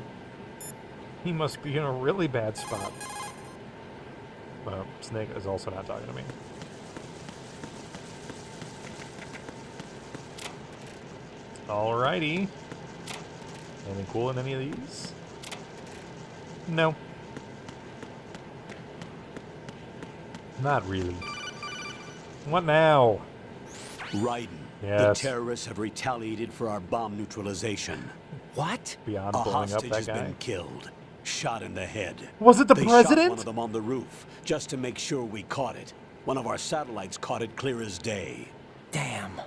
He must be in a really bad spot. Snake is also not talking to me. Alrighty. Anything cool in any of these? No. Not really. What now? Raiden, Yes. the terrorists have retaliated for our bomb neutralization. What? Beyond A blowing up hostage that has guy? been killed, shot in the head. Was it the They president? shot one of them on the roof, just to make sure we caught it. One of our satellites caught it clear as day. Damn.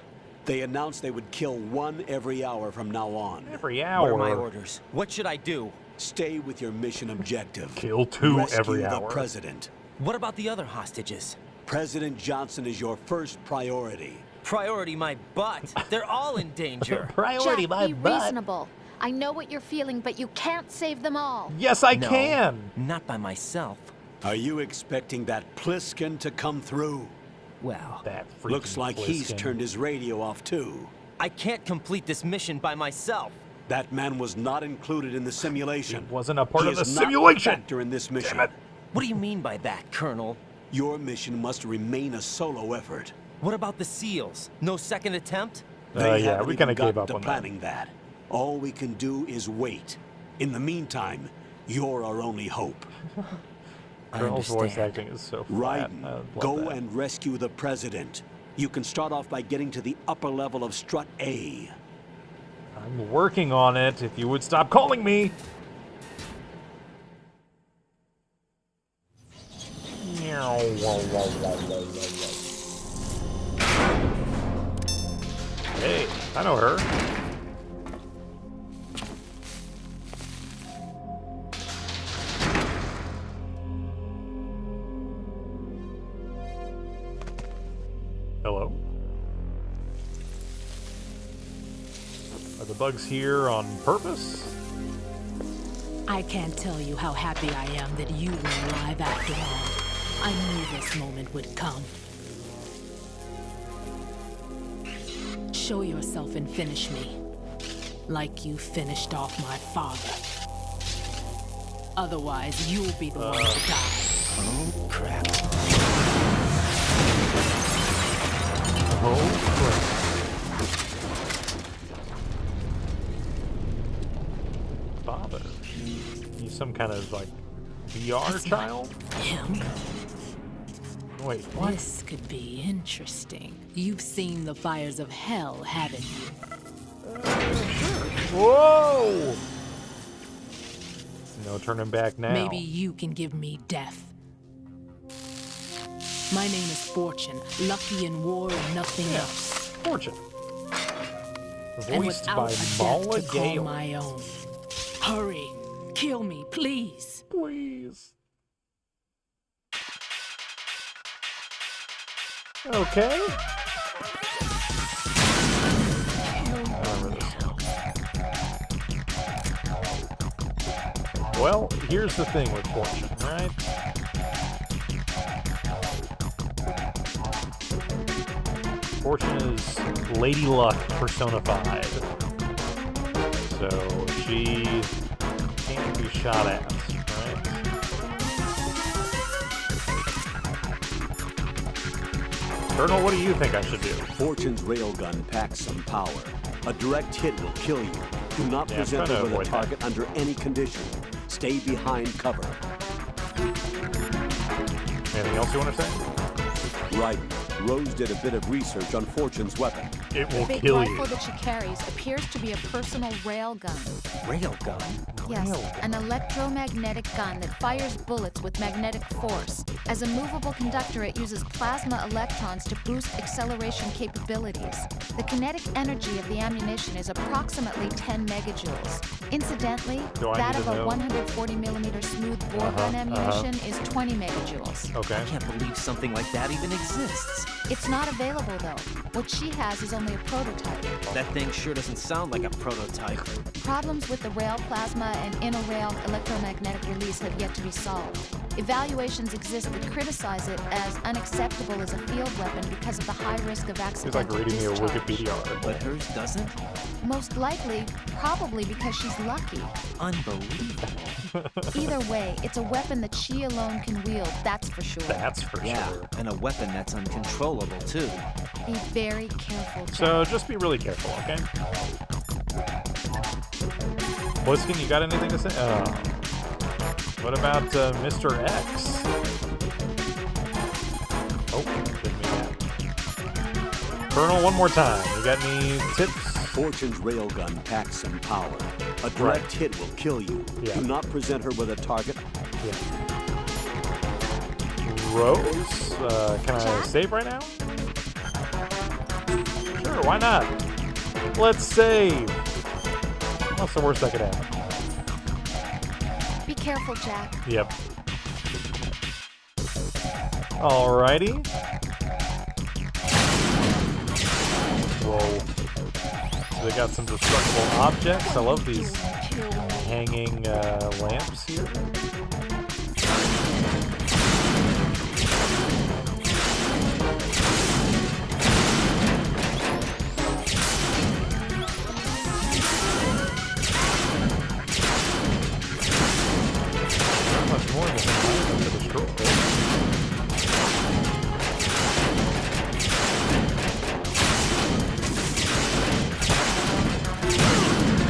They announced they would kill one every hour from now on. Every What hour. are my orders? What should I do? Stay with your mission objective. Kill two Rescue every the hour. president. What about the other hostages? President Johnson is your first priority. Priority my butt. They're all in danger. Priority Jack, my be butt. reasonable. I know what you're feeling, but you can't save them all. Yes, I No, can. Not by myself. Are you expecting that Pliskin to come through? Well, That freaking Looks like he's Pliskin. turned his radio off too. I can't complete this mission by myself. That man was not included in the simulation. He wasn't a part He of the is not simulation. a factor in this mission. Damn it. What do you mean by that, Colonel? Your mission must remain a solo effort. What about the SEALs? No second attempt? They Yeah, haven't we even kind of gave gotten up to on that. planning that. All we can do is wait. In the meantime, you're our only hope. I Colonel's voice understand. acting is so flat. I Raiden, love go that. and rescue the president. You can start off by getting to the upper level of Strut A. I'm working on it, if you would stop calling me! Hey, I know her. Hello? Are the bugs here on purpose? I can't tell you how happy I am that you were alive after all. I knew this moment would come. Show yourself and finish me. Like you finished off my father. Otherwise, you'll be the one to die. Oh, crap. Oh, crap. Father? He's some kind of, like, VR child? Him? Wait, what? This could be interesting. You've seen the fires of hell, haven't you? Whoa! No turning back now. Maybe you can give me death. My name is Fortune, lucky in war and nothing else. Fortune. And Voiced without by a death Mala to call Gale. my own. Hurry, kill me, please. Please. Okay. Well, here's the thing with Fortune, right? Fortune is Lady Luck personified. So she can't be shot at, right? Colonel, what do you think I should do? Fortune's railgun packs some power. A direct hit will kill you. Do not Yeah, present try to her with a avoid that. target under any condition. Stay behind cover. Anything else you want to say? Raiden, Rose did a bit of research on Fortune's weapon. It The will big kill rifle you. that she carries appears to be a personal railgun. Railgun? Yes, an electromagnetic gun that fires bullets with magnetic force. As a movable conductor, it uses plasma electrons to boost acceleration capabilities. The kinetic energy of the ammunition is approximately 10 megajoules. Incidentally, Do I that need of to a know? 140 millimeter smooth bore gun ammunition is 20 megajoules. Okay. I can't believe something like that even exists. It's not available though. What she has is only a prototype. That thing sure doesn't sound like a prototype. Problems with the rail plasma and inner rail electromagnetic release have yet to be solved. Evaluations exist that criticize it as unacceptable as a field weapon because of the high risk of It's like accidental reading me a discharge. Wikipedia article. But hers doesn't? Most likely, probably because she's lucky. Unbelievable. Either way, it's a weapon that she alone can wield, that's for sure. That's for Yeah, sure. and a weapon that's uncontrollable too. Be very careful, Jack. So just be really careful, okay? Bliskin, you got anything to say? What about Mr. X? Oh, didn't mean that. Colonel, one more time. You got any tips? Fortune's railgun packs some power. A direct hit will kill you. Yeah. Do not present her with a target. Yeah. Rose, can I Jack? save right now? Sure, why not? Let's save. What's the worst that could happen? Be careful, Jack. Yep. Alrighty. Whoa. So they got some destructible objects. I love these hanging lamps here. Not much more than to destroy.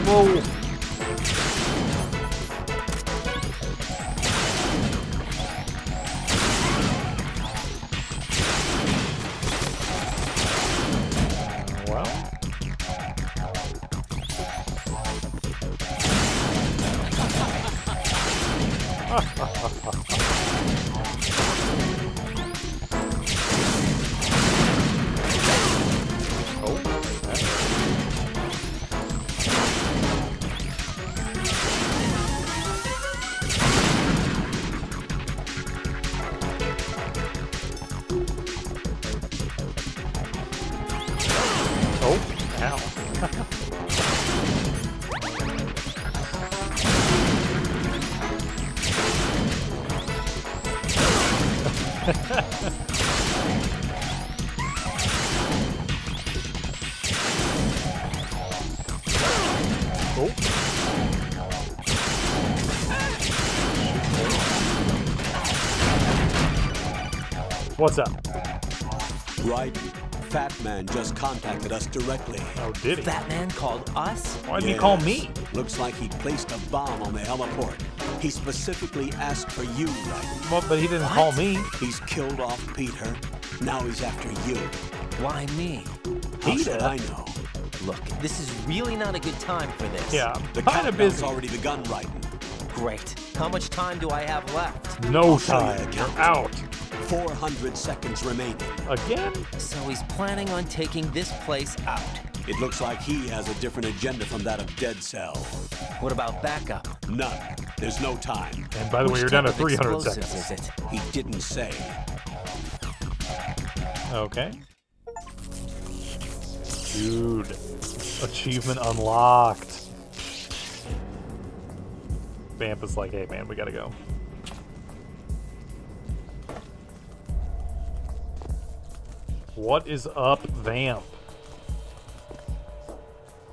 Whoa! What's up? Raiden, Fatman just contacted us directly. Oh, did he? Fatman called us? Why didn't he call me? Looks like he placed a bomb on the heliport. He specifically asked for you, Raiden. Well, but he didn't call me. He's killed off Peter. Now he's after you. Why me? How should I know? Look, this is really not a good time for this. Yeah, The kind of countdown's busy. already begun, Raiden. Great. How much time do I have left? No show you time. the You're count. out. 400 seconds remaining. Again? So he's planning on taking this place out. It looks like he has a different agenda from that of Dead Cell. What about backup? None. There's no time. And by the way, Which you're down to type of 300 explosives seconds. is it? He didn't say. Okay. Dude. Achievement unlocked. Vamp is like, hey man, we gotta go. What is up, Vamp?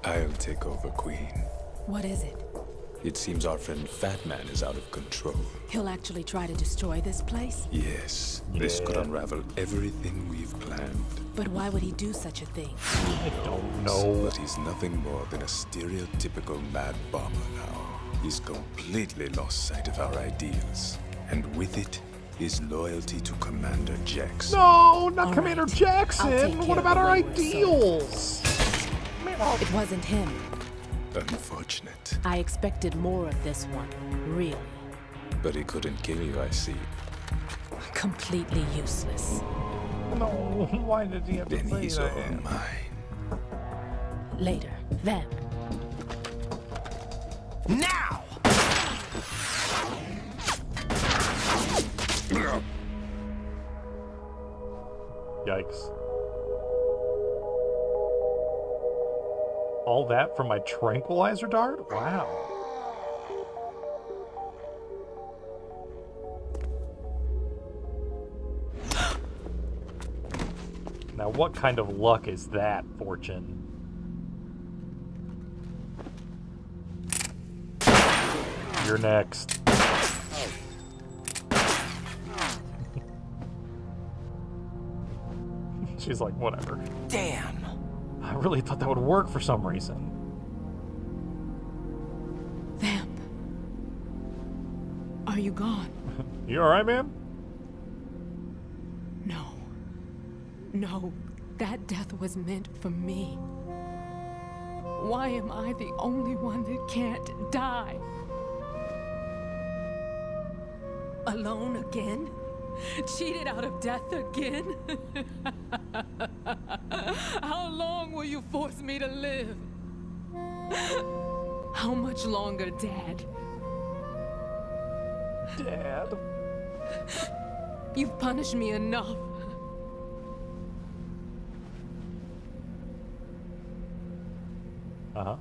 I'll take over, Queen. What is it? It seems our friend Fatman is out of control. He'll actually try to destroy this place? Yes, this could unravel everything we've planned. But why would he do such a thing? I don't know. But he's nothing more than a stereotypical mad bomber now. He's completely lost sight of our ideals. And with it, his loyalty to Commander Jackson. No, not All Commander right. I'll Jackson. take What care about of our the wayward soul. ideals? It wasn't him. Unfortunate. I expected more of this one, really. But he couldn't kill you, I see. Completely useless. No, why did he have to Then say he's that? all mine. Later, then. Now! Yikes. All that from my tranquilizer dart? Wow. Now what kind of luck is that, Fortune? You're next. She's like, whatever. Damn. I really thought that would work for some reason. Vamp. Are you gone? You alright, man? No. No, that death was meant for me. Why am I the only one that can't die? Alone again? Cheated out of death again? How long will you force me to live? How much longer, Dad? Dad? You've punished me enough. Uh-huh.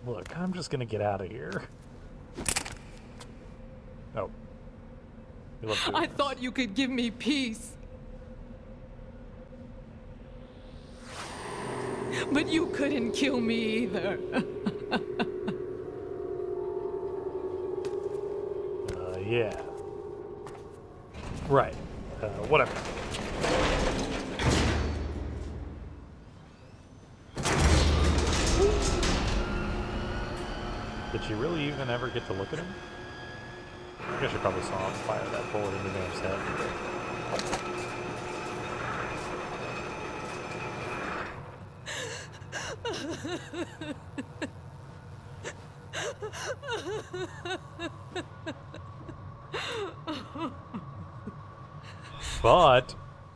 Look, I'm just gonna get out of here. Oh. You love doing I this. thought you could give me peace. But you couldn't kill me either. Yeah. Right. Whatever. Did she really even ever get to look at him? I guess she probably saw him fire that bullet into Vamp's head. But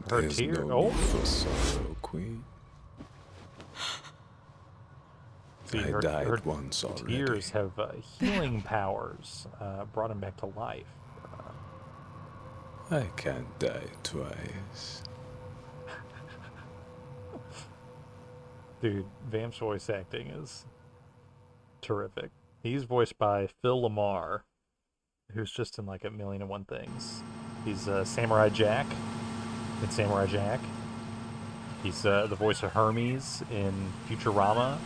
her There's tear. no Oh, need for sorrow, Queen. see, I her died once already. tears have healing powers. Brought him back to life. I can't die twice. Dude, Vamp's voice acting is terrific. He's voiced by Phil Lamar, who's just in like a million and one things. He's Samurai Jack in Samurai Jack. He's the voice of Hermes in Futurama.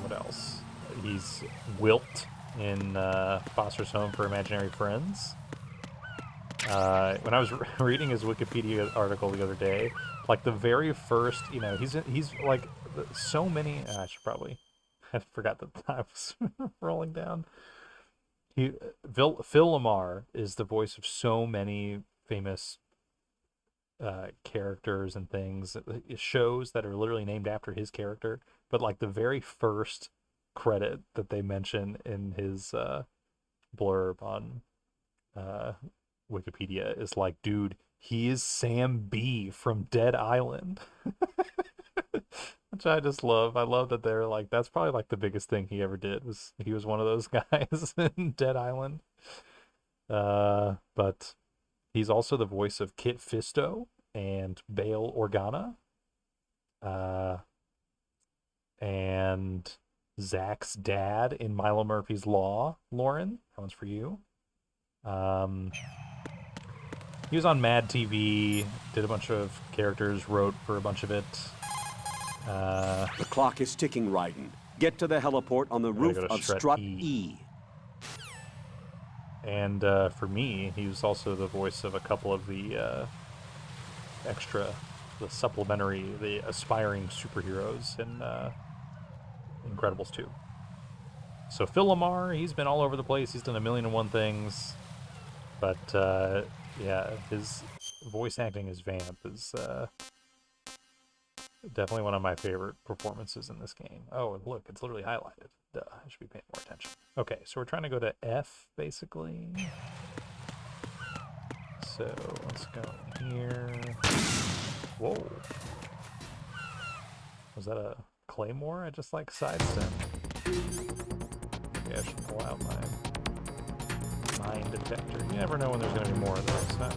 What else? He's Wilt in Foster's Home for Imaginary Friends. When I was reading his Wikipedia article the other day, like the very first, he's like so many. I should probably. I forgot that I was rolling down. Phil Lamar is the voice of so many famous characters and things, shows that are literally named after his character. But like the very first credit that they mention in his blurb on Wikipedia is like, dude, he is Sam B from Dead Island. Which I just love. I love that they're like, that's probably like the biggest thing he ever did, was he was one of those guys in Dead Island. But he's also the voice of Kit Fisto and Bail Organa. And Zach's dad in Milo Murphy's Law. Lauren, that one's for you. He was on Mad TV, did a bunch of characters, wrote for a bunch of it. The clock is ticking, Raiden. Get to the heliport on the roof of Strut E. And for me, he was also the voice of a couple of the supplementary, the aspiring superheroes in Incredibles 2. So Phil Lamar, he's been all over the place. He's done a million and one things. But yeah, his voice acting as Vamp is definitely one of my favorite performances in this game. Oh, and look, it's literally highlighted. Duh, I should be paying more attention. Okay, so we're trying to go to F, basically. So let's go here. Whoa. Was that a claymore? I just like sidestep. Maybe I should pull out my mine detector. You never know when there's going to be more of those, huh?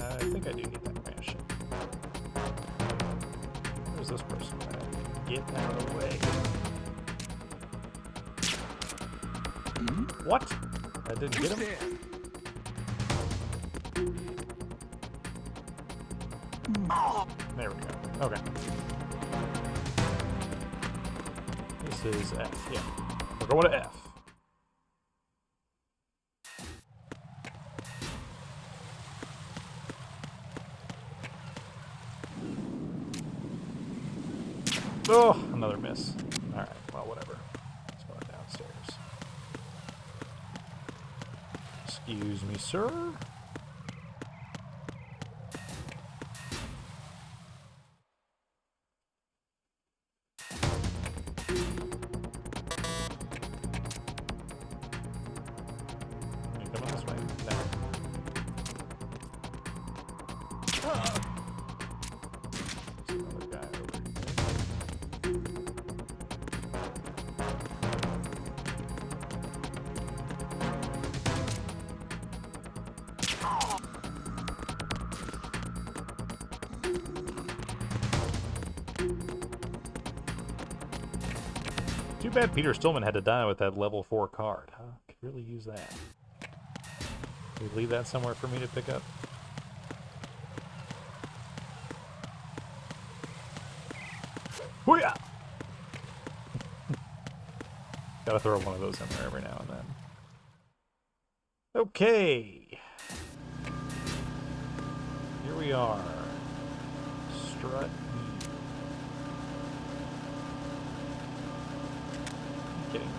I think I do need that ration. Where's this person at? Get out of the way. What? I didn't get him? There we go. Okay. This is F, yeah. We're going to F. Oh, another miss. Alright, well, whatever. Let's go downstairs. Excuse me, sir. Too bad Peter Stillman had to die with that level 4 card, huh? Could really use that. Can we leave that somewhere for me to pick up? Hoo-yah! Gotta throw one of those in there every now and then. Okay. Here we are. Strut. Kidding me.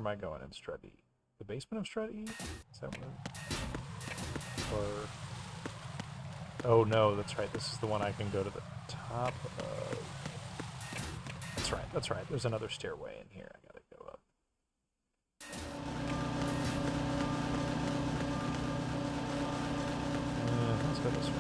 am I going in Strut E? The basement of Strut E? Is that what? Or... Oh no, that's right. This is the one I can go to the top of. That's right. That's right. There's another stairway in here. I gotta go up. Let's go this way.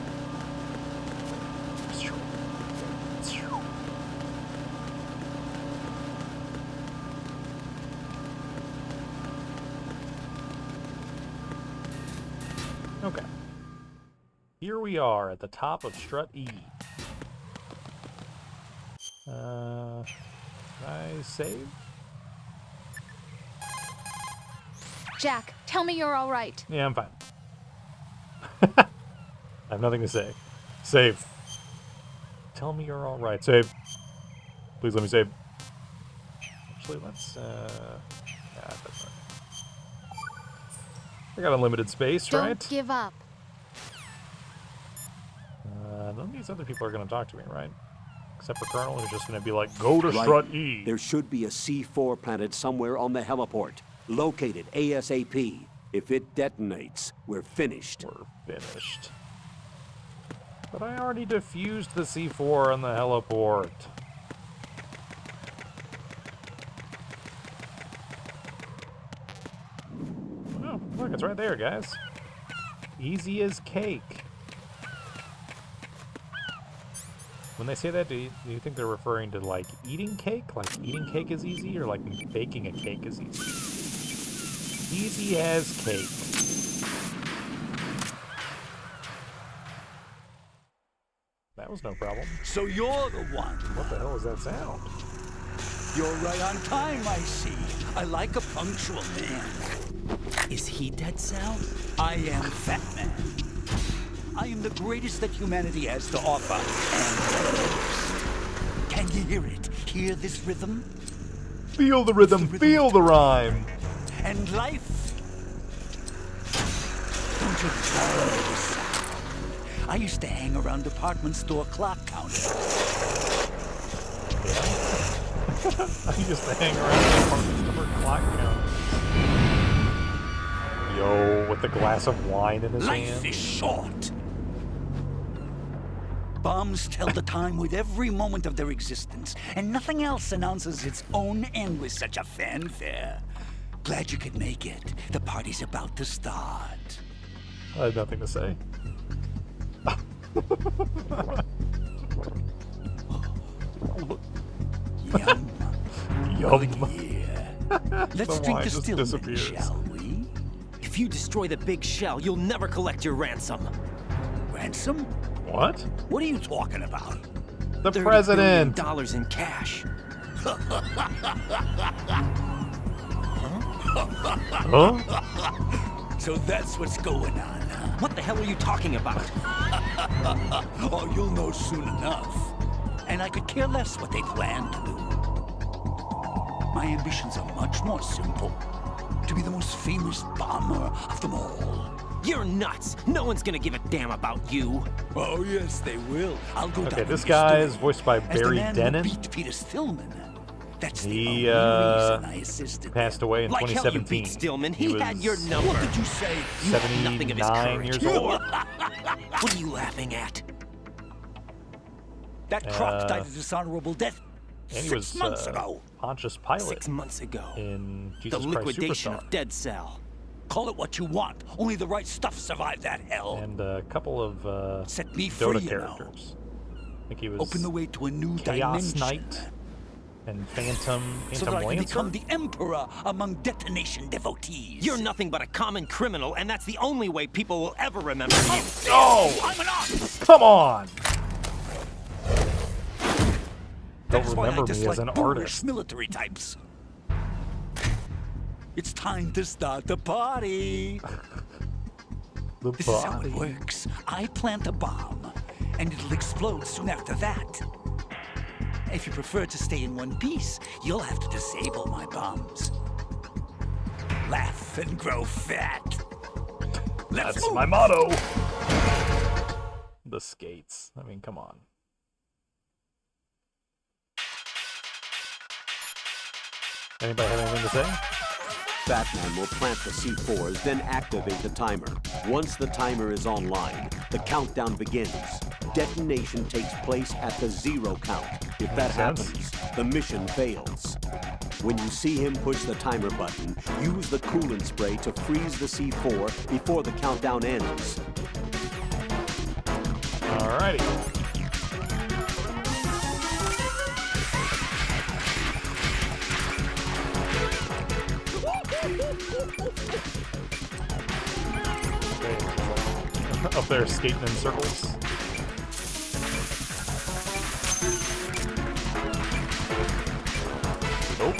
Okay. Here we are at the top of Strut E. Can I save? Jack, tell me you're all right. Yeah, I'm fine. I have nothing to say. Save. Tell me you're all right. Save. Please let me save. Actually, let's, yeah, that's right. I got unlimited space, right? Don't give up. None of these other people are going to talk to me, right? Except for Colonel, who's just going to be like, go to Strut E. There should be a C4 planted somewhere on the heliport. Located ASAP. If it detonates, we're finished. We're finished. But I already defused the C4 on the heliport. Oh, look, it's right there, guys. Easy as cake. When they say that, do you think they're referring to, like, eating cake? Like, eating cake is easy? Or, like, baking a cake is easy? Easy as cake. That was no problem. So you're the one. What the hell is that sound? You're right on time, I see. I like a punctual man. Is he dead, Sal? I am Fatman. I am the greatest that humanity has to offer, and can you hear it? Hear this rhythm? Feel the rhythm, feel the rhyme. And life? Don't you tell this? I used to hang around department store clock counters. I used to hang around department store clock counters. Yo, with the glass of wine in his hand. Life is short. Bombs tell the time with every moment of their existence, and nothing else announces its own end with such a fanfare. Glad you could make it. The party's about to start. I had nothing to say. Yum. Yum. Yeah. Let's The drink wine the just stillman, disappears. shall we? If you destroy the big shell, you'll never collect your ransom. Ransom? What? What are you talking about? The $30 president. billion in cash. Huh? So that's what's going on, huh? What the hell are you talking about? Oh, you'll know soon enough. And I could care less what they plan to do. My ambitions are much more simple. To be the most famous bomber of them all. You're nuts. No one's gonna give a damn about you. Oh, yes, they will. I'll go down Okay, in this history guy is voiced by as the Barry man who Dennen. beat Peter Stillman. That's the He only reason I assisted. passed away in Like hell you 2017. beat Stillman. He He was had your number. What did you say? You had nothing of his 79 courage. years old. What are you laughing at? That croc died a dishonorable death And he 6 was months ago. Pontius Pilate 6 months ago. in The Jesus Christ liquidation Superstar. of Dead Cell. Call it what you want. Only the right stuff survived that hell. And a couple of Set me Dota free, you know. characters. I think he was Open the way to a new Chaos dimension. Knight and Phantom So that I can Lancer. become the emperor among detonation devotees. You're nothing but a common criminal, and that's the only way people will ever remember you. Oh! I'm an artist. Come on! Don't That's why I remember me as dislike an foolish artist. military types. It's time to start the party. The This is how body. it works. I plant a bomb, and it'll explode soon after that. If you prefer to stay in one piece, you'll have to disable my bombs. Laugh and grow fat. Let's That's move. my motto. The skates. I mean, come on. Anybody have anything to say? Fatman will plant the C4s, then activate the timer. Once the timer is online, the countdown begins. Detonation takes place at the 0 count. If that happens, the mission fails. When you see him push the timer button, use the coolant spray to freeze the C4 before the countdown ends. Alrighty. Up there skating in circles. Nope.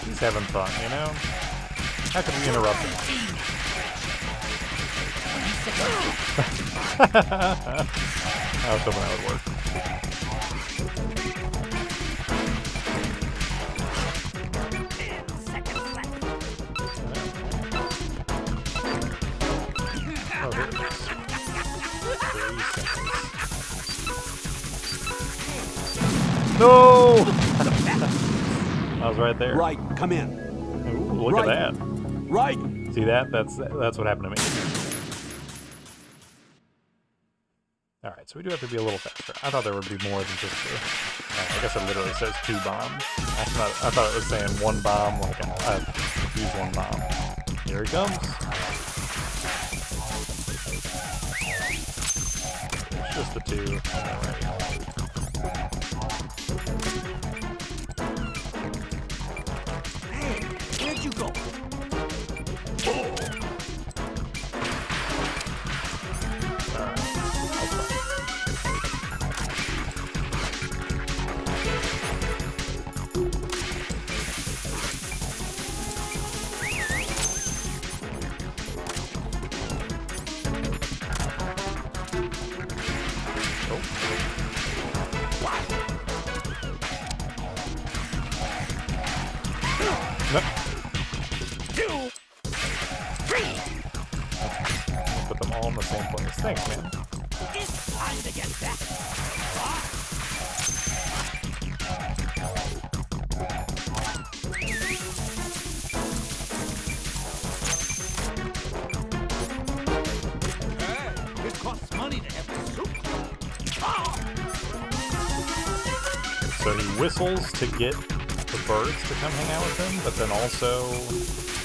He's having fun, you know? How could we interrupt him? I was hoping that would work. Oh, here it is. 3 seconds. No! I was right there. Right, come in. Ooh, look at that. Right. See that? That's what happened to me. Alright, so we do have to be a little faster. I thought there would be more than just I guess it literally says 2 bombs. I thought it was saying 1 bomb, like I've used 1 bomb. Here he comes. It's just the 2. Alright. Hey, where'd you go? Nope. 2, 3. Put them all in the same place. Thanks, man. It's time to get back. Hey, it costs money to have the soup. So he whistles to get the birds to come hang out with him, but then also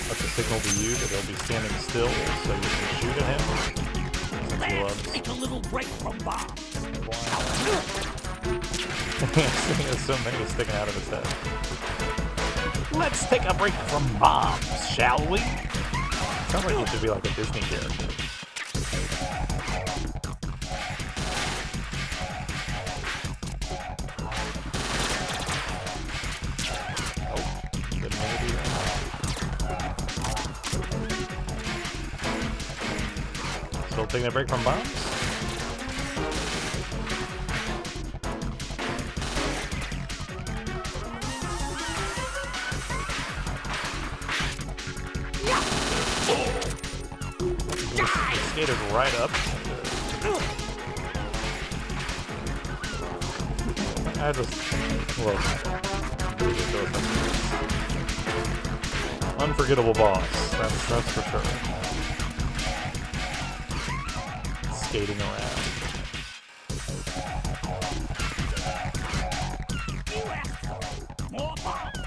that's a signal to you that he'll be standing still so you can shoot at him. Let's take a little break from bombs. There's so many sticking out of his head. Let's take a break from bombs, shall we? Sounds like he should be like a Disney character. Still taking a break from bombs? Skated right up. I just love unforgettable boss. That's for sure. Skating around.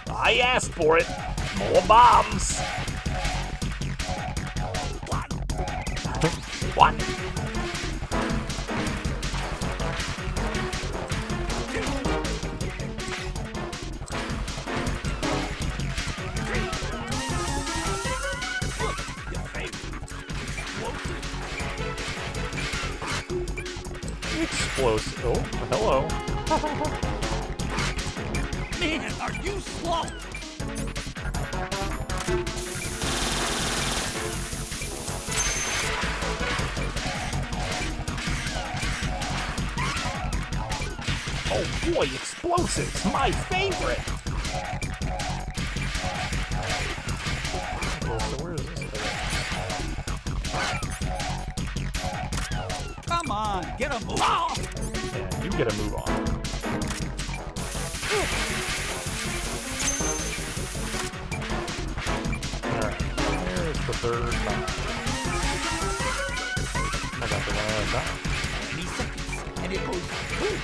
I asked for it. More bombs. One. Explosive. Oh, hello. Man, are you slow? Oh boy, explosives, my favorite. Well, so where is this? Come on, get a move. Yeah, you get a move on. Alright, there's the third bomb. I got the one at a time. 3 seconds, and it goes boom.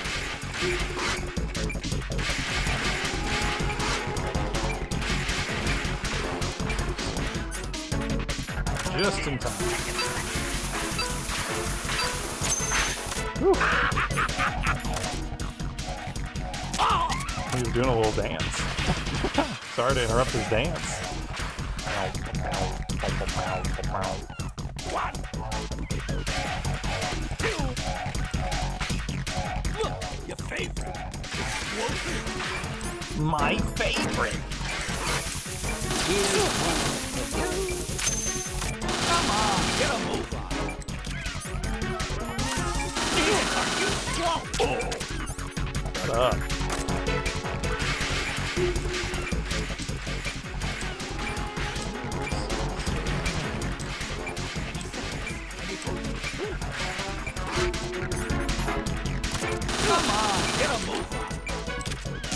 Just in time. Whew. He was doing a little dance. Sorry to interrupt his dance. One, two. Look, your favorite. My favorite. Here's one for you. Come on, get a move on. Are you slow? Shut up. Come on, get a move on.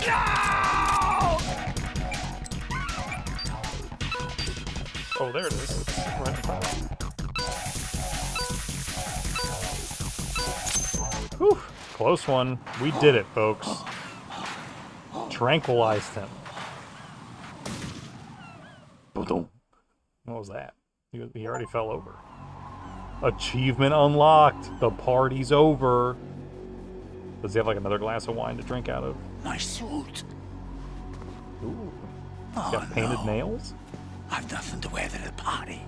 No! Oh, there it is. It's right in front of me. Whew. Close one. We did it, folks. Tranquilized him. What was that? He already fell over. Achievement unlocked. The party's over. Does he have like another glass of wine to drink out of? My suit. Ooh. He's got painted nails? I've nothing to wear to the party.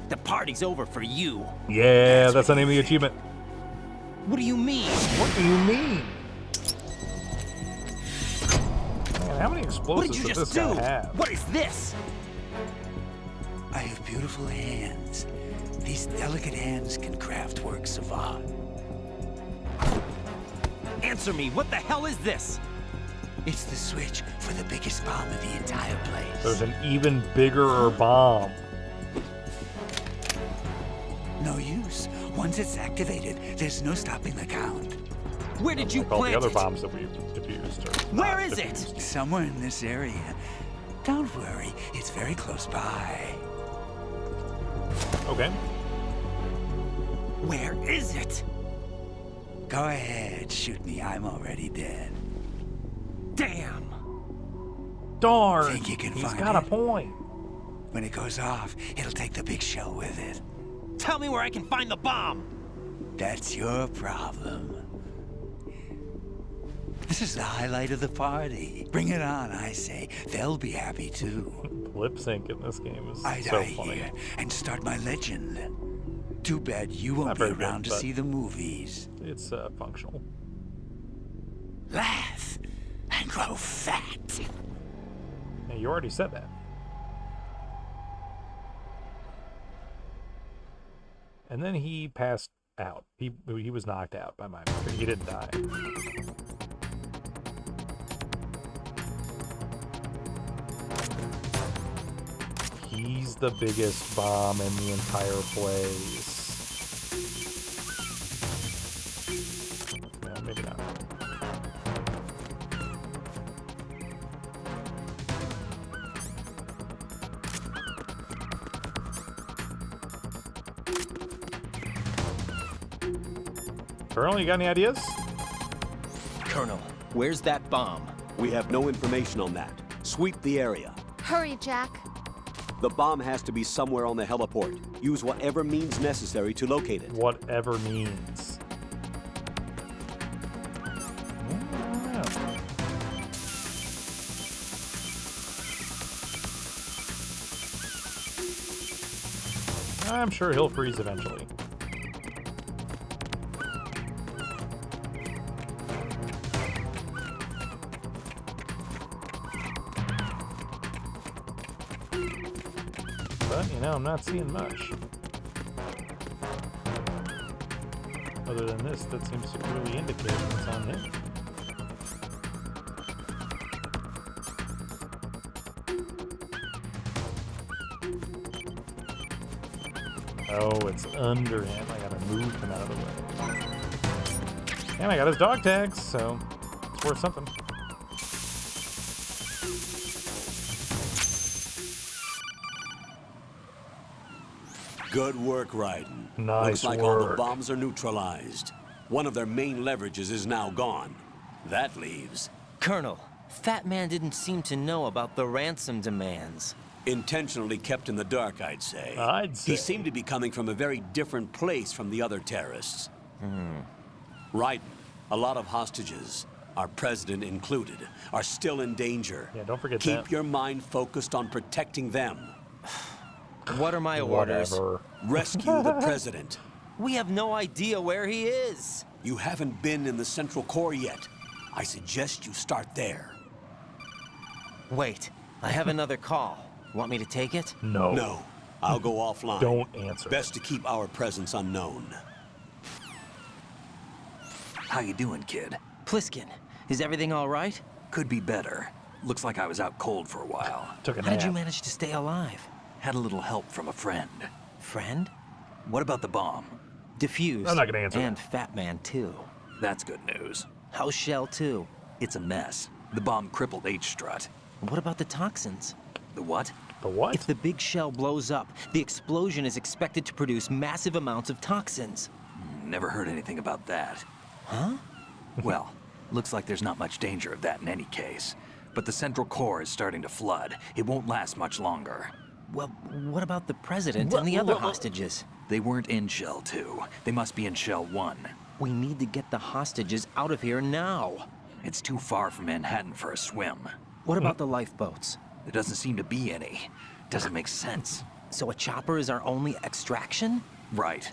The party's over for you. Yeah, that's the name of the achievement. What do you mean? What do you mean? Man, how many What did explosives you does just this guy do? have? What is this? I have beautiful hands. These delicate hands can craft works of art. Answer me. What the hell is this? It's the switch for the biggest bomb in the entire place. There's an even bigger bomb. No use. Once it's activated, there's no stopping the count. Where did you Like all the plant other it? bombs that we've diffused. Where is it? Somewhere in this area. Don't worry, it's very close by. Okay. Where is it? Go ahead, shoot me. I'm already dead. Damn. Darn. Think you can He's find got it? a point. When it goes off, it'll take the big show with it. Tell me where I can find the bomb. That's your problem. This is the highlight of the party. Bring it on, I say. They'll be happy too. Lip sync in this game is I so die funny. here and start my legend. Too bad you won't Not be very good, around to but see the movies. It's functional. Laugh and grow fat. Yeah, you already said that. And then he passed out. He was knocked out by my memory. He didn't die. He's the biggest bomb in the entire place. No, maybe not. Colonel, you got any ideas? Colonel, where's that bomb? We have no information on that. Sweep the area. Hurry, Jack. The bomb has to be somewhere on the heliport. Use whatever means necessary to locate it. Whatever means. I'm sure he'll freeze eventually. But, you know, I'm not seeing much. Other than this, that seems to really indicate what's on him. Oh, it's under him. I gotta move him out of the way. And I got his dog tags, so it's worth something. Good work, Raiden. Nice Looks like all the work. bombs are neutralized. One of their main leverages is now gone. That leaves... Colonel, Fat Man didn't seem to know about the ransom demands. Intentionally kept in the dark, I'd say. I'd say. He seemed to be coming from a very different place from the other terrorists. Raiden, a lot of hostages, our president included, are still in danger. Yeah, don't forget Keep that. your mind focused on protecting them. What are my orders? Whatever. Rescue the president. We have no idea where he is. You haven't been in the Central Core yet. I suggest you start there. Wait, I have another call. Want me to take it? No. No, I'll go offline. Don't answer. Best to keep our presence unknown. How you doing, kid? Pliskin, is everything all right? Could be better. Looks like I was out cold for a while. Took a How did you nap. manage to stay alive? Had a little help from a friend. Friend? What about the bomb? Diffused. I'm not gonna answer And Fat Man, too. That's good news. How's Shell, too? It's a mess. The bomb crippled Strut. What about the toxins? The what? The what? If the big shell blows up, the explosion is expected to produce massive amounts of toxins. Never heard anything about that. Huh? Well, looks like there's not much danger of that in any case. But the Central Core is starting to flood. It won't last much longer. Well, what about the president and the other hostages? They weren't in Shell 2. They must be in Shell 1. We need to get the hostages out of here now. It's too far from Manhattan for a swim. What about the lifeboats? There doesn't seem to be any. Doesn't make sense. So a chopper is our only extraction? Right.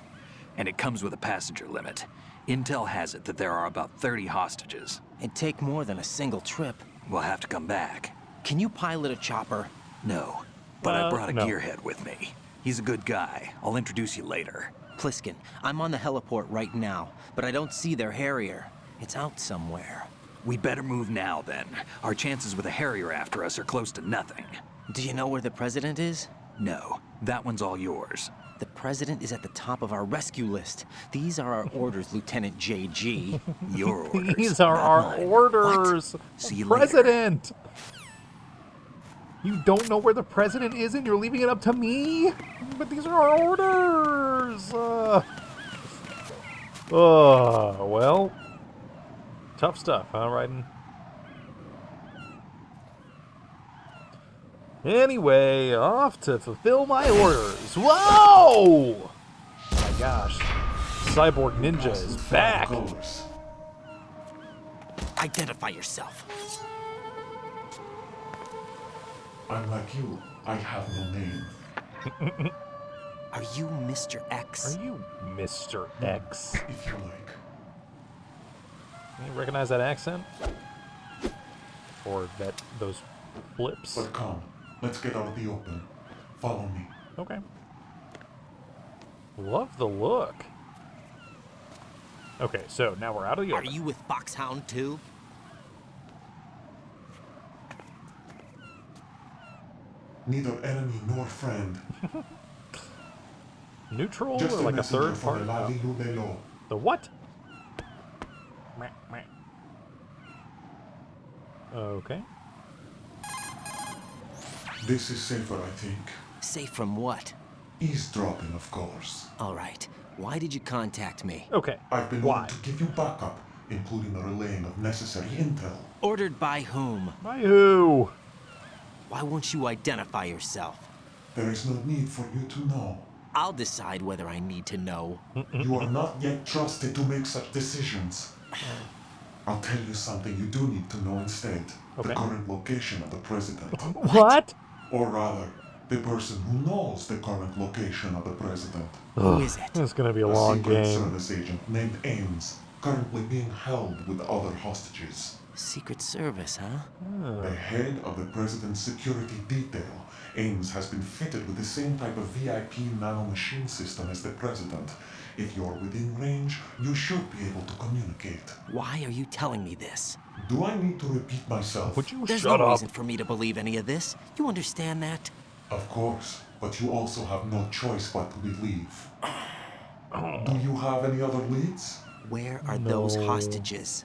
And it comes with a passenger limit. Intel has it that there are about 30 hostages. It'd take more than a single trip. We'll have to come back. Can you pilot a chopper? No. But I brought a no. gearhead with me. He's a good guy. I'll introduce you later. Pliskin, I'm on the heliport right now, but I don't see their Harrier. It's out somewhere. We better move now, then. Our chances with a Harrier after us are close to nothing. Do you know where the president is? No, that one's all yours. The president is at the top of our rescue list. These are our orders, Lieutenant JG. Your orders. These are not our mine. orders. What? See you later. President. You don't know where the president is and you're leaving it up to me? But these are our orders. Well, tough stuff, huh, Raiden? Anyway, off to fulfill my orders. Whoa! My gosh. Cyborg Ninja is back. Colors. Identify yourself. I'm like you. I have no name. Are you Mr. X? Are you Mr. X? If you like. Can you recognize that accent? Or those flips? But come, let's get out of the open. Follow me. Okay. Love the look. Okay, so now we're out of the Are open. you with Foxhound too? Neither enemy nor friend. Neutral Just or like a messenger third from party? El Alilu Lelo. The what? Okay. This is safer, I think. Safe from what? Eavesdropping, of course. All right. Why did you contact me? Okay. I've been Why? ordered to give you backup, including the relaying of necessary intel. Ordered by whom? By who? Why won't you identify yourself? There is no need for you to know. I'll decide whether I need to know. You are not yet trusted to make such decisions. I'll tell you something you do need to know instead. Okay. The current location of the president. What? Or rather, the person who knows the current location of the president. Who is it? It's gonna be a A long Secret game. Service agent named Ames, currently being held with other hostages. Secret Service, huh? The head of the president's security detail, Ames has been fitted with the same type of VIP nanomachine system as the president. If you're within range, you should be able to communicate. Why are you telling me this? Do I need to repeat myself? Would you There's shut no up? reason for me to believe any of this. You understand that? Of course, but you also have no choice but to believe. Do you have any other leads? Where are those hostages?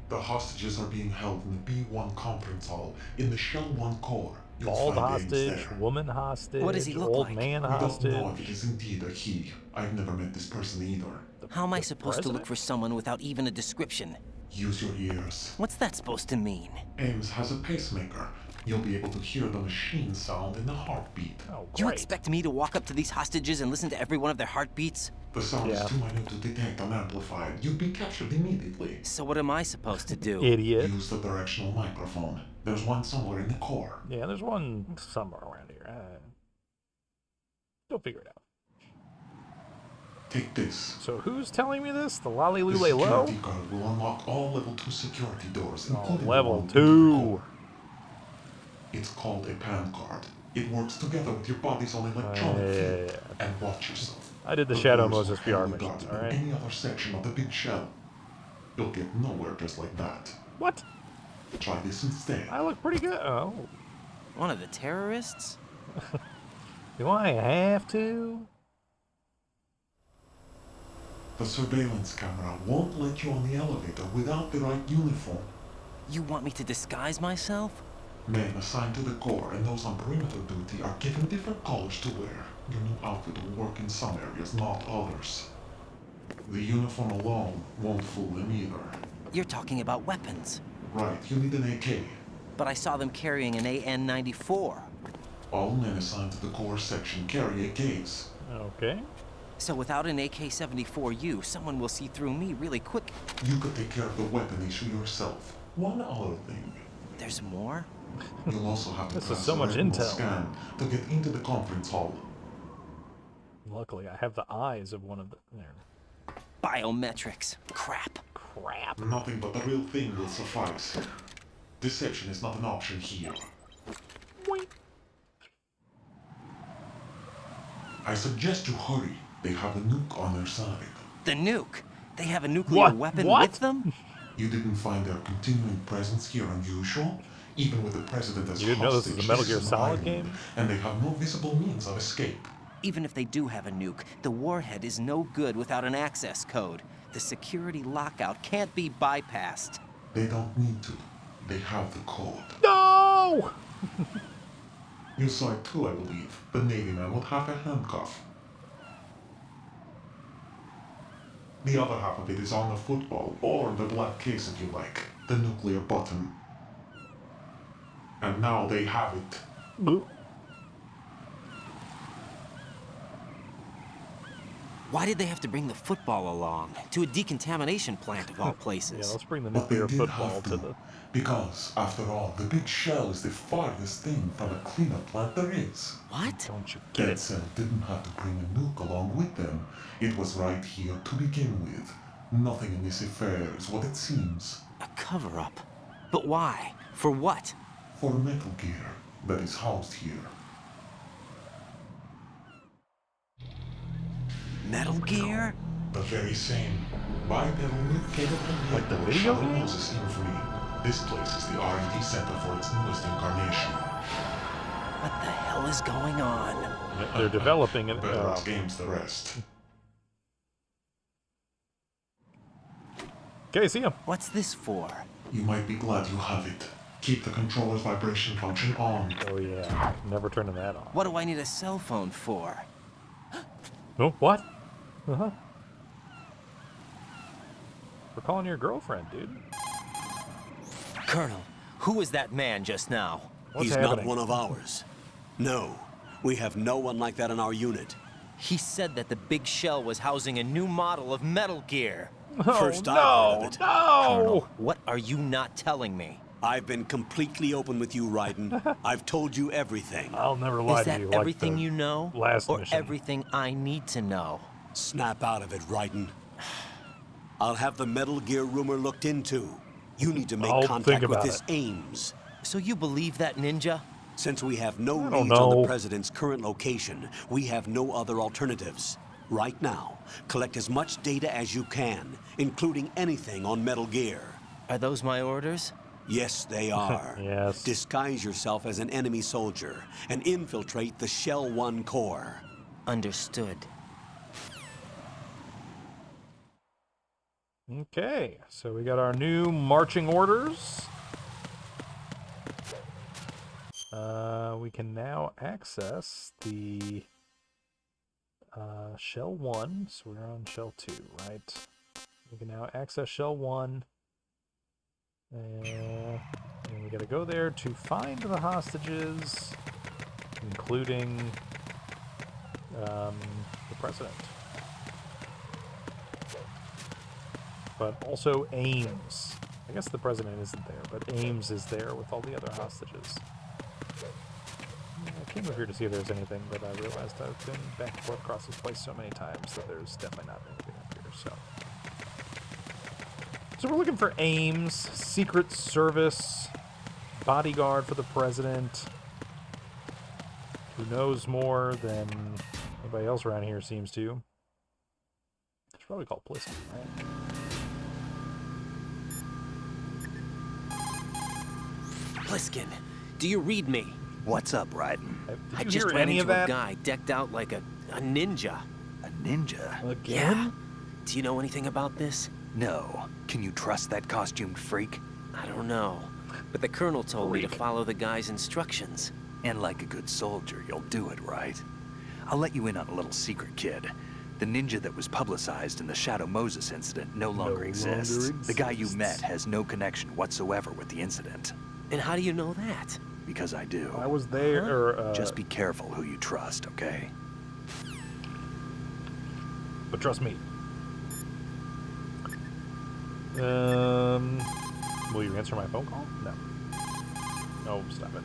The hostages are being held in the B1 conference hall in the Shell 1 core. You'll Bald find Ames hostage, there. woman hostage, What does he look old like? man We don't know hostage. if it is indeed a he. I've never met this person either. How am I The supposed to look president? for someone without even a description? Use your ears. What's that supposed to mean? Ames has a pacemaker. You'll be able to hear the machine sound in the heartbeat. Oh, You great. expect me to walk up to these hostages and listen to every one of their heartbeats? The sound Yeah. is too minute to detect unamplified. You'd be captured immediately. So what am I supposed to do? Idiot. Use the directional microphone. There's one somewhere in the core. Yeah, there's one somewhere around here. You'll figure it out. Take this. So who's telling me this? The The Lolly-Lule Low? security guard will unlock all level 2 security doors, Oh, including the level one into 2. the core. It's called a PAN card. It works together with your body's own electronic field. yeah. And watch yourself. I did the Shadow doors Moses are VR heavily missions, guarded in alright? any other section of the big shell. You'll get nowhere just like that. What? Try this instead. I look pretty good. Oh. One of the terrorists? Do I have to? The surveillance camera won't let you on the elevator without the right uniform. You want me to disguise myself? Men assigned to the core and those on perimeter duty are given different colors to wear. Your new outfit will work in some areas, not others. The uniform alone won't fool them either. You're talking about weapons. Right, you need an AK. But I saw them carrying an AN-94. All men assigned to the core section carry AKs. Okay. So without an AK-74U, someone will see through me really quick. You could take care of the weapon issue yourself. One other thing. There's more? You'll also have to This is pass so a much retinal intel. scan to get into the conference hall. Luckily, I have the eyes of one of the... There. Biometrics. Crap. Crap. Nothing but the real thing will suffice. Deception is not an option here. Boing. I suggest you hurry. They have a nuke on their side. The nuke? They have a nuclear What? weapon What? with them? You didn't find their continuing presence here unusual? Even with the president as You didn't know this is a hostage, Metal this Gear is an Solid island, game? and they have no visible means of escape. Even if they do have a nuke, the warhead is no good without an access code. The security lockout can't be bypassed. They don't need to. They have the code. No! You saw it too, I believe. The Navy man with half a handcuff. The other half of it is on the football, or the black case if you like. The nuclear button. And now they have it. Why did they have to bring the football along? To a decontamination plant of all Yeah, places. let's bring the But they nuclear did football have to the... Because, after all, the big shell is the farthest thing from a cleanup plant there is. What? Don't you get That it? cell didn't have to bring a nuke along with them. It was right here to begin with. Nothing in this affair is what it seems. A cover-up. But why? For what? For Metal Gear that is housed here. Metal Gear? The very same. Bipedal nuke capable Like the vehicle video Shadow game? Moses infamy. This place is the R&D center for its newest incarnation. What the hell is going on? They're developing it. Better ask Ames the rest. Okay, see ya. What's this for? You might be glad you have it. Keep the controller's vibration function on. Oh yeah, never turning that on. What do I need a cell phone for? Oh, what? Uh-huh. We're calling your girlfriend, dude. Colonel, who was that man just now? What's He's happening? not one of ours. No, we have no one like that in our unit. He said that the big shell was housing a new model of Metal Gear. Oh, First I've no, heard of it. no! Colonel, what are you not telling me? I've been completely open with you, Raiden. I've told you everything. I'll never lie Is to that you like everything the you know? last or mission. everything I need to know? Snap out of it, Raiden. I'll have the Metal Gear rumor looked into. You need to make I'll think contact with about this it. Ames. So you believe that ninja? Since we have no I don't leads on know. the President's current location, we have no other alternatives. Right now, collect as much data as you can, including anything on Metal Gear. Are those my orders? Yes, they are. Yes. Disguise yourself as an enemy soldier and infiltrate the Shell 1 core. Understood. Okay, so we got our new marching orders. We can now access the Shell 1. So we're on Shell 2, right? We can now access Shell 1. And we gotta go there to find the hostages, including the president. But also Ames. I guess the president isn't there, but Ames is there with all the other hostages. I came over here to see if there's anything, but I realized I've been back and forth across this place so many times that there's definitely not anything up here, So we're looking for Ames, Secret Service, bodyguard for the president, who knows more than anybody else around here seems to. I should probably call Pliskin, right? Pliskin, do you read me? What's up, Raiden? I just ran into a guy decked out like a ninja. A ninja? Again? Yeah. Do you know anything about this? No. Can you trust that costumed freak? I don't know. But the colonel told me to follow the guy's instructions. And like a good soldier, you'll do it, right? I'll let you in on a little secret, kid. The ninja that was publicized in the Shadow Moses incident no longer exists. The guy you met has no connection whatsoever with the incident. And how do you know that? Because I do. I was there, Just be careful who you trust, okay? But trust me. Will you answer my phone call? No. No, stop it.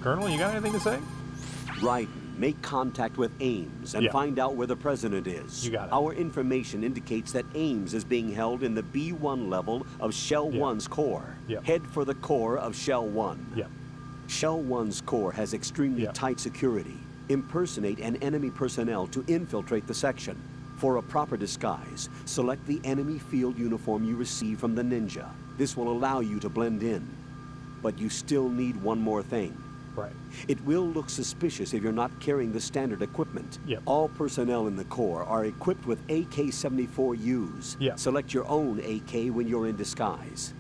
Colonel, you got anything to say? Raiden, make contact with Ames and find out where the president is. You got it. Our information indicates that Ames is being held in the B1 level of Shell 1's core. Head for the core of Shell 1. Shell 1's core has extremely tight security. Impersonate an enemy personnel to infiltrate the section. For a proper disguise, select the enemy field uniform you receive from the ninja. This will allow you to blend in. But you still need one more thing. Right. It will look suspicious if you're not carrying the standard equipment. All personnel in the Corps are equipped with AK-74Us. Select your own AK when you're in disguise.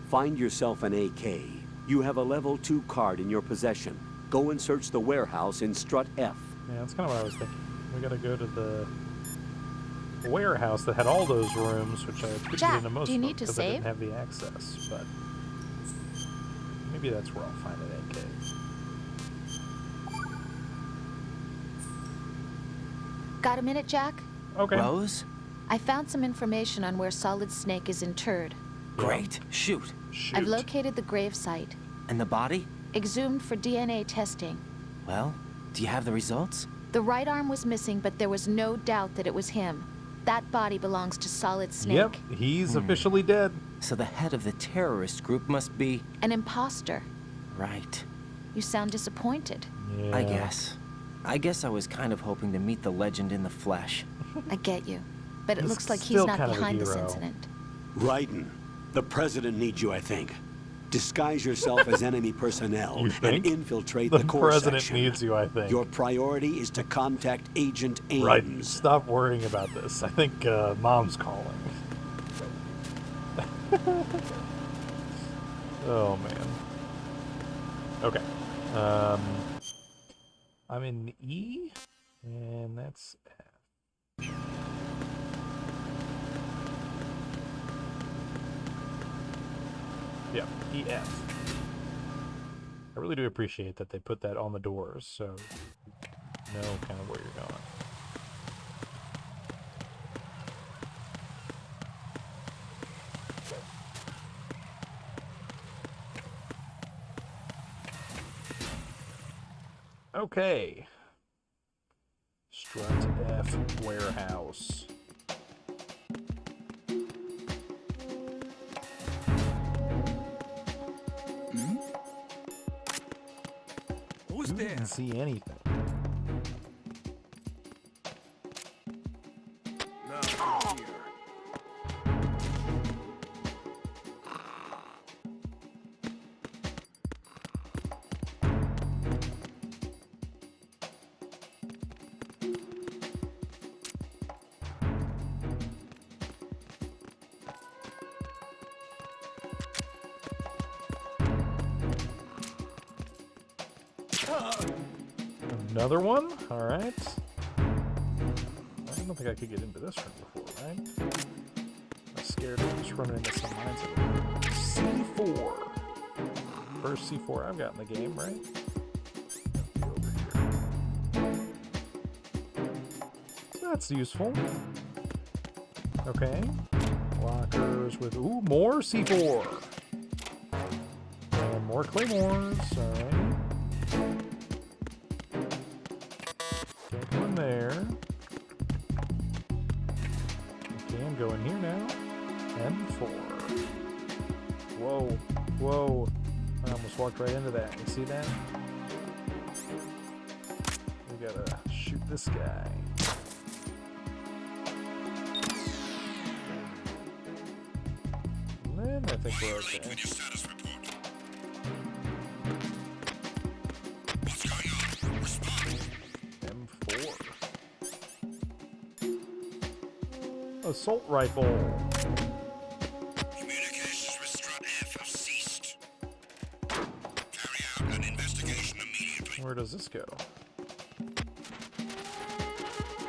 Find yourself an AK. You have a level 2 card in your possession. Go and search the warehouse in Strut F. Yeah, that's kind of what I was thinking. We gotta go to the warehouse that had all those rooms, which I couldn't get into most do you of need to because I save? didn't have the access, but maybe that's where I'll find an AK. Got a minute, Jack? Okay. Rose? I found some information on where Solid Snake is interred. Great. Shoot. I've located the grave site. And the body? Exhumed for DNA testing. Well, do you have the results? The right arm was missing, but there was no doubt that it was him. That body belongs to Solid Snake. Yep, he's officially dead. So the head of the terrorist group must be... An imposter. Right. You sound disappointed. Yeah. I guess I was kind of hoping to meet the legend in the flesh. I get you. But it He's looks like he's still not kind of a behind this hero. incident. Raiden, the president needs you, I think. Disguise yourself as enemy personnel and infiltrate the core president section. needs you, I think. Your priority is to contact Agent Ames. Right. Stop worrying about this. I think Mom's calling. Oh, man. Okay. I'm in E, and that's F. Yeah, EF. I really do appreciate that they put that on the doors, so you know kind of where you're going. Okay. Strut F warehouse. Who's there? Didn't see anything. Another one? Alright. I don't think I could get into this room before, right? I'm scared of just running into some mines over here. C4. First C4 I've got in the game, right? Over here. So that's useful. Okay. Lockers with, ooh, more C4. And more claymores, alright. Can't go in there. Okay, I'm going here now. M4. Whoa, whoa. I almost walked right into that. You see that? We gotta shoot this guy. And then I think we're okay. M4. Assault rifle. Communications with Strut F have ceased. Carry out an investigation immediately. Where does this go?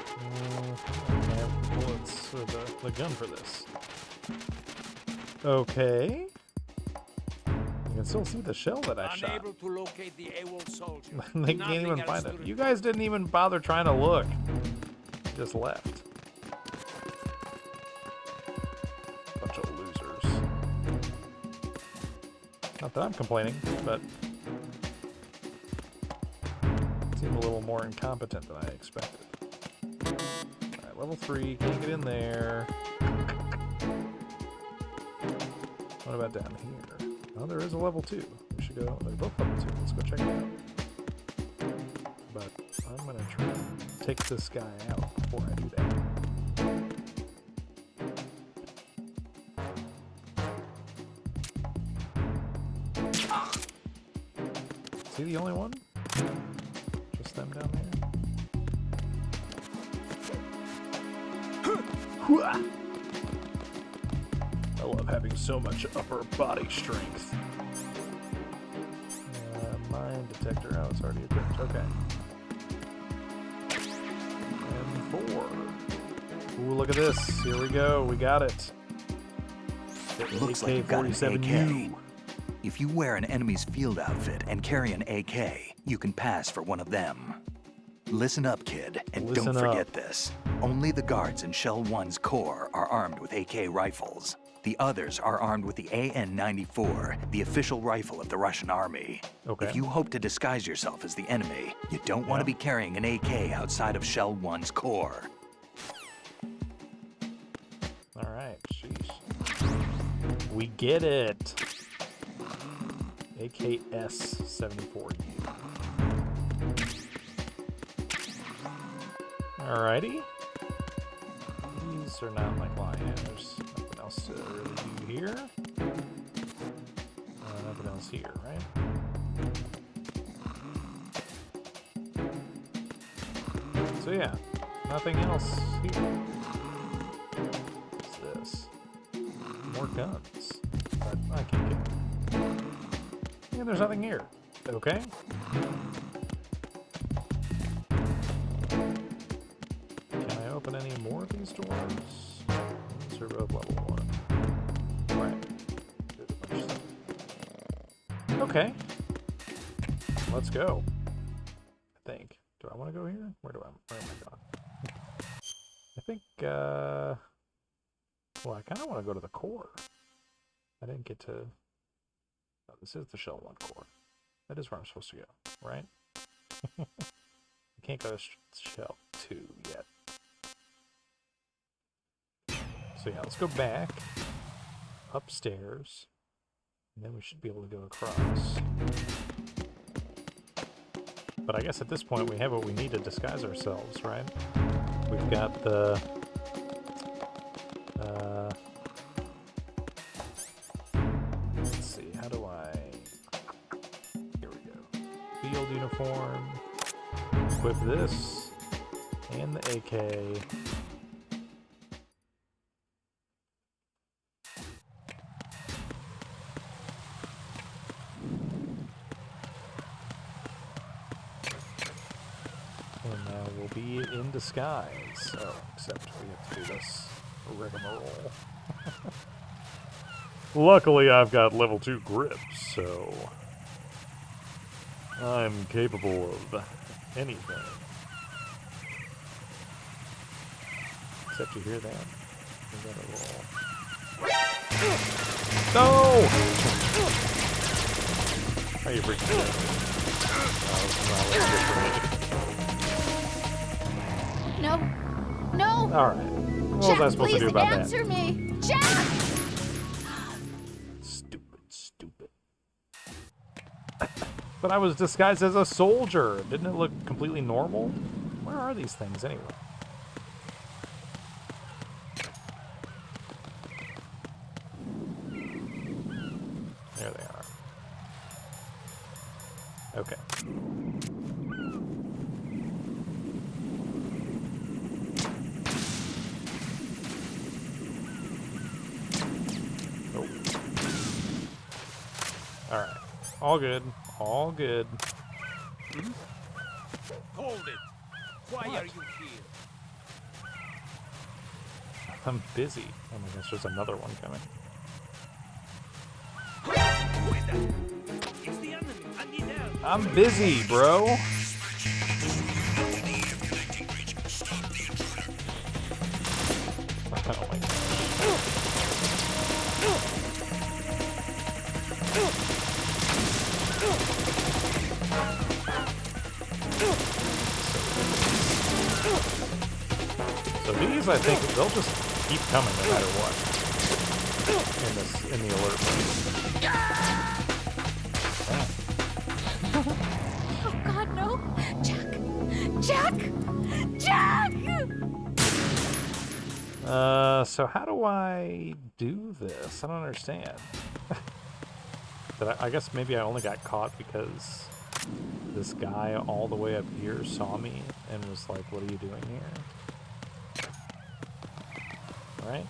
I have bullets or the gun for this. Okay. You can still see the shell that I shot. Unable to locate the AWOL soldier. They can't even find it. You guys didn't even bother trying to look. You just left. Bunch of losers. Not that I'm complaining, but seem a little more incompetent than I expected. Alright, level 3, can't get in there. What about down here? Oh, there is a level 2. We should go. They're both level 2. Let's go check it out. But I'm gonna try and take this guy out before I do that. Is he the only one? Just them down there? I love having so much upper body strength. Mine detector. Oh, it's already equipped. Okay. And 4. Ooh, look at this. Here we go. We got it. Looks like you've got an AK. If you wear an enemy's field outfit and carry an AK, you can pass for one of them. Listen up, kid, and don't forget this. Only the guards in Shell 1's core are armed with AK rifles. The others are armed with the AN-94, the official rifle of the Russian army. Okay. If you hope to disguise yourself as the enemy, you don't want to be carrying an AK outside of Shell 1's core. All right, sheesh. We get it. AKS-74U. Alrighty. These are not like lying. There's nothing else to really do here. Nothing else here, right? So yeah, nothing else here. What's this? More guns. But I can't get them. Yeah, there's nothing here. Okay. Open any more of these doors? These are both level 1. Right. Did a bunch of stuff. Okay. Let's go. I think. Do I want to go here? Where am I going? I think, well, I kind of want to go to the core. I didn't get to... Oh, this is the Shell 1 core. That is where I'm supposed to go, right? I can't go to Shell 2 yet. So yeah, let's go back upstairs, and then we should be able to go across. But I guess at this point we have what we need to disguise ourselves, right? We've got the let's see, how do I... Here we go. Field uniform. Equip this and the AK. And now we'll be in disguise. Oh, except we have to do this rigmarole. Luckily, I've got level 2 grip, so I'm capable of anything. Except you hear that? We gotta roll. No! Are you freaking out? No. No! Alright. What Jack, was I supposed to do about answer that? me! Jack! Stupid. But I was disguised as a soldier. Didn't it look completely normal? Where are these things anyway? There they are. Okay. Oh. Alright. All good. All good. Hold it. Why are you here? I'm busy. Oh my gosh, there's another one coming. It's the enemy. I need help. I'm busy, bro. Oh my god. So these, I think, they'll just keep coming no matter what. In the alert mode. Oh god, no! Jack! Jack! So how do I do this? I don't understand. I guess maybe I only got caught because this guy all the way up here saw me and was like, what are you doing here? Right?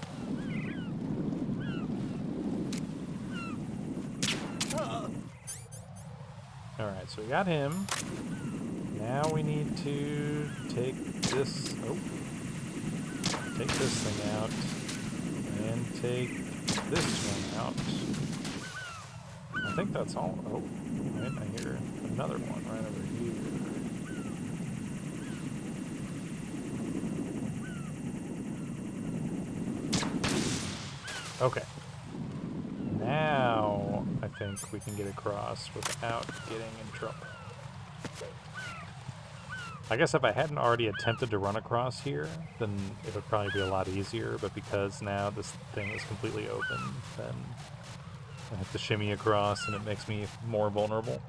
Alright, so we got him. Now we need to take this... Oh. Take this thing out. And take this one out. I think that's all. Oh, right, I hear another one right over here. Okay. Now, I think we can get across without getting in trouble. I guess if I hadn't already attempted to run across here, then it would probably be a lot easier, but because now this thing is completely open, then I have to shimmy across and it makes me more vulnerable.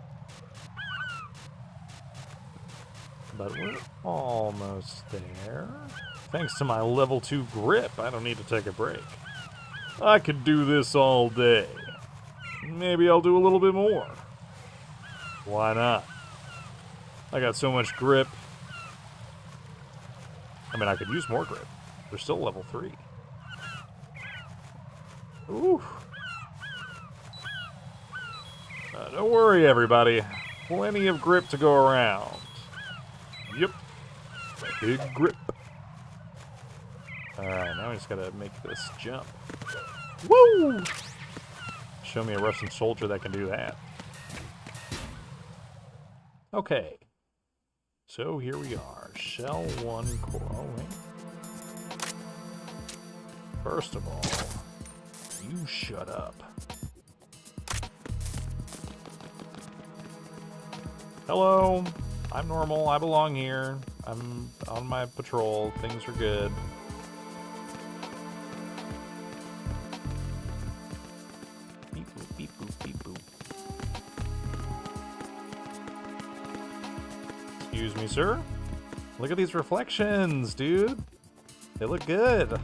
But we're almost there. Thanks to my level 2 grip, I don't need to take a break. I could do this all day. Maybe I'll do a little bit more. Why not? I got so much grip. I mean, I could use more grip. They're still level 3. Ooh. Don't worry, everybody. Plenty of grip to go around. Yep. Big grip. Alright, now we just gotta make this jump. Woo! Show me a Russian soldier that can do that. Okay. So here we are. Shell 1 core. Oh, wait. First of all, you shut up. Hello. I'm normal. I belong here. I'm on my patrol. Things are good. Beep boop, beep boop, beep boop. Excuse me, sir. Look at these reflections, dude. They look good.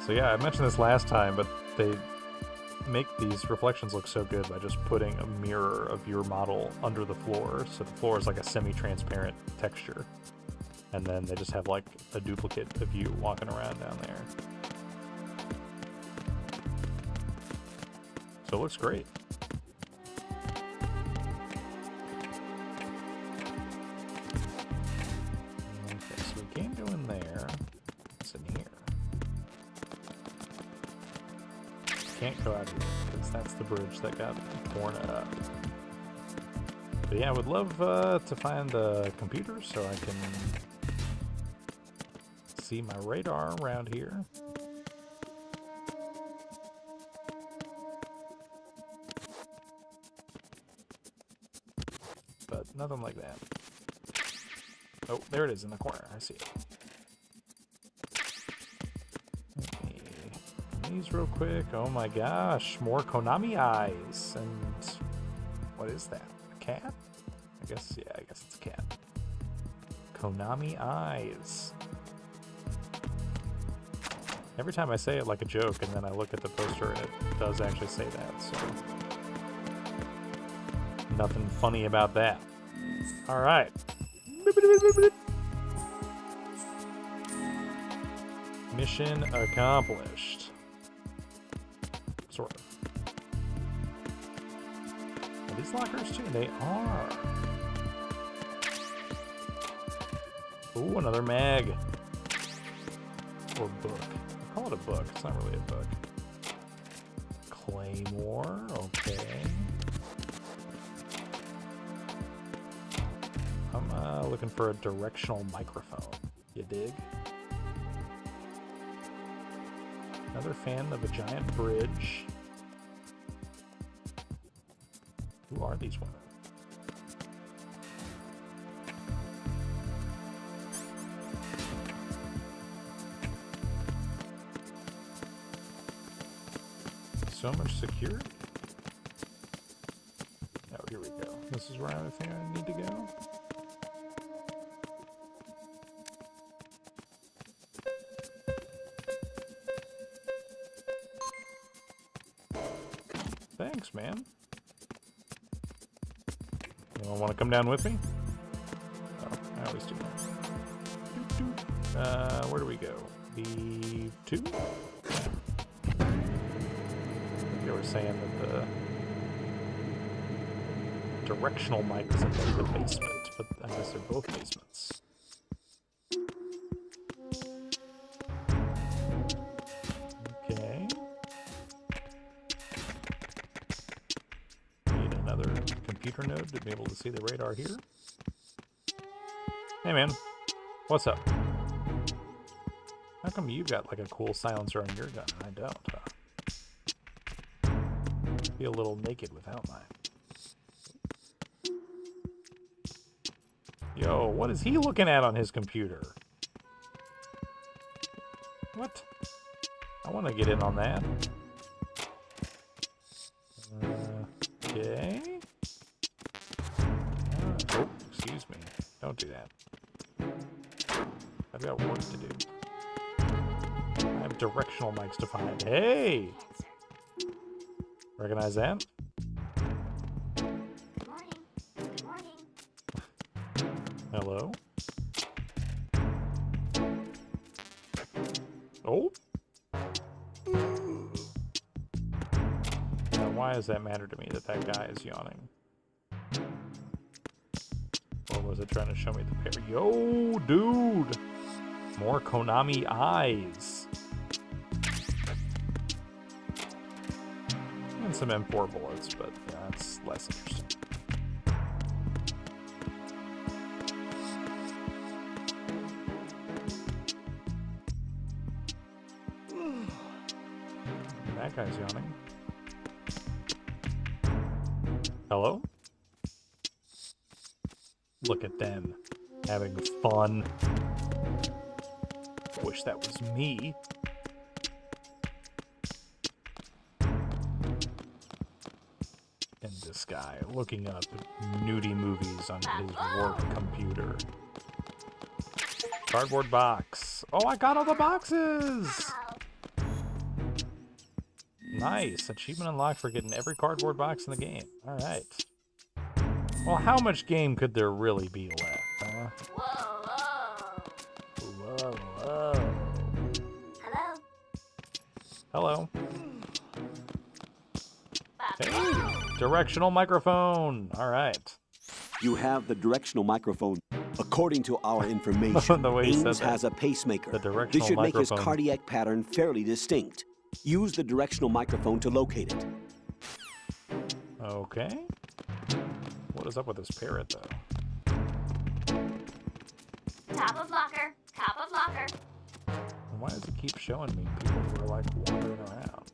So yeah, I mentioned this last time, but they make these reflections look so good by just putting a mirror of your model under the floor. So the floor is like a semi-transparent texture. And then they just have like a duplicate of you walking around down there. So it looks great. can't go out here because that's the bridge that got torn up. But yeah, I would love to find the computer so I can see my radar around here. But nothing like that. Oh, there it is in the corner. I see it. These real quick. Oh my gosh, more Konami eyes. And what is that? A cat? I guess it's a cat. Konami eyes. Every time I say it like a joke and then I look at the poster and it does actually say that, so nothing funny about that. Alright. Mission accomplished. Sort of. Are these lockers too? They are. Ooh, another mag. Or book. I call it a book. It's not really a book. Claymore. Okay. I'm looking for a directional microphone. You dig? Another fan of a giant bridge. Who are these women? So much security. Oh, here we go. This is where I think I need to go. Thanks, man. You want to come down with me? Oh, I always do that. Where do we go? B2? They were saying that the directional mic is in the basement, but I guess they're both basements. Okay. Need another computer node to be able to see the radar here. Hey man, what's up? How come you got like a cool silencer on your gun and I don't, huh? Feel a little naked without mine. Yo, what is he looking at on his computer? What? I want to get in on that. Okay. Oh, excuse me. Don't do that. I've got work to do. I have directional mics to find. Hey! Recognize that? Good morning. Good morning. Hello? Oh? Now, why does that matter to me that that guy is yawning? Or was it trying to show me the pair? Yo, dude! More Konami eyes. And some M4 bullets, but that's less interesting. That guy's yawning. Hello? Look at them, having fun. Wish that was me. And this guy looking up nudie movies on his work computer. Cardboard box. Oh, I got all the boxes! Nice. Achievement unlocked for getting every cardboard box in the game. Alright. Well, how much game could there really be left, huh? Whoa, whoa. Hello? Hello. Hey, directional microphone. Alright. You have the directional microphone. According to our information, The way he said Ames that. has a pacemaker. The directional This should make his microphone. cardiac pattern fairly distinct. Use the directional microphone to locate it. Okay. What is up with this parrot, though? Top of locker. Top of locker. And why does it keep showing me people who are, like, wandering around?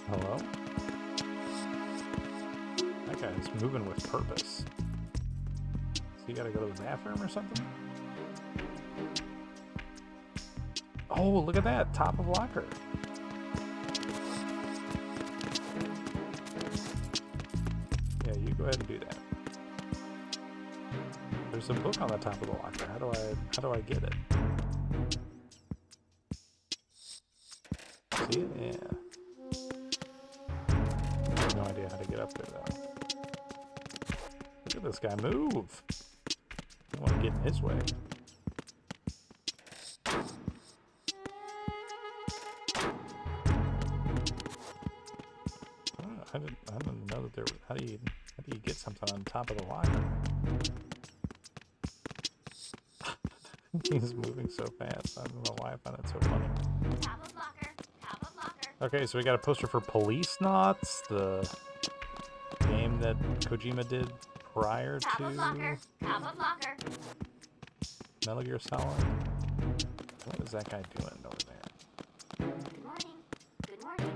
Hello? That guy's moving with purpose. So you gotta go to the bathroom or something? Oh, look at that! Top of locker. Yeah, you go ahead and do that. There's a book on the top of the locker. How do I get it? See it? Yeah. I have no idea how to get up there though. Look at this guy move. I don't want to get in his way. I didn't know that there was, how do you get something on top of the locker? He's moving so fast. I don't know why I find it so funny. Top of locker. Top of locker. Okay, so we got a poster for Police Knots, the game that Kojima did prior Top to of locker. Top of locker. Metal Gear Solid. What is that guy doing over there? Good morning. Good morning.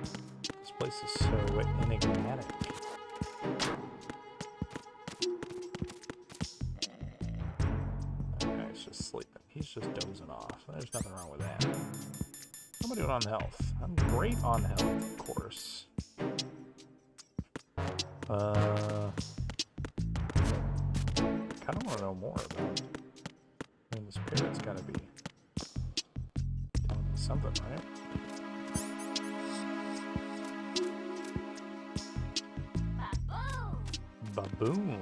This place is so enigmatic. That guy's just sleeping. He's just dozing off. There's nothing wrong with that. How am I doing on health? I'm great on health, of course. Kinda wanna know more about. I mean, this parrot's gotta be telling me something, right? Ba-boom!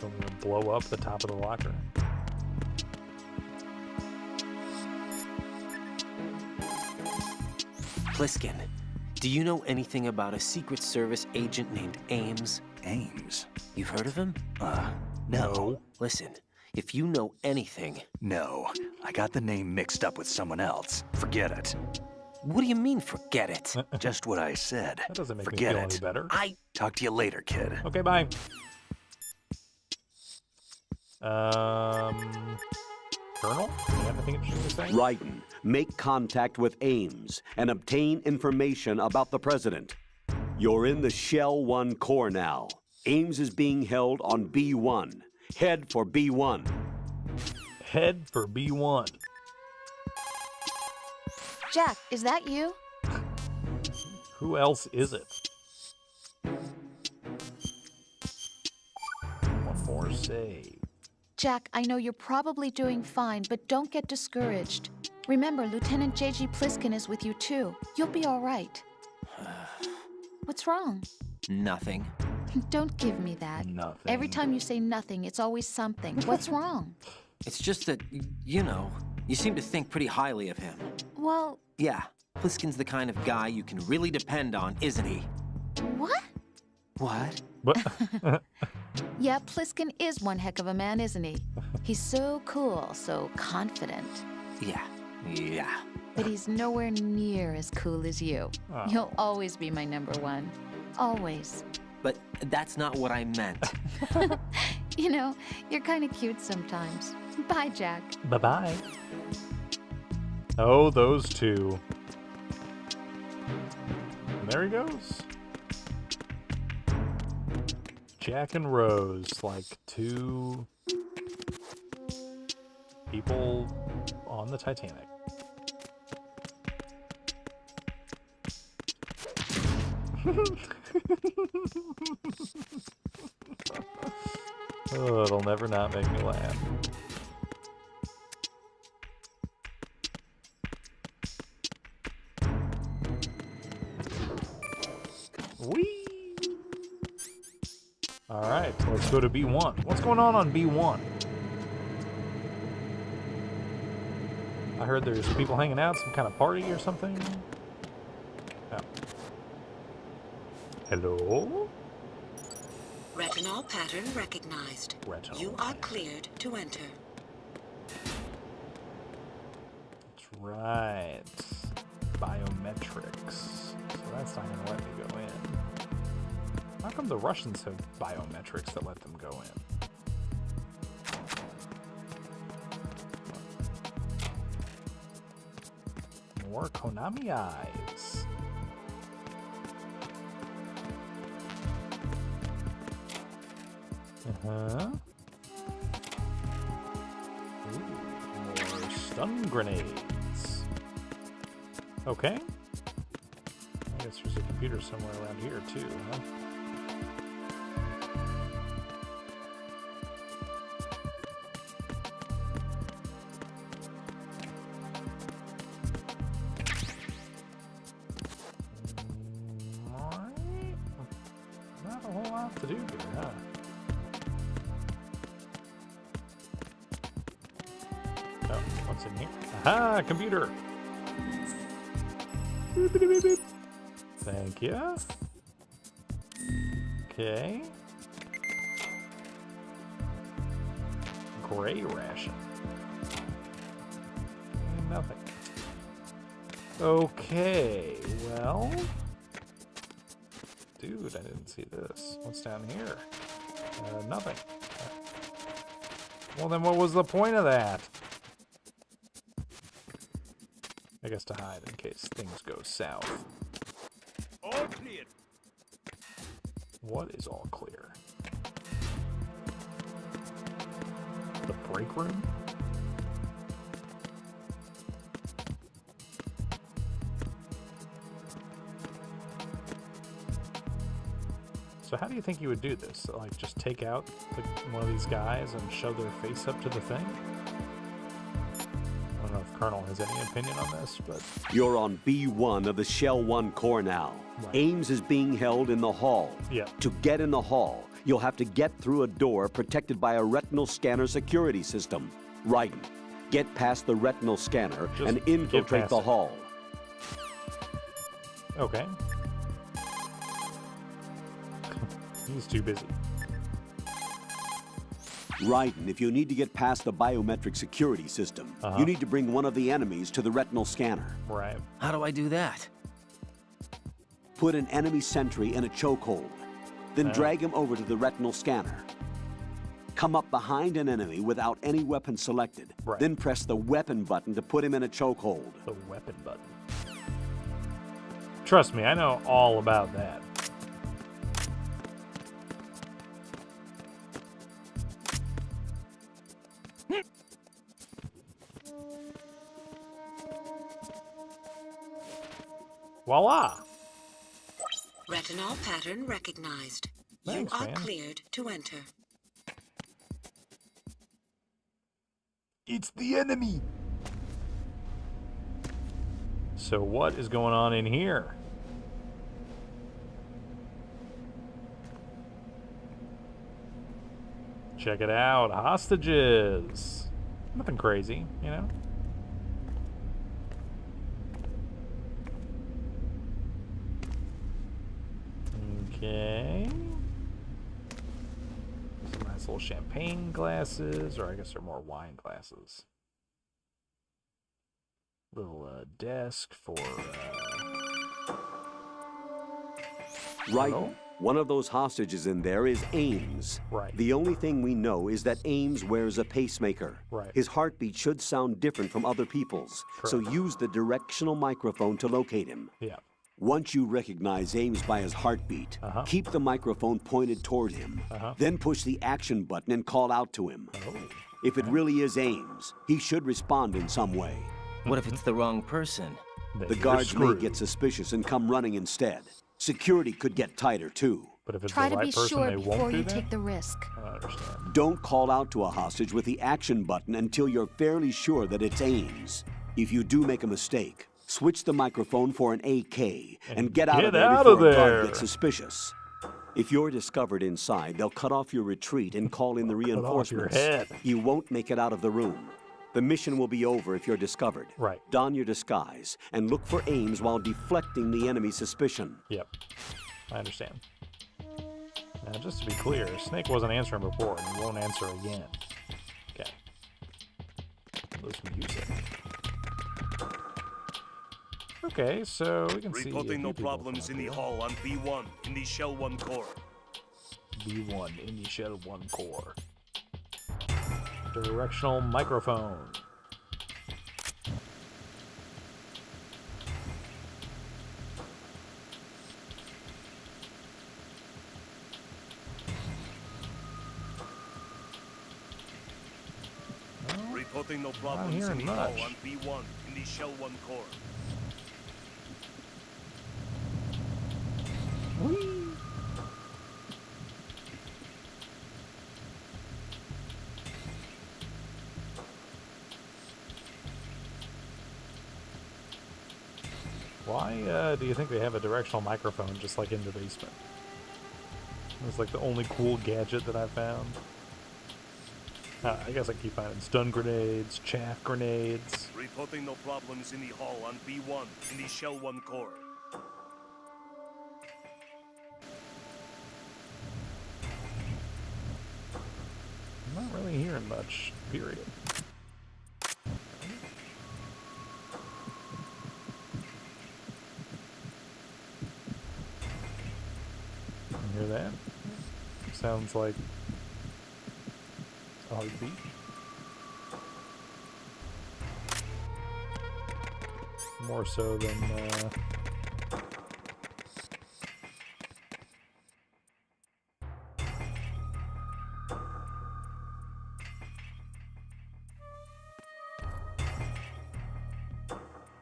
So I'm gonna blow up the top of the locker. Pliskin, do you know anything about a Secret Service agent named Ames? Ames? You've heard of him? No. Listen, if you know anything... No. I got the name mixed up with someone else. Forget it. What do you mean, forget it? Just what I said. That doesn't make Forget me feel it. any better. Talk to you later, kid. Okay, bye. Colonel? Do you have anything interesting to say? Raiden, make contact with Ames and obtain information about the president. You're in the Shell 1 core now. Ames is being held on B1. Head for B1. Head for B1. Jack, is that you? Who else is it? One more save. Jack, I know you're probably doing fine, but don't get discouraged. Remember, Lieutenant J.G. Pliskin is with you too. You'll be all right. What's wrong? Nothing. Don't give me that. Nothing. Every time you say nothing, it's always something. What's wrong? It's just that, you know, you seem to think pretty highly of him. Well... Yeah, Pliskin's the kind of guy you can really depend on, isn't he? What? What? Yeah, Pliskin is one heck of a man, isn't he? He's so cool, so confident. Yeah. But he's nowhere near as cool as you. Oh. You'll always be my number one. Always. But that's not what I meant. You know, you're kind of cute sometimes. Bye, Jack. Bye-bye. Oh, those two. And there he goes. Jack and Rose, like two people on the Titanic. Oh, it'll never not make me laugh. Whee! Alright, let's go to B1. What's going on B1? I heard there's people hanging out, some kind of party or something. Oh. Hello? Retinol pattern recognized. Retinol You are cleared to enter. That's right. Biometrics. So that's not going to let me go in. How come the Russians have biometrics that let them go in? More Konami eyes. Uh-huh. Ooh, more stun grenades. Okay. I guess there's a computer somewhere around here too, huh? Not a whole lot to do here, huh? Oh, what's in here? Aha, computer! Boop, boop, boop, boop. Thank you. Okay. Gray ration. Nothing. Okay, well... Dude, I didn't see this. What's down here? Nothing. Well, then what was the point of that? I guess to hide in case things go south. All clear. What is all clear? The break room? So how do you think you would do this? Like, just take out one of these guys and shove their face up to the thing? I don't know if Colonel has any opinion on this, but... You're on B1 of the Shell 1 core now. Right. Ames is being held in the hall. Yeah. To get in the hall, you'll have to get through a door protected by a retinal scanner security system. Raiden, get past the retinal scanner Just and infiltrate past the it. hall. Okay. He's too busy. Raiden, if you need to get past the biometric security system, you need to bring one of the enemies to the retinal scanner. Right. How do I do that? Put an enemy sentry in a chokehold, then Oh. drag him over to the retinal scanner. Come up behind an enemy without any weapon selected, Right. then press the weapon button to put him in a chokehold. The weapon button. Trust me, I know all about that. Voila! Retinol pattern recognized. Thanks, you are man. cleared to enter. It's the enemy! So what is going on in here? Check it out. Hostages. Nothing crazy, you know? Okay. Some nice little champagne glasses, or I guess they're more wine glasses. Little desk for Right. Hello? One of those hostages in there is Ames. Right. The only thing we know is that Ames wears a pacemaker. Right. His heartbeat should sound different from other people's, so use the directional microphone to locate him. Yeah. Once you recognize Ames by his heartbeat, keep the microphone pointed toward him. Then push the action button and call out to him. If it really is Ames, he should respond in some way. What if it's the wrong person? The guards may get suspicious and come running instead. Security could get tighter, too. But if it's Try the to right be person, sure they before won't do you that? take the risk. I don't understand. Don't call out to a hostage with the action button until you're fairly sure that it's Ames. If you do make a mistake, switch the microphone for an AK and get out of there before a guard gets suspicious. If you're discovered inside, they'll cut off your retreat and call in the reinforcements. head. You won't make it out of the room. The mission will be over if you're discovered. Right. Don your disguise and look for Ames while deflecting the enemy's suspicion. Yep. I understand. Now, just to be clear, Snake wasn't answering before, and he won't answer again. Okay. Lose music. Okay, so we can see. Reporting no problems in the hall on B1 in the Shell 1 core. B1 in the Shell 1 core. Directional microphone. Reporting no problems in the hall on B1 in the Shell 1 core. Whee! Why do you think they have a directional microphone just like in the basement? It's like the only cool gadget that I found. I guess I keep finding stun grenades, chaff grenades. Reporting no problems in the hall on B1 in the Shell 1 core. I'm not really hearing much, period. You hear that? Sounds like a heartbeat. More so than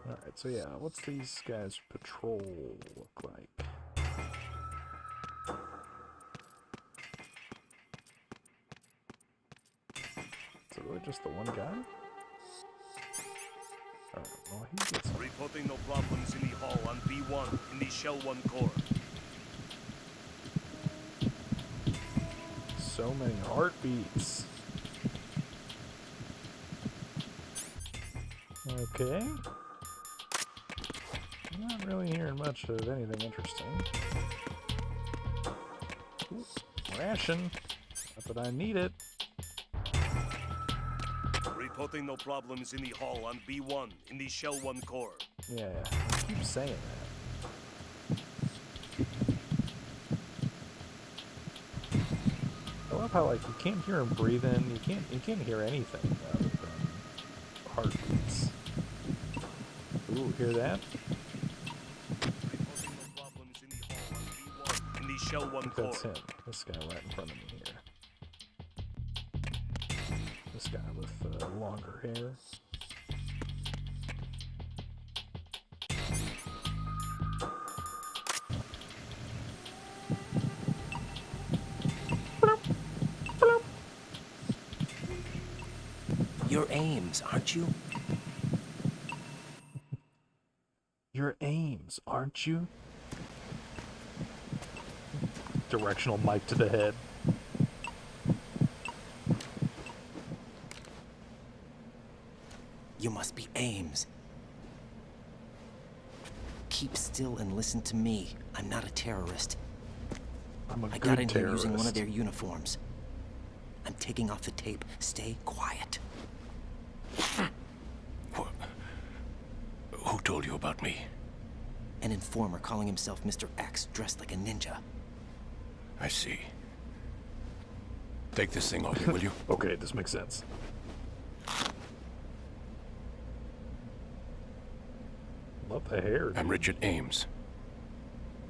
Alright, so yeah, what's these guys' patrol look like? Is it really just the one guy? Alright, well, he gets... Reporting no problems in the hall on B1 in the Shell 1 core. So many heartbeats. Okay. I'm not really hearing much of anything interesting. Ooh, ration. Not that I need it. Reporting no problems in the hall on B1 in the Shell 1 core. Yeah, I keep saying that. I love how like you can't hear him breathing. You can't hear anything other than heartbeats. Ooh, hear that? Reporting no problems in the hall on B1 in the Shell 1 I think core. that's him. This guy right in front of me here. This guy with longer hair. You're Ames, aren't you? You're Ames, aren't you? Directional mic to the head. You must be Ames. Keep still and listen to me. I'm not a terrorist. I'm a I good got in here terrorist. using one of their uniforms. I'm taking off the tape. Stay quiet. Who told you about me? An informer calling himself Mr. X, dressed like a ninja. I see. Take this thing off me, will you? Okay, this makes sense. Love the hair. I'm Richard Ames.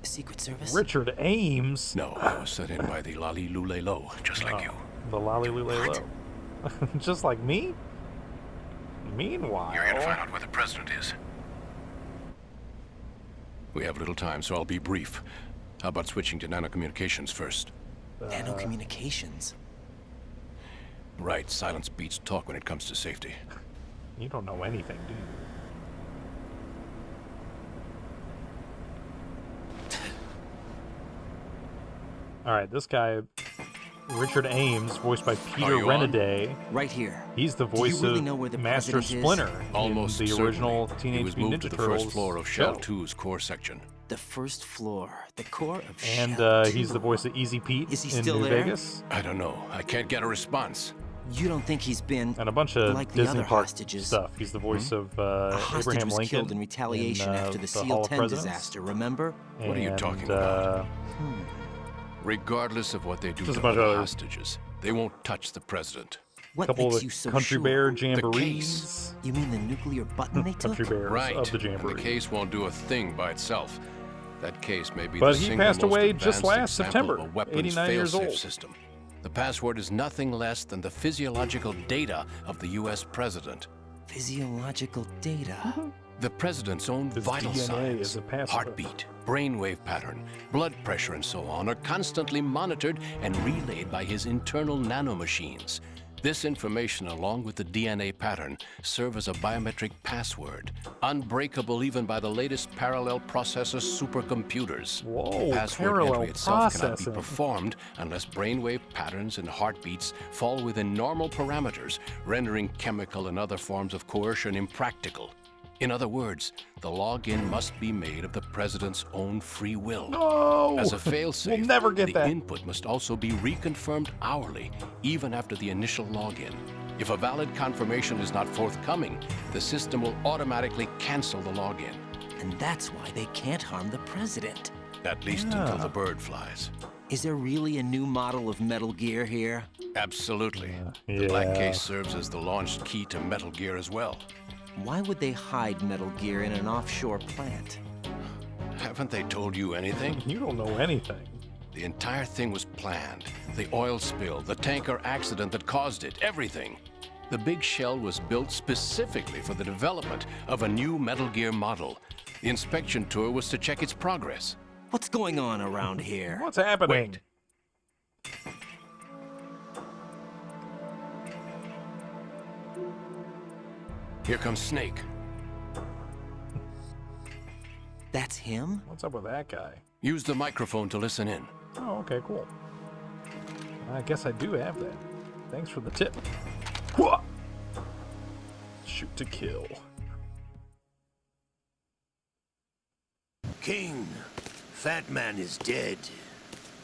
Secret Service? Richard Ames? No, I was set in by the Lali Lule Lo, just like you. The Lolly Lule Lo. Just like me? Meanwhile... You're here to find out where the president is. We have little time, so I'll be brief. How about switching to nanocommunications first? Nanocommunications? Right, silence beats talk when it comes to safety. You don't know anything, do you? Alright, this guy, Richard Ames, voiced by Peter Renaday. Right here. He's the Do voice you really of know where the Master president is? Splinter Almost in the original certainly. Teenage He was Mutant moved to Ninja the Turtles first floor of show. Shell 2's core section. The first floor, the core of And Shell he's 2. the voice of Easy Pete Is he in still New there? Vegas. I don't know. I can't get a response. You don't think he's been And a bunch of like the Disney other Park hostages? stuff. He's the voice of A hostage Abraham was Lincoln killed in retaliation after the Hall SEAL of 10 Presidents. disaster, remember? What are you And, talking about? Hmm. Regardless of what they do Just a to bunch of other other- hostages, they won't touch the president. What couple makes of you so Country sure? Bear The jamborees. case. You mean the nuclear button they took? Country Bears Right. of the And jamboree. the case won't do a thing by itself. That case may be But the he single passed most away just advanced last example September, of a weapons 89 years fail-safe old. system. The password is nothing less than the physiological data of the U.S. president. Physiological data? The president's own His vital DNA signs, is a password. heartbeat, brainwave pattern, blood pressure, and so on are constantly monitored and relayed by his internal nanomachines. This information, along with the DNA pattern, serve as a biometric password, unbreakable even by the latest parallel processor supercomputers. Whoa, Password parallel entry itself cannot be processing. performed unless brainwave patterns and heartbeats fall within normal parameters, rendering chemical and other forms of coercion impractical. In other words, the login must be made of the president's own free will. No! As a failsafe, We'll never get the that. input must also be reconfirmed hourly, even after the initial login. If a valid confirmation is not forthcoming, the system will automatically cancel the login. And that's why they can't harm the president. At least until the bird flies. Is there really a new model of Metal Gear here? Absolutely. The black case serves as the launch key to Metal Gear as well. Why would they hide Metal Gear in an offshore plant? Haven't they told you anything? You don't know anything. The entire thing was planned. The oil spill, the tanker accident that caused it, everything. The big shell was built specifically for the development of a new Metal Gear model. The inspection tour was to check its progress. What's going on around here? What's happening? Wait. Here comes Snake. That's him? What's up with that guy? Use the microphone to listen in. Oh, okay, cool. I guess I do have that. Thanks for the tip. Whoa! Shoot to kill. King, Fatman is dead.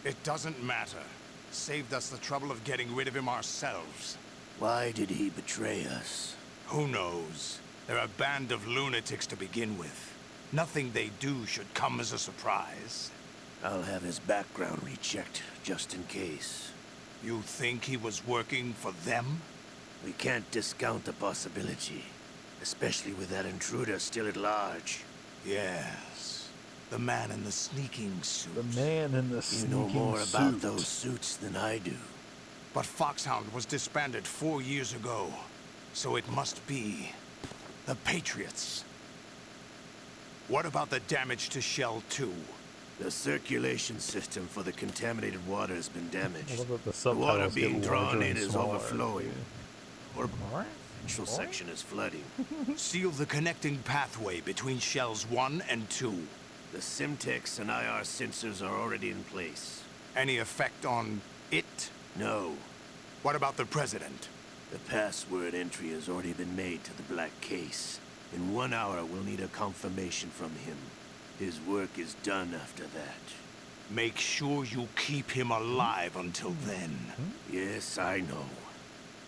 It doesn't matter. Saved us the trouble of getting rid of him ourselves. Why did he betray us? Who knows? They're a band of lunatics to begin with. Nothing they do should come as a surprise. I'll have his background rechecked, just in case. You think he was working for them? We can't discount the possibility, especially with that intruder still at large. Yes. The man in the sneaking suit. The man in the You sneaking know more suit. about those suits than I do. But Foxhound was disbanded 4 years ago. So it must be the Patriots. What about the damage to Shell 2? The circulation system for the contaminated water has been damaged. What about the The water subtitles being get drawn larger in and is smaller? overflowing. Or Alright. central section is flooding. Seal the connecting pathway between Shells 1 and 2. The Simtex and IR sensors are already in place. Any effect on it? No. What about the President? The password entry has already been made to the black case. In 1 hour, we'll need a confirmation from him. His work is done after that. Make sure you keep him alive until then. Yes, I know.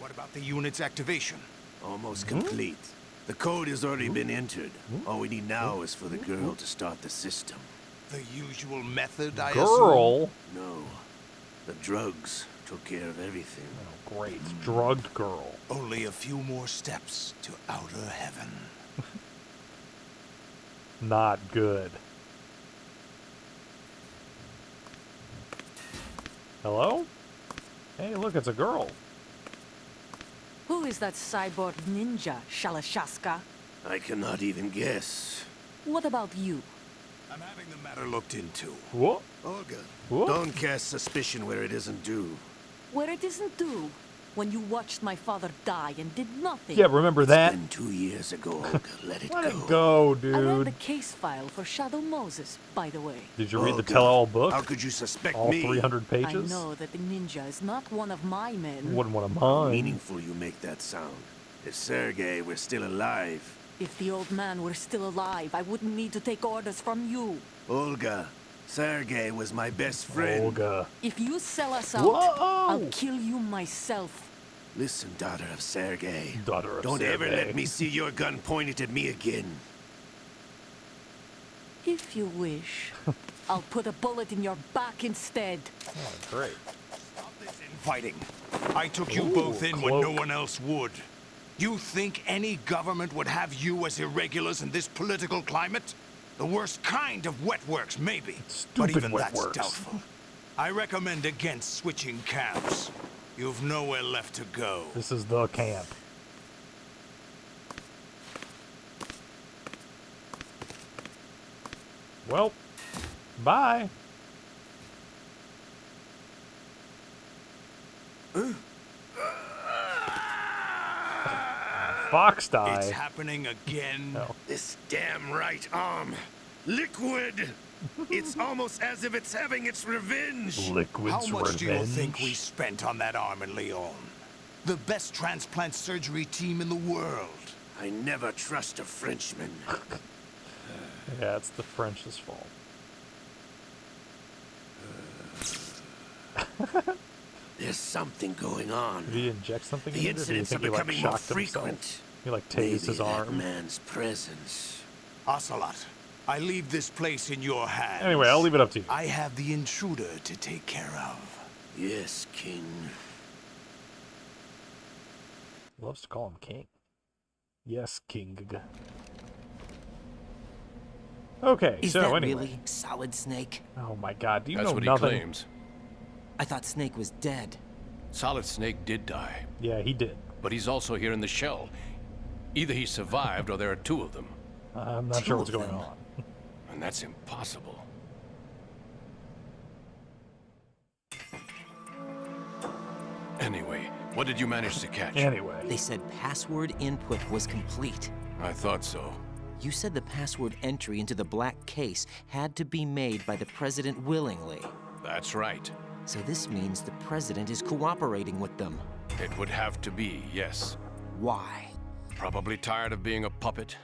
What about the unit's activation? Almost complete. The code has already been entered. All we need now is for the girl to start the system. The usual method, I assume? Girl? No. The drugs took care of everything. Oh, great. Drugged girl. Only a few more steps to outer heaven. Not good. Hello? Hey, look, it's a girl. Who is that cyborg ninja, Shalashaska? I cannot even guess. What about you? I'm having the matter looked into. What? Olga, What? don't cast suspicion where it isn't due. Where it isn't due. When you watched my father die and did nothing. Yeah, remember that? It's been 2 years ago, Olga. Let it Let go. it go, I read the dude. case file for Shadow Moses, by the way. Did you read the Olga, tell-all book? How could you suspect All me? 300 pages? I know that the ninja is not one of my men. Wouldn't want to How mind. meaningful you make that sound. If Sergei were still alive, If the old man were still alive, I wouldn't need to take orders from you. Olga, Sergei was my best friend. Olga. If you sell us out, Whoa! I'll kill you myself. Listen, daughter of Sergei. Daughter of Don't ever Sergei. let me see your gun pointed at me again. If you wish, I'll put a bullet in your back instead. Oh, great. Fighting. I took you both in when no one else would. You think any government would have you as irregulars in this political climate? The worst kind of wet works, maybe. But even that's doubtful. I recommend against switching camps. You've nowhere left to go. This is the camp. Well, bye. Fox die. It's happening again. No. This damn right arm. Liquid! It's almost as if it's having its revenge. Liquid's How much do you revenge. think we spent on that arm in Lyon? The best transplant surgery team in the world. I never trust a Frenchman. Yeah, it's the French's fault. There's something going on. Did he inject something in The it, or do you incidents think are he, like, becoming more shocked himself? frequent. He, like, tased Maybe his that arm? man's presence. Ocelot, I leave this place in your hands. Anyway, I'll leave it up to you. I have the intruder to take care of. Yes, King. Loves to call him King. Yes, King. Okay, Is so that anyway. really Solid Snake? Oh my God, do you That's know what nothing? he claims. I thought Snake was dead. Solid Snake did die. Yeah, he did. But he's also here in the shell. Either he survived or there are two of them. I'm not sure what's going on. And that's impossible. Anyway, what did you manage to catch? Anyway. They said password input was complete. I thought so. You said the password entry into the black case had to be made by the president willingly. That's right. So this means the president is cooperating with them. It would have to be, yes. Why? Probably tired of being a puppet,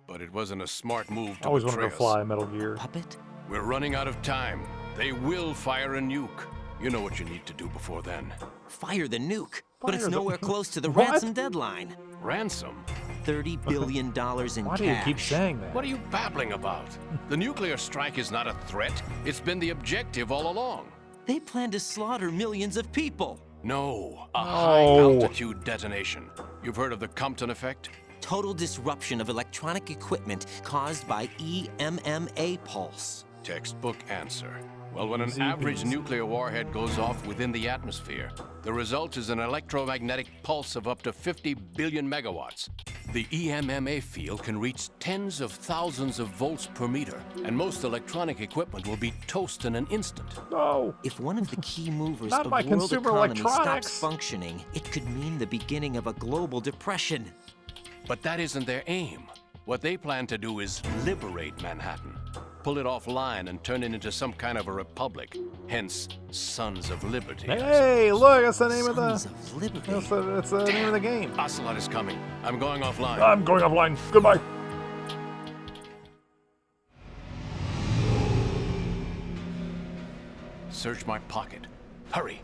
but it wasn't a smart move to Always wanted betray to us. fly Metal Gear. Puppet? We're running out of time. They will fire a nuke. You know what you need to do before then. Fire the nuke, but it's Fire the- nowhere close to the What? ransom deadline. Ransom? $30 billion in Why cash. do you keep saying that? What are you babbling about? The nuclear strike is not a threat. It's been the objective all along. They plan to slaughter millions of people. No, a No. high-altitude detonation. You've heard of the Compton effect? Total disruption of electronic equipment caused by EMMA pulse. Textbook answer. Well, when an Easy average peasy. nuclear warhead goes off within the atmosphere, the result is an electromagnetic pulse of up to 50 billion megawatts. The EMMA field can reach tens of thousands of volts per meter, and most electronic equipment will be toast in an instant. No. If one of the key movers Not of my world consumer economy electronics. stops functioning, it could mean the beginning of a global depression. But that isn't their aim. What they plan to do is liberate Manhattan, pull it offline and turn it into some kind of a republic, hence Sons of Liberty. I Hey, suppose. look, that's the name of Sons the. of Liberty. That's the name of the game. Ocelot is coming. I'm going offline. I'm going offline. Goodbye. Search my pocket. Hurry.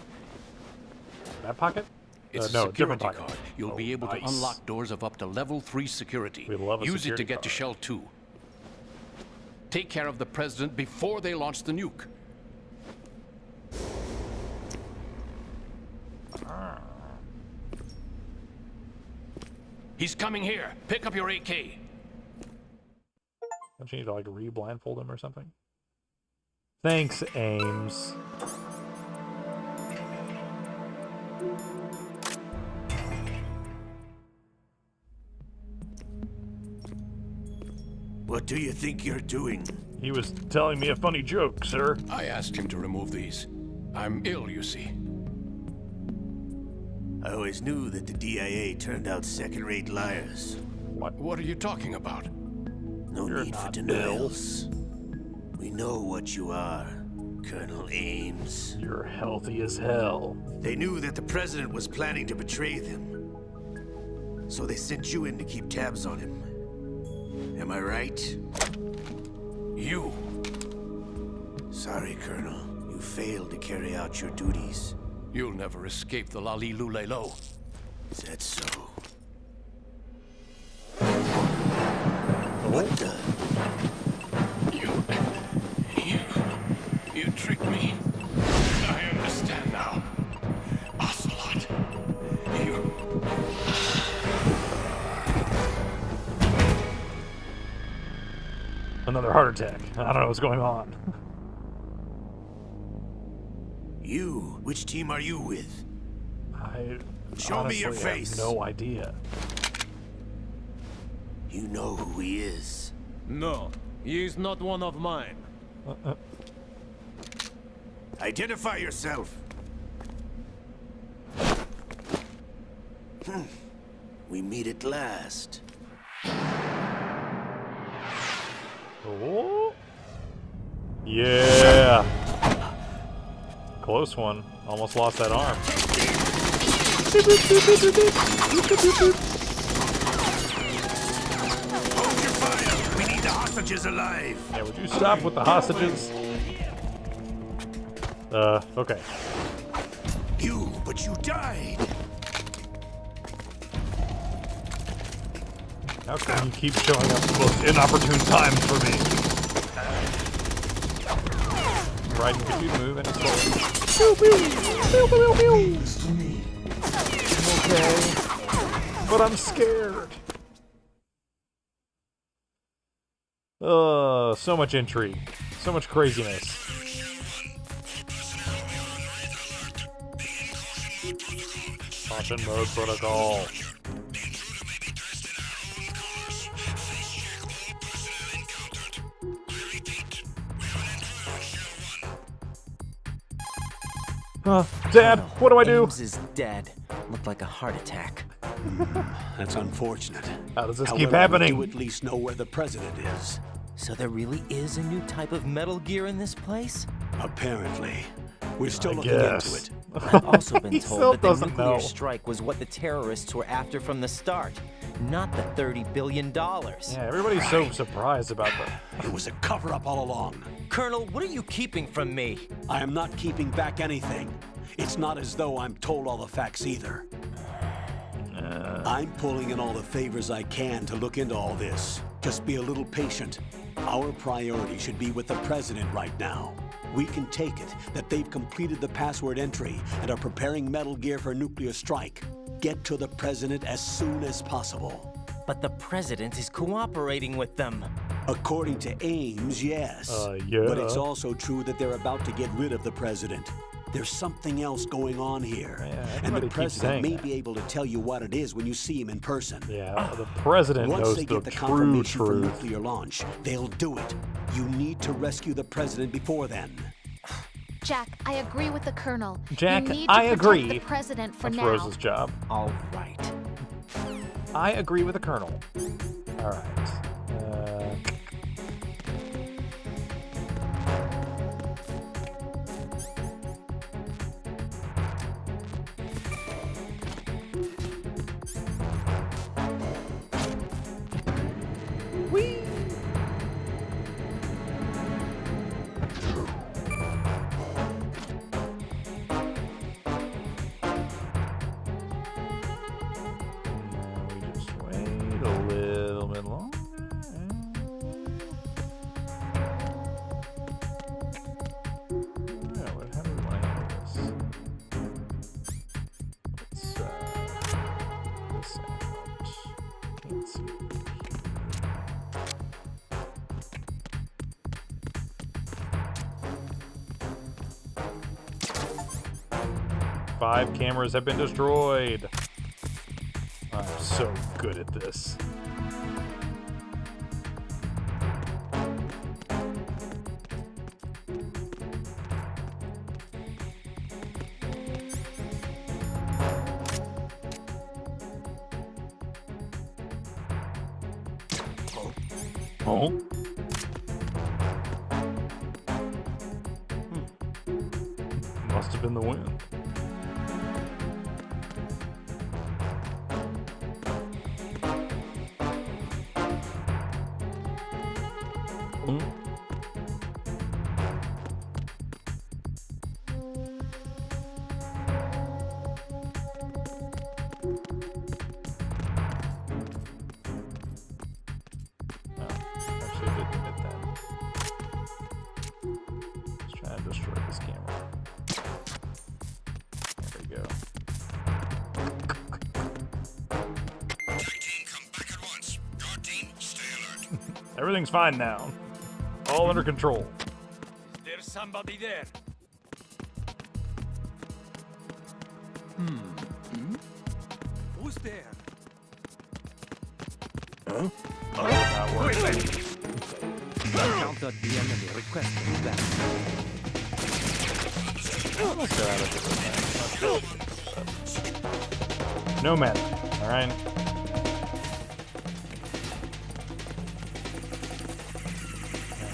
That pocket? It's no, a different security pocket. card. You'll Oh, be able to nice. unlock doors of up to level 3 security. We love a Use it to security get to card. Shell 2. Take care of the president before they launch the nuke. He's coming here. Pick up your AK. Don't you need to like re-blindfold him or something? Thanks, Ames. What do you think you're doing? He was telling me a funny joke, sir. I asked him to remove these. I'm ill, you see. I always knew that the DIA turned out second-rate liars. What are you talking about? No You're need for not denials. We know what you are, Colonel Ames. You're healthy as hell. They knew that the president was planning to betray them. So they sent you in to keep tabs on him. Am I right? You. Sorry, Colonel. You failed to carry out your duties. You'll never escape the Lali-Lulelo. Is that so? What the? You tricked me. I understand now. Ocelot. You... Another heart attack. I don't know what's going on. You? Which team are you with? I Show me your honestly face. have no idea. You know who he is. No, he is not one of mine. Identify yourself. We meet at last. Oh. Yeah. Close one. Almost lost that arm. Hold your fire. We need the hostages alive. Yeah, would you stop with the hostages? Okay. But you died. How come you keep showing up at the most inopportune times for me? Raiden, could you move any slower? I'm okay, but I'm scared. So much intrigue, so much craziness. Caution mode protocol. Dad, what do I do? Ames is dead. Looked like a heart attack. That's unfortunate. How does this However, keep happening? We do at least know where the president is. So there really is a new type of Metal Gear in this place? Apparently. We're still I looking guess. into it. I've also been He told still that the doesn't nuclear know. strike was what the terrorists were after from the start, not the $30 billion. Yeah, everybody's so surprised about that. It was a cover-up all along. Colonel, what are you keeping from me? I am not keeping back anything. It's not as though I'm told all the facts either. I'm pulling in all the favors I can to look into all this. Just be a little patient. Our priority should be with the president right now. We can take it that they've completed the password entry and are preparing Metal Gear for a nuclear strike. Get to the president as soon as possible. But the president is cooperating with them. According to Ames, yes. Yeah. But it's also true that they're about to get rid of the president. There's something else going on here. Yeah, and the everybody keeps president saying may that. be able to tell you what it is when you see him in person. Yeah, the president Once knows they the get the true confirmation for truth. nuclear launch, they'll do it. You need to rescue the president before then. Jack, I agree with the Colonel. Jack, you need to I protect agree. the president for That's now. Rose's job. All right. I agree with the Colonel. All right. We just wait a little bit longer. Yeah, how do we want to handle this? Let's this out. Let's see. 5 cameras have been destroyed. I'm so good at this. Oh. Must have been the wind. Everything's fine now. All under control. There's somebody there. Who's there? Huh? Not working. Encountered the enemy requesting that. Let's go out of this. No matter. All right.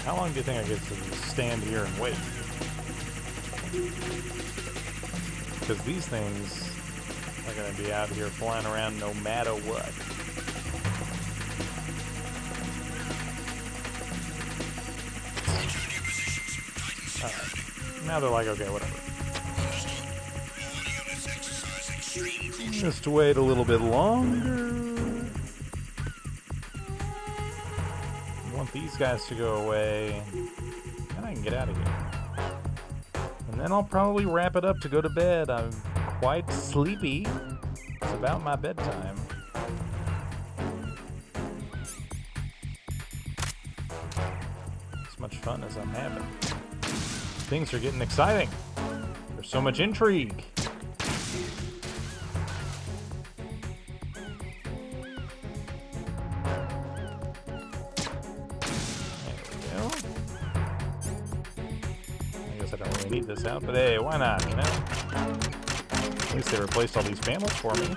How long do you think I get to stand here and wait? Because these things are going to be out here flying around no matter what. Alright. Now they're like, okay, whatever. Just wait a little bit longer. Want these guys to go away, and I can get out of here. And then I'll probably wrap it up to go to bed. I'm quite sleepy. It's about my bedtime. As much fun as I'm having. Things are getting exciting. There's so much intrigue. Need this out, but hey, why not, you know? At least they replaced all these panels for me.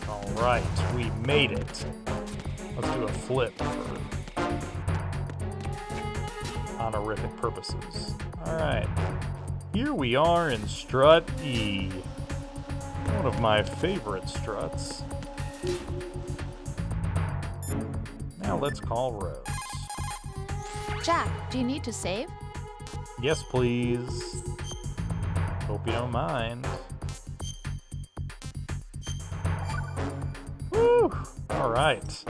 Alright, we made it. Let's do a flip for honorific purposes. Alright, here we are in Strut E. One of my favorite struts. Now let's call Rose. Jack, do you need to save? Yes, please. Hope you don't mind. Woo! Alright.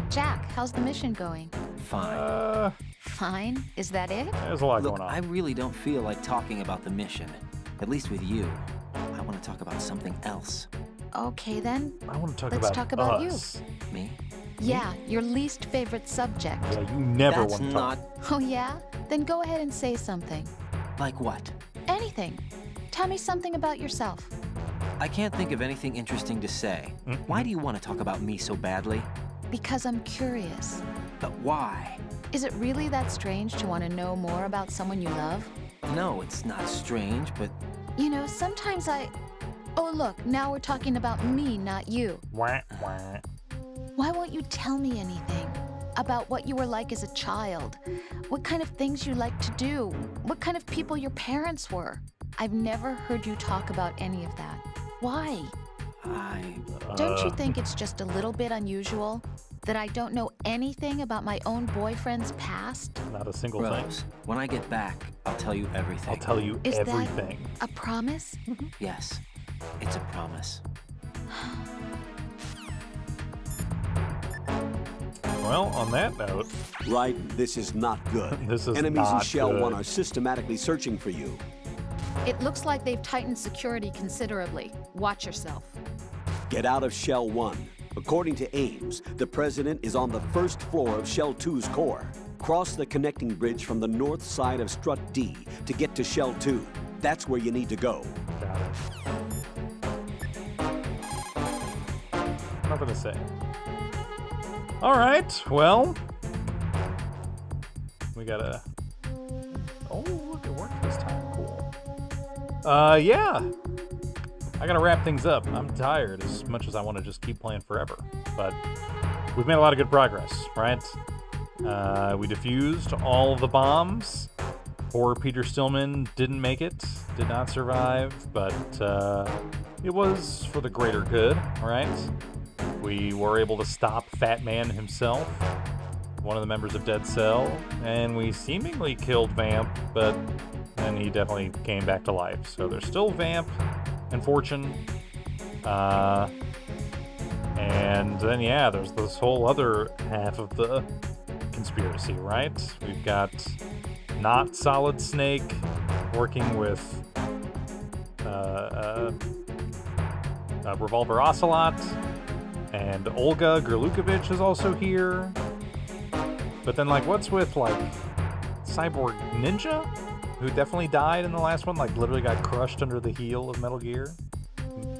Jack, how's the mission going? Fine. Fine? Is that it? There's a lot Look, going on. I really don't feel like talking about the mission. At least with you. I want to talk about something else. Okay, then. I want to Let's talk about us. You. Me? Yeah, your least favorite subject. Yeah, you never That's want to not... talk. Oh, yeah? Then go ahead and say something. Like what? Anything. Tell me something about yourself. I can't think of anything interesting to say. Why do you want to talk about me so badly? Because I'm curious. But why? Is it really that strange to want to know more about someone you love? No, it's not strange, but... You know, sometimes I... Oh, look, now we're talking about me, not you. Wah, wah. Why won't you tell me anything? About what you were like as a child? What kind of things you liked to do? What kind of people your parents were? I've never heard you talk about any of that. Why? Don't you think it's just a little bit unusual that I don't know anything about my own boyfriend's past? Not a single Rose, thing. when I get back, I'll tell you everything. I'll tell you Is everything. that a promise? Yes, it's a promise. Well, on that note... Raiden, this is not good. This is Enemies not in Shell good. 1 are systematically searching for you. It looks like they've tightened security considerably. Watch yourself. Get out of Shell 1. According to Ames, the President is on the first floor of Shell 2's core. Cross the connecting bridge from the north side of Strut D to get to Shell 2. That's where you need to go. Got it. Nothing to say. Alright, well... We gotta... Oh, look, it worked this time. Cool. Yeah. I gotta wrap things up. I'm tired as much as I want to just keep playing forever. But we've made a lot of good progress, right? We defused all of the bombs. Poor Peter Stillman didn't make it, did not survive, but it was for the greater good, right? We were able to stop Fatman himself, one of the members of Dead Cell, and we seemingly killed Vamp, but then he definitely came back to life. So there's still Vamp and Fortune, and then yeah, there's this whole other half of the conspiracy, right? We've got not Solid Snake working with Revolver Ocelot, And Olga Gerlukovich is also here. But then, like, what's with, like, Cyborg Ninja? Who definitely died in the last one, like, literally got crushed under the heel of Metal Gear.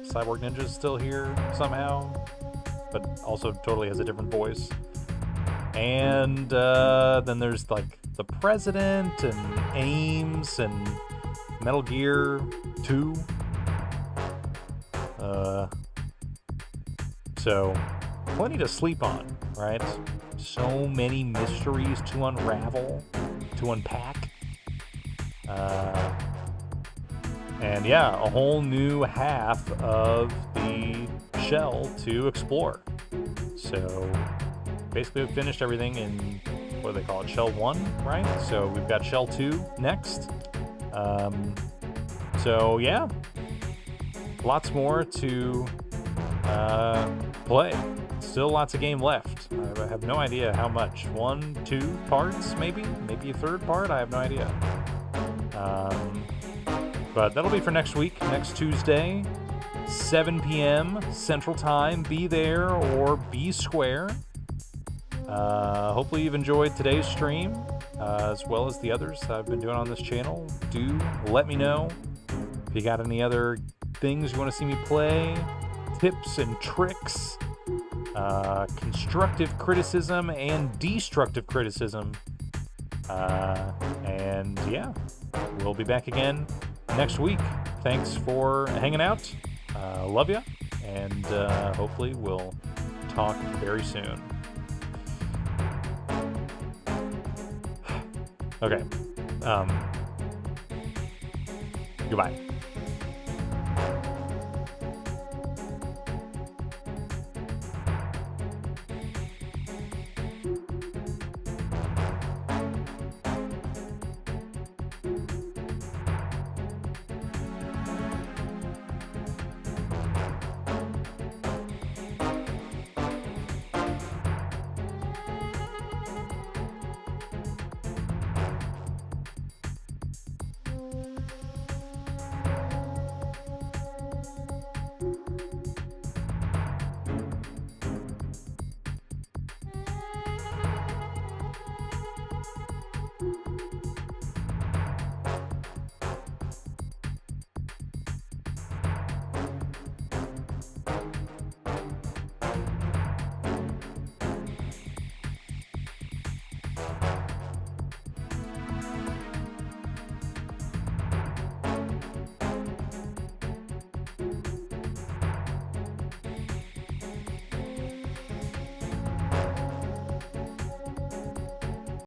Cyborg Ninja's still here somehow, but also totally has a different voice. And then there's, like, the President and Ames and Metal Gear 2. So, plenty to sleep on, right? So many mysteries to unravel, to unpack. And yeah, a whole new half of the shell to explore. So, basically we've finished everything in, what do they call it, Shell 1, right? So we've got Shell 2 next. So yeah, lots more to play. Still lots of game left. I have no idea how much. 1, 2 parts, maybe a third part. I have no idea. But that'll be for next week, next Tuesday, 7 p.m. Central Time. Be there or be square. Hopefully you've enjoyed today's stream, as well as the others I've been doing on this channel. Do let me know if you got any other things you want to see me play, tips and tricks, constructive criticism and destructive criticism. And yeah, we'll be back again next week. Thanks for hanging out. Love ya, and hopefully we'll talk very soon. Okay. Goodbye.